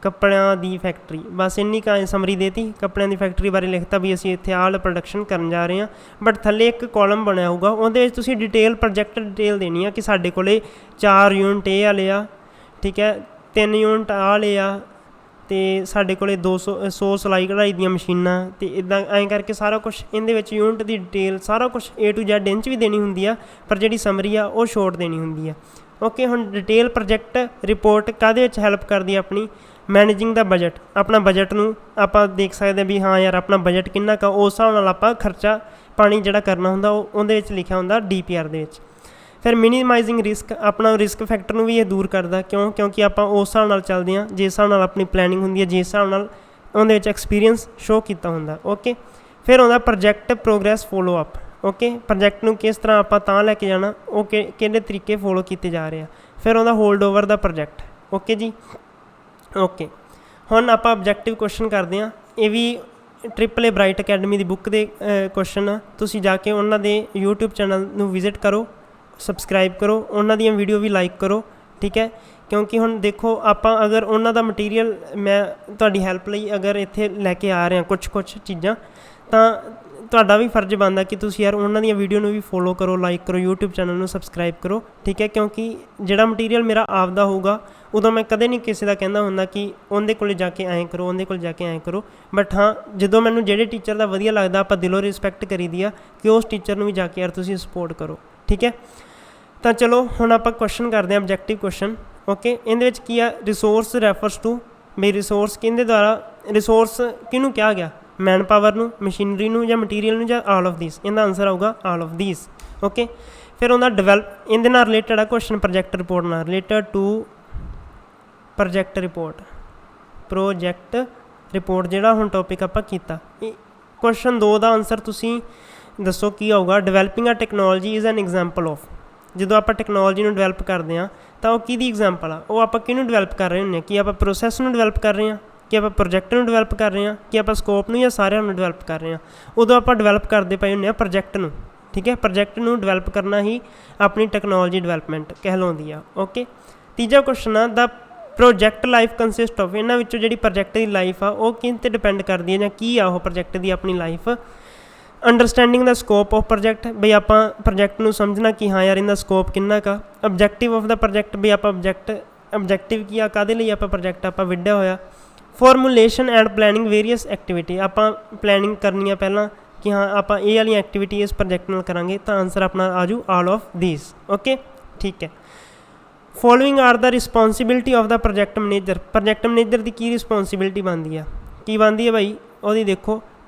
[SPEAKER 1] ਕੱਪੜਿਆਂ ਦੀ ਫੈਕਟਰੀ, ਬਸ ਇੰਨੀ ਕੁ ਸਮਰੀ ਦੇਤੀ। ਕੱਪੜਿਆਂ ਦੀ ਫੈਕਟਰੀ ਬਾਰੇ ਲਿਖਤਾ ਵੀ ਅਸੀਂ ਇੱਥੇ ਆਹ ਪ੍ਰੋਡਕਸ਼ਨ ਕਰਨ ਜਾ ਰਹੇ ਹਾਂ, ਬਟ ਥੱਲੇ ਇੱਕ ਕਾਲਮ ਬਣਿਆ ਹੋਊਗਾ, ਉਹਦੇ ਵਿੱਚ ਤੁਸੀਂ ਡਿਟੇਲ ਪ੍ਰੋਜੈਕਟ ਡਿਟੇਲ ਦੇਣੀ ਆ ਕਿ ਸਾਡੇ ਕੋਲ 4 ਯੂਨਿਟ ਇਹ ਵਾਲੇ ਆ, ਠੀਕ ਹੈ, 3 ਯੂਨਿਟ ਆਹ ਵਾਲੇ ਆ, ਤੇ ਸਾਡੇ ਕੋਲੇ 100 ਸਿਲਾਈ ਕਢਾਈ ਦੀਆਂ ਮਸ਼ੀਨਾਂ ਤੇ ਇੱਦਾਂ ਐਂ ਕਰਕੇ ਸਾਰਾ ਕੁਛ ਇਹਦੇ ਵਿੱਚ ਯੂਨਿਟ ਦੀ ਡਿਟੇਲ ਸਾਰਾ ਕੁਛ A to Z ਇੰਚ ਵੀ ਦੇਣੀ ਹੁੰਦੀ ਆ, ਪਰ ਜਿਹੜੀ ਸਮਰੀ ਆ ਉਹ ਸ਼ੋਰਟ ਦੇਣੀ ਹੁੰਦੀ ਆ। ਓਕੇ, ਹੁਣ ਡਿਟੇਲ ਪ੍ਰੋਜੈਕਟ ਰਿਪੋਰਟ ਕਾਹਦੇ ਵਿੱਚ ਹੈਲਪ ਕਰਦੀ ਆ? ਆਪਣੀ ਮੈਨੇਜਿੰਗ ਦਾ ਬਜਟ। ਆਪਣਾ ਬਜਟ ਨੂੰ ਆਪਾਂ ਦੇਖ ਸਕਦੇ ਹਾਂ ਵੀ ਹਾਂ ਯਾਰ ਆਪਣਾ ਬਜਟ ਕਿੰਨਾ ਕੁ, ਉਸ ਹਿਸਾਬ ਨਾਲ ਆਪਾਂ ਖਰਚਾ ਪਾਣੀ ਜਿਹੜਾ ਕਰਨਾ ਹੁੰਦਾ ਉਹ ਉਹਦੇ ਵਿੱਚ ਲਿਖਿਆ ਹੁੰਦਾ DPR ਦੇ ਵਿੱਚ। ਫਿਰ ਮਿਨੀਮਾਈਜ਼ਿੰਗ ਰਿਸਕ, ਆਪਣਾ ਰਿਸਕ ਫੈਕਟਰ ਨੂੰ ਵੀ ਇਹ ਦੂਰ ਕਰਦਾ। ਕਿਉਂਕਿ ਆਪਾਂ ਉਸ ਹਿਸਾਬ ਨਾਲ ਚੱਲਦੇ ਹਾਂ, ਜਿਸ ਹਿਸਾਬ ਨਾਲ ਆਪਣੀ ਪਲੈਨਿੰਗ ਹੁੰਦੀ ਹੈ, ਜਿਸ ਹਿਸਾਬ ਨਾਲ ਉਹਦੇ ਵਿੱਚ ਐਕਸਪੀਰੀਅੰਸ ਸ਼ੋਅ ਕੀਤਾ ਹੁੰਦਾ। ਓਕੇ, ਫਿਰ ਆਉਂਦਾ project progress follow up. Okay, project ਨੂੰ ਕਿਸ ਤਰ੍ਹਾਂ ਆਪਾਂ ਤਾਂ ਲੈ ਕੇ ਜਾਣਾ, ਉਹ ਕਿਹੜੇ ਤਰੀਕੇ ਫੋਲੋ ਕੀਤੇ ਜਾ ਰਹੇ ਆ। ਫਿਰ ਆਉਂਦਾ ਹੋਲਡ ਓਵਰ ਦਾ ਪ੍ਰੋਜੈਕਟ। ਓਕੇ ਜੀ, ਓਕੇ, ਹੁਣ ਆਪਾਂ ਆਬਜੈਕਟਿਵ ਕੁਐਸਚਨ ਕਰਦੇ ਹਾਂ। ਇਹ ਵੀ AAA ਬ੍ਰਾਈਟ ਅਕੈਡਮੀ ਦੀ ਬੁੱਕ ਦੇ ਕੁਐਸਚਨ ਆ। ਤੁਸੀਂ ਜਾ ਕੇ ਉਹਨਾਂ ਦੇ YouTube ਚੈਨਲ ਨੂੰ ਵਿਜ਼ਿਟ ਕਰੋ, ਸਬਸਕ੍ਰਾਈਬ ਕਰੋ, ਉਹਨਾਂ ਦੀਆਂ ਵੀਡੀਓ ਵੀ ਲਾਈਕ ਕਰੋ, ਠੀਕ ਹੈ। ਕਿਉਂਕਿ ਹੁਣ ਦੇਖੋ ਆਪਾਂ ਅਗਰ ਉਹਨਾਂ ਦਾ ਮਟੀਰੀਅਲ ਮੈਂ ਤੁਹਾਡੀ ਹੈਲਪ ਲਈ ਅਗਰ ਇੱਥੇ ਲੈ ਕੇ ਆ ਰਿਹਾ ਕੁਛ ਚੀਜ਼ਾਂ, ਤਾਂ ਤੁਹਾਡਾ ਵੀ ਫਰਜ਼ ਬਣਦਾ ਕਿ ਤੁਸੀਂ ਯਾਰ ਉਹਨਾਂ ਦੀਆਂ ਵੀਡੀਓ ਨੂੰ ਵੀ ਫੋਲੋ ਕਰੋ, ਲਾਈਕ ਕਰੋ, YouTube ਚੈਨਲ ਨੂੰ ਸਬਸਕ੍ਰਾਈਬ ਕਰੋ, ਠੀਕ ਹੈ। ਕਿਉਂਕਿ ਜਿਹੜਾ ਮਟੀਰੀਅਲ ਮੇਰਾ ਆਪਦਾ ਹੋਊਗਾ ਉਦੋਂ ਮੈਂ ਕਦੇ ਨਹੀਂ ਕਿਸੇ ਦਾ ਕਹਿੰਦਾ ਹੁੰਦਾ ਕਿ ਉਹਦੇ ਕੋਲ ਜਾ ਕੇ ਐਂ ਕਰੋ, ਉਹਦੇ ਕੋਲ ਜਾ ਕੇ ਐਂ ਕਰੋ। ਬਟ ਹਾਂ, ਜਦੋਂ ਮੈਨੂੰ ਜਿਹੜੇ ਟੀਚਰ ਦਾ ਵਧੀਆ ਲੱਗਦਾ ਆਪਾਂ ਦਿਲੋਂ ਰਿਸਪੈਕਟ ਕਰੀਦੀ ਆ ਕਿ ਉਸ ਟੀਚਰ ਨੂੰ ਵੀ ਜਾ ਕੇ ਯਾਰ ਤੁਸੀਂ ਸਪੋਰਟ ਕਰੋ, ਠੀਕ ਹੈ। ਤਾਂ ਚਲੋ ਹੁਣ ਆਪਾਂ ਕੁਐਸਚਨ ਕਰਦੇ ਹਾਂ ਆਬਜੈਕਟਿਵ ਕੁਐਸਚਨ। ਓਕੇ, ਇਹਦੇ ਵਿੱਚ ਕੀ ਆ? ਰਿਸੋਰਸ ਰੈਫਰਸ ਟੂ, ਬਈ ਰਿਸੋਰਸ ਕਿਹਦੇ ਦੁਆਰਾ, ਰਿਸੋਰਸ ਕਿਹਨੂੰ ਕਿਹਾ ਗਿਆ? ਮੈਨ ਪਾਵਰ ਨੂੰ, ਮਸ਼ੀਨਰੀ ਨੂੰ, ਜਾਂ ਮਟੀਰੀਅਲ ਨੂੰ, ਜਾਂ ਆਲ ਆਫ ਥੀਸ? ਇਹਦਾ ਆਨਸਰ ਆਊਗਾ ਆਲ ਆਫ ਥੀਸ। ਓਕੇ, ਫਿਰ ਉਹਦਾ ਡਿਵੈਲਪ, ਇਹਦੇ ਨਾਲ ਰਿਲੇਟਡ ਆ ਕੁਐਸਚਨ ਪ੍ਰੋਜੈਕਟ ਰਿਪੋਰਟ ਨਾਲ ਰਿਲੇਟਡ ਟੂ ਪ੍ਰੋਜੈਕਟ ਰਿਪੋਰਟ ਜਿਹੜਾ ਹੁਣ ਟੋਪਿਕ ਆਪਾਂ ਕੀਤਾ। ਇਹ ਕੁਐਸਚਨ 2 ਦਾ ਆਨਸਰ ਤੁਸੀਂ ਦੱਸੋ ਕੀ ਆਊਗਾ? ਡਿਵੈਲਪਿੰਗ ਆ technology is an example of. ਜਦੋਂ ਆਪਾਂ ਟੈਕਨੋਲੋਜੀ ਨੂੰ ਡਿਵੈਲਪ ਕਰਦੇ ਹਾਂ ਤਾਂ ਉਹ ਕਿਹਦੀ ਐਗਜ਼ਾਮਪਲ ਆ? ਉਹ ਆਪਾਂ ਕਿਹਨੂੰ ਡਿਵੈਲਪ ਕਰ ਰਹੇ ਹੁੰਦੇ ਹਾਂ? ਕਿ ਆਪਾਂ ਪ੍ਰੋਸੈਸ ਨੂੰ ਡਿਵੈਲਪ ਕਰ ਰਹੇ ਹਾਂ, ਕਿ ਆਪਾਂ ਪ੍ਰੋਜੈਕਟ ਨੂੰ ਡਿਵੈਲਪ ਕਰ ਰਹੇ ਹਾਂ, ਕਿ ਆਪਾਂ ਸਕੋਪ ਨੂੰ, ਜਾਂ ਸਾਰਿਆਂ ਨੂੰ ਡਿਵੈਲਪ ਕਰ ਰਹੇ ਹਾਂ? ਉਦੋਂ ਆਪਾਂ ਡਿਵੈਲਪ ਕਰਦੇ ਪਏ ਹੁੰਦੇ ਹਾਂ ਪ੍ਰੋਜੈਕਟ ਨੂੰ, ਠੀਕ ਹੈ। ਪ੍ਰੋਜੈਕਟ ਨੂੰ ਡਿਵੈਲਪ ਕਰਨਾ ਹੀ ਆਪਣੀ ਟੈਕਨੋਲੋਜੀ ਡਿਵੈਲਪਮੈਂਟ ਕਹਿਲਾਉਂਦੀ ਆ। ਓਕੇ, ਤੀਜਾ ਕੁਐਸਚਨ ਆ ਦਾ ਪ੍ਰੋਜੈਕਟ ਲਾਈਫ ਕੰਸਿਸਟ ਆਫ। ਇਹਨਾਂ ਵਿੱਚੋਂ ਜਿਹੜੀ ਪ੍ਰੋਜੈਕਟ ਦੀ ਲਾਈਫ ਆ ਉਹ ਕਿਹਦੇ 'ਤੇ ਡਿਪੈਂਡ ਕਰਦੀ ਹੈ, ਜਾਂ ਕੀ ਆ ਉਹ ਪ੍ਰੋਜੈਕਟ ਦੀ ਆਪਣੀ life? Understanding the scope of project, ਬਈ ਆਪਾਂ ਪ੍ਰੋਜੈਕਟ ਨੂੰ ਸਮਝਣਾ ਕਿ ਹਾਂ ਯਾਰ ਇਹਦਾ ਸਕੋਪ ਕਿੰਨਾ ਕੁ। ਆਬਜੈਕਟਿਵ ਆਫ ਦਾ ਪ੍ਰੋਜੈਕਟ, ਬਈ ਆਪਾਂ ਆਬਜੈਕਟਿਵ ਕੀ ਆ, ਕਾਹਦੇ ਲਈ ਆਪਾਂ ਪ੍ਰੋਜੈਕਟ ਆਪਾਂ ਵਿੱਢਿਆ ਹੋਇਆ। Formulation and planning various activity, ਆਪਾਂ ਪਲੈਨਿੰਗ ਕਰਨੀ ਆ ਪਹਿਲਾਂ ਕਿ ਹਾਂ ਆਪਾਂ ਇਹ ਵਾਲੀਆਂ ਐਕਟੀਵਿਟੀ ਇਸ ਪ੍ਰੋਜੈਕਟ ਨਾਲ ਕਰਾਂਗੇ, ਤਾਂ ਆਨਸਰ ਆਪਣਾ ਆਜੂ ਆਲ ਆਫ ਥੀਸ। ਓਕੇ, ਠੀਕ ਹੈ। Following are the responsibility of the project manager. Project manager ਦੀ ਕੀ ਰਿਸਪੋਂਸੀਬਿਲਿਟੀ ਬਣਦੀ ਆ? ਕੀ ਬਣਦੀ ਹੈ ਬਾਈ? ਉਹਦੀ ਦੇਖੋ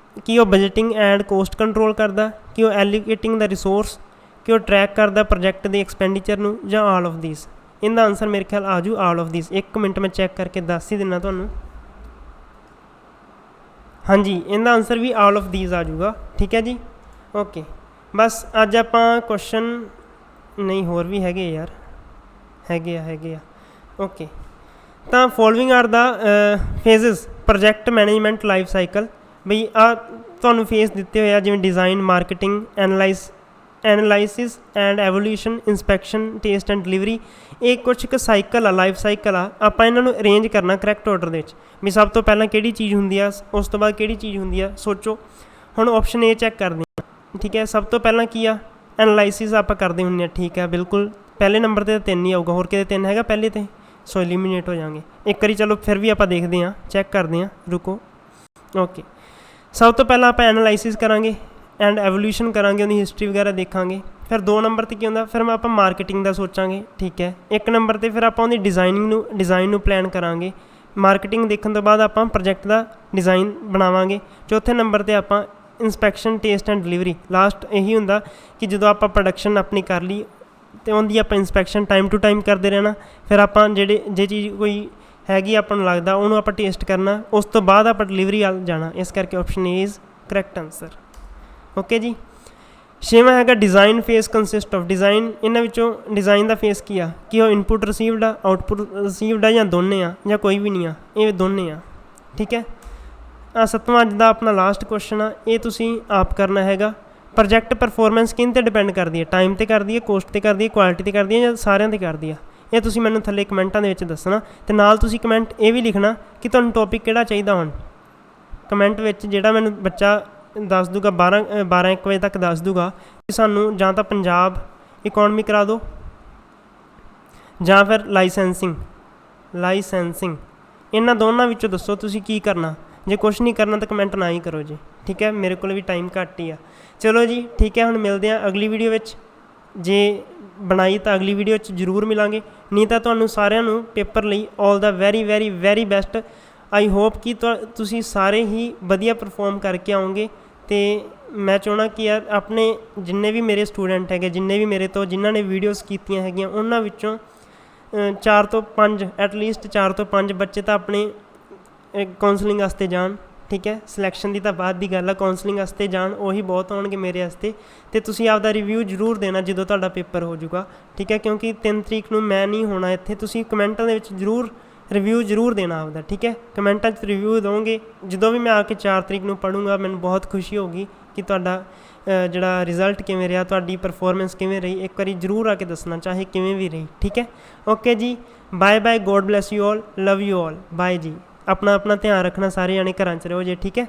[SPEAKER 1] ਕਿ ਉਹ ਬਜਟਿੰਗ ਐਂਡ ਕੋਸਟ ਕੰਟਰੋਲ ਕਰਦਾ, ਕਿ ਉਹ ਐਲੋਕੇਟਿੰਗ ਦਾ ਰਿਸੋਰਸ, ਕਿ ਉਹ ਟਰੈਕ ਕਰਦਾ ਪ੍ਰੋਜੈਕਟ ਦੇ ਐਕਸਪੈਂਡੀਚਰ ਨੂੰ, ਜਾਂ ਆਲ ਆਫ ਥੀਸ? ਇਹਦਾ ਆਨਸਰ ਮੇਰੇ ਖਿਆਲ ਆਜੂ ਆਲ ਆਫ ਥੀਸ। 1 ਮਿੰਟ ਮੈਂ ਚੈੱਕ ਕਰਕੇ ਦੱਸ ਹੀ ਦਿੰਦਾ ਤੁਹਾਨੂੰ। ਹਾਂਜੀ, ਇਹਦਾ ਆਨਸਰ ਵੀ ਆਲ ਆਫ ਥੀਸ ਆ ਜਾਊਗਾ, ਠੀਕ ਹੈ ਜੀ। ਓਕੇ, ਬਸ ਅੱਜ ਆਪਾਂ ਕੁਐਸਚਨ ਨਹੀਂ ਹੋਰ ਵੀ ਹੈਗੇ ਯਾਰ, ਹੈਗੇ ਆ। ਓਕੇ, ਤਾਂ following are the phases project management life cycle. ਬਈ ਆ ਤੁਹਾਨੂੰ ਫੇਸ ਦਿੱਤੇ ਹੋਏ ਆ, ਜਿਵੇਂ design, marketing, analysis and evolution, inspection, test and delivery. ਇਹ ਕੁਛ ਕੁ ਸਾਈਕਲ ਆ, ਲਾਈਫ ਸਾਈਕਲ ਆ। ਆਪਾਂ ਇਹਨਾਂ ਨੂੰ ਅਰੇਂਜ ਕਰਨਾ ਕਰੈਕਟ ਆਰਡਰ ਦੇ ਵਿੱਚ, ਵੀ ਸਭ ਤੋਂ ਪਹਿਲਾਂ ਕਿਹੜੀ ਚੀਜ਼ ਹੁੰਦੀ ਆ, ਉਸ ਤੋਂ ਬਾਅਦ ਕਿਹੜੀ ਚੀਜ਼ ਹੁੰਦੀ ਆ। ਸੋਚੋ, ਹੁਣ ਆਪਸ਼ਨ A ਚੈੱਕ ਕਰਦੇ ਹਾਂ, ਠੀਕ ਹੈ। ਸਭ ਤੋਂ ਪਹਿਲਾਂ ਕੀ ਆ? ਐਨਾਲਾਈਸਿਸ ਆਪਾਂ ਕਰਦੇ ਹੁੰਦੇ ਹਾਂ, ਠੀਕ ਹੈ, ਬਿਲਕੁਲ ਪਹਿਲੇ ਨੰਬਰ 'ਤੇ 3 ਹੀ ਆਊਗਾ, ਹੋਰ ਕਿਤੇ 3 ਹੈਗਾ ਪਹਿਲੇ 'ਤੇ? ਸੋ ਐਲੀਮੀਨੇਟ ਹੋ ਜਾਵਾਂਗੇ ਇੱਕ ਵਾਰੀ। ਚਲੋ ਫਿਰ ਵੀ ਆਪਾਂ ਦੇਖਦੇ ਹਾਂ, ਚੈੱਕ ਕਰਦੇ ਹਾਂ, ਰੁਕੋ। ਓਕੇ, ਸਭ ਤੋਂ ਪਹਿਲਾਂ ਆਪਾਂ ਐਨਾਲਾਈਸਿਸ ਕਰਾਂਗੇ ਐਂਡ ਐਵੋਲਿਊਸ਼ਨ ਕਰਾਂਗੇ, ਉਹਦੀ ਹਿਸਟਰੀ ਵਗੈਰਾ ਦੇਖਾਂਗੇ। ਫਿਰ 2 ਨੰਬਰ 'ਤੇ ਕੀ ਹੁੰਦਾ? ਫਿਰ ਆਪਾਂ ਮਾਰਕੀਟਿੰਗ ਦਾ ਸੋਚਾਂਗੇ, ਠੀਕ ਹੈ। 1 ਨੰਬਰ 'ਤੇ ਫਿਰ ਆਪਾਂ ਉਹਦੀ ਡਿਜ਼ਾਈਨ ਨੂੰ ਪਲਾਨ ਕਰਾਂਗੇ। ਮਾਰਕੀਟਿੰਗ ਦੇਖਣ ਤੋਂ ਬਾਅਦ ਆਪਾਂ ਪ੍ਰੋਜੈਕਟ ਦਾ ਡਿਜ਼ਾਈਨ ਬਣਾਵਾਂਗੇ। 4ਥੇ ਨੰਬਰ 'ਤੇ ਆਪਾਂ inspection, test and delivery. Last ਇਹੀ ਹੁੰਦਾ ਕਿ ਜਦੋਂ ਆਪਾਂ ਪ੍ਰੋਡਕਸ਼ਨ ਆਪਣੀ ਕਰ ਲਈ ਅਤੇ ਉਹਦੀ ਆਪਾਂ ਇੰਸਪੈਕਸ਼ਨ ਟਾਈਮ ਟੂ ਟਾਈਮ ਕਰਦੇ ਰਹਿਣਾ। ਫਿਰ ਆਪਾਂ ਜੇ ਚੀਜ਼ ਕੋਈ ਹੈਗੀ ਆਪਾਂ ਨੂੰ ਲੱਗਦਾ ਉਹਨੂੰ ਆਪਾਂ ਟੇਸਟ ਕਰਨਾ, ਉਸ ਤੋਂ ਬਾਅਦ ਆਪਾਂ ਡਿਲੀਵਰੀ ਵੱਲ ਜਾਣਾ। ਇਸ ਕਰਕੇ option A is correct answer. Okay ਜੀ। 6ਵਾਂ ਹੈਗਾ design face consist of. Design, ਇਹਨਾਂ ਵਿੱਚੋਂ ਡਿਜ਼ਾਈਨ ਦਾ ਫੇਸ ਕੀ ਆ? ਕਿ ਉਹ ਇਨਪੁੱਟ ਰਿਸੀਵਡ ਆ, ਆਊਟਪੁੱਟ ਰਿਸੀਵਡ ਆ, ਜਾਂ ਦੋਨੇ ਆ, ਜਾਂ ਕੋਈ ਵੀ ਨਹੀਂ ਆ? ਇਹ ਦੋਨੇ ਆ, ਠੀਕ ਹੈ। 7ਵਾਂ ਅੱਜ ਦਾ ਆਪਣਾ ਲਾਸਟ ਕੁਐਸਚਨ ਆ, ਇਹ ਤੁਸੀਂ ਆਪ ਕਰਨਾ ਹੈਗਾ। ਪ੍ਰੋਜੈਕਟ ਪਰਫੋਰਮੈਂਸ ਕਿਹਦੇ 'ਤੇ ਡਿਪੈਂਡ ਕਰਦੀ ਹੈ? ਟਾਈਮ 'ਤੇ ਕਰਦੀ ਹੈ, ਕੋਸਟ 'ਤੇ ਕਰਦੀ ਹੈ, ਕੁਆਲਿਟੀ 'ਤੇ ਕਰਦੀ ਹੈ, ਜਾਂ ਸਾਰਿਆਂ 'ਤੇ ਕਰਦੀ ਆ? ਇਹ ਤੁਸੀਂ ਮੈਨੂੰ ਥੱਲੇ ਕਮੈਂਟਾਂ ਦੇ ਵਿੱਚ ਦੱਸਣਾ, ਅਤੇ ਨਾਲ ਤੁਸੀਂ ਕਮੈਂਟ ਇਹ ਵੀ ਲਿਖਣਾ ਕਿ ਤੁਹਾਨੂੰ ਟੋਪਿਕ ਕਿਹੜਾ ਚਾਹੀਦਾ। ਹੁਣ ਕਮੈਂਟ ਵਿੱਚ ਜਿਹੜਾ ਮੈਨੂੰ ਬੱਚਾ ਦੱਸ ਦੂਗਾ 12-1 ਵਜੇ ਤੱਕ ਦੱਸ ਦੂਗਾ ਕਿ ਸਾਨੂੰ ਜਾਂ ਤਾਂ ਪੰਜਾਬ ਇਕੋਨਮੀ ਕਰਾ ਦਿਓ, ਜਾਂ ਫਿਰ ਲਾਈਸੈਂਸਿੰਗ ਇਹਨਾਂ ਦੋਨਾਂ ਵਿੱਚੋਂ ਦੱਸੋ ਤੁਸੀਂ ਕੀ ਕਰਨਾ। ਜੇ ਕੁਛ ਨਹੀਂ ਕਰਨਾ ਤਾਂ ਕਮੈਂਟ ਨਾ ਹੀ ਕਰੋ ਜੀ, ਠੀਕ ਹੈ। ਮੇਰੇ ਕੋਲ ਵੀ ਟਾਈਮ ਘੱਟ ਹੀ ਆ। ਚਲੋ ਜੀ ਠੀਕ ਹੈ, ਹੁਣ ਮਿਲਦੇ ਹਾਂ ਅਗਲੀ ਵੀਡੀਓ ਵਿੱਚ। ਜੇ ਬਣਾਈ ਤਾਂ ਅਗਲੀ ਵੀਡੀਓ 'ਚ ਜ਼ਰੂਰ ਮਿਲਾਂਗੇ, ਨਹੀਂ ਤਾਂ ਤੁਹਾਨੂੰ ਸਾਰਿਆਂ ਨੂੰ ਪੇਪਰ ਲਈ all the very very very best. I hope ਕਿ ਤੁਸੀਂ ਸਾਰੇ ਹੀ ਵਧੀਆ ਪਰਫੋਰਮ ਕਰਕੇ ਆਓਗੇ। ਅਤੇ ਮੈਂ ਚਾਹੁੰਦਾ ਕਿ ਯਾਰ ਆਪਣੇ ਜਿੰਨੇ ਵੀ ਮੇਰੇ ਸਟੂਡੈਂਟ ਹੈਗੇ, ਜਿੰਨੇ ਵੀ ਮੇਰੇ ਤੋਂ ਜਿਨ੍ਹਾਂ ਨੇ ਵੀਡੀਓਜ਼ ਕੀਤੀਆਂ ਹੈਗੀਆਂ, ਉਹਨਾਂ ਵਿੱਚੋਂ 4 ਤੋਂ 5 ਐਟਲੀਸਟ 4 ਤੋਂ 5 ਬੱਚੇ ਤਾਂ ਆਪਣੇ ਕਾਉਂਸਲਿੰਗ ਵਾਸਤੇ ਜਾਣ, ਠੀਕ ਹੈ। ਸਿਲੈਕਸ਼ਨ ਦੀ ਤਾਂ ਬਾਅਦ ਦੀ ਗੱਲ ਆ, ਕਾਉਂਸਲਿੰਗ ਵਾਸਤੇ ਜਾਣ, ਉਹੀ ਬਹੁਤ ਹੋਣਗੇ ਮੇਰੇ ਵਾਸਤੇ। ਅਤੇ ਤੁਸੀਂ ਆਪਦਾ ਰਿਵਿਊ ਜ਼ਰੂਰ ਦੇਣਾ ਜਦੋਂ ਤੁਹਾਡਾ ਪੇਪਰ ਹੋ ਜਾਊਗਾ, ਠੀਕ ਹੈ। ਕਿਉਂਕਿ 3 ਤਰੀਕ ਨੂੰ ਮੈਂ ਨਹੀਂ ਹੋਣਾ ਇੱਥੇ। ਤੁਸੀਂ ਕਮੈਂਟਾਂ ਦੇ ਵਿੱਚ ਜ਼ਰੂਰ ਰਿਵਿਊ ਜ਼ਰੂਰ ਦੇਣਾ ਆਪਦਾ, ਠੀਕ ਹੈ। ਕਮੈਂਟਾਂ 'ਚ ਰਿਵਿਊ ਦਿਓਗੇ, ਜਦੋਂ ਵੀ ਮੈਂ ਆ ਕੇ 4 ਤਰੀਕ ਨੂੰ ਪੜ੍ਹੂੰਗਾ, ਮੈਨੂੰ ਬਹੁਤ ਖੁਸ਼ੀ ਹੋਊਗੀ ਕਿ ਤੁਹਾਡਾ ਜਿਹੜਾ ਰਿਜ਼ਲਟ ਕਿਵੇਂ ਰਿਹਾ, ਤੁਹਾਡੀ ਪਰਫੋਰਮੈਂਸ ਕਿਵੇਂ ਰਹੀ, ਇੱਕ ਵਾਰੀ ਜ਼ਰੂਰ ਆ ਕੇ ਦੱਸਣਾ, ਚਾਹੇ ਕਿਵੇਂ ਵੀ ਰਹੀ, ਠੀਕ ਹੈ। ਓਕੇ ਜੀ, bye bye, God bless you all, love you all, bye ਜੀ। ਆਪਣਾ ਧਿਆਨ ਰੱਖਣਾ, ਸਾਰੇ ਜਾਣੇ ਘਰਾਂ 'ਚ ਰਹੋ ਜੇ, ਠੀਕ ਹੈ।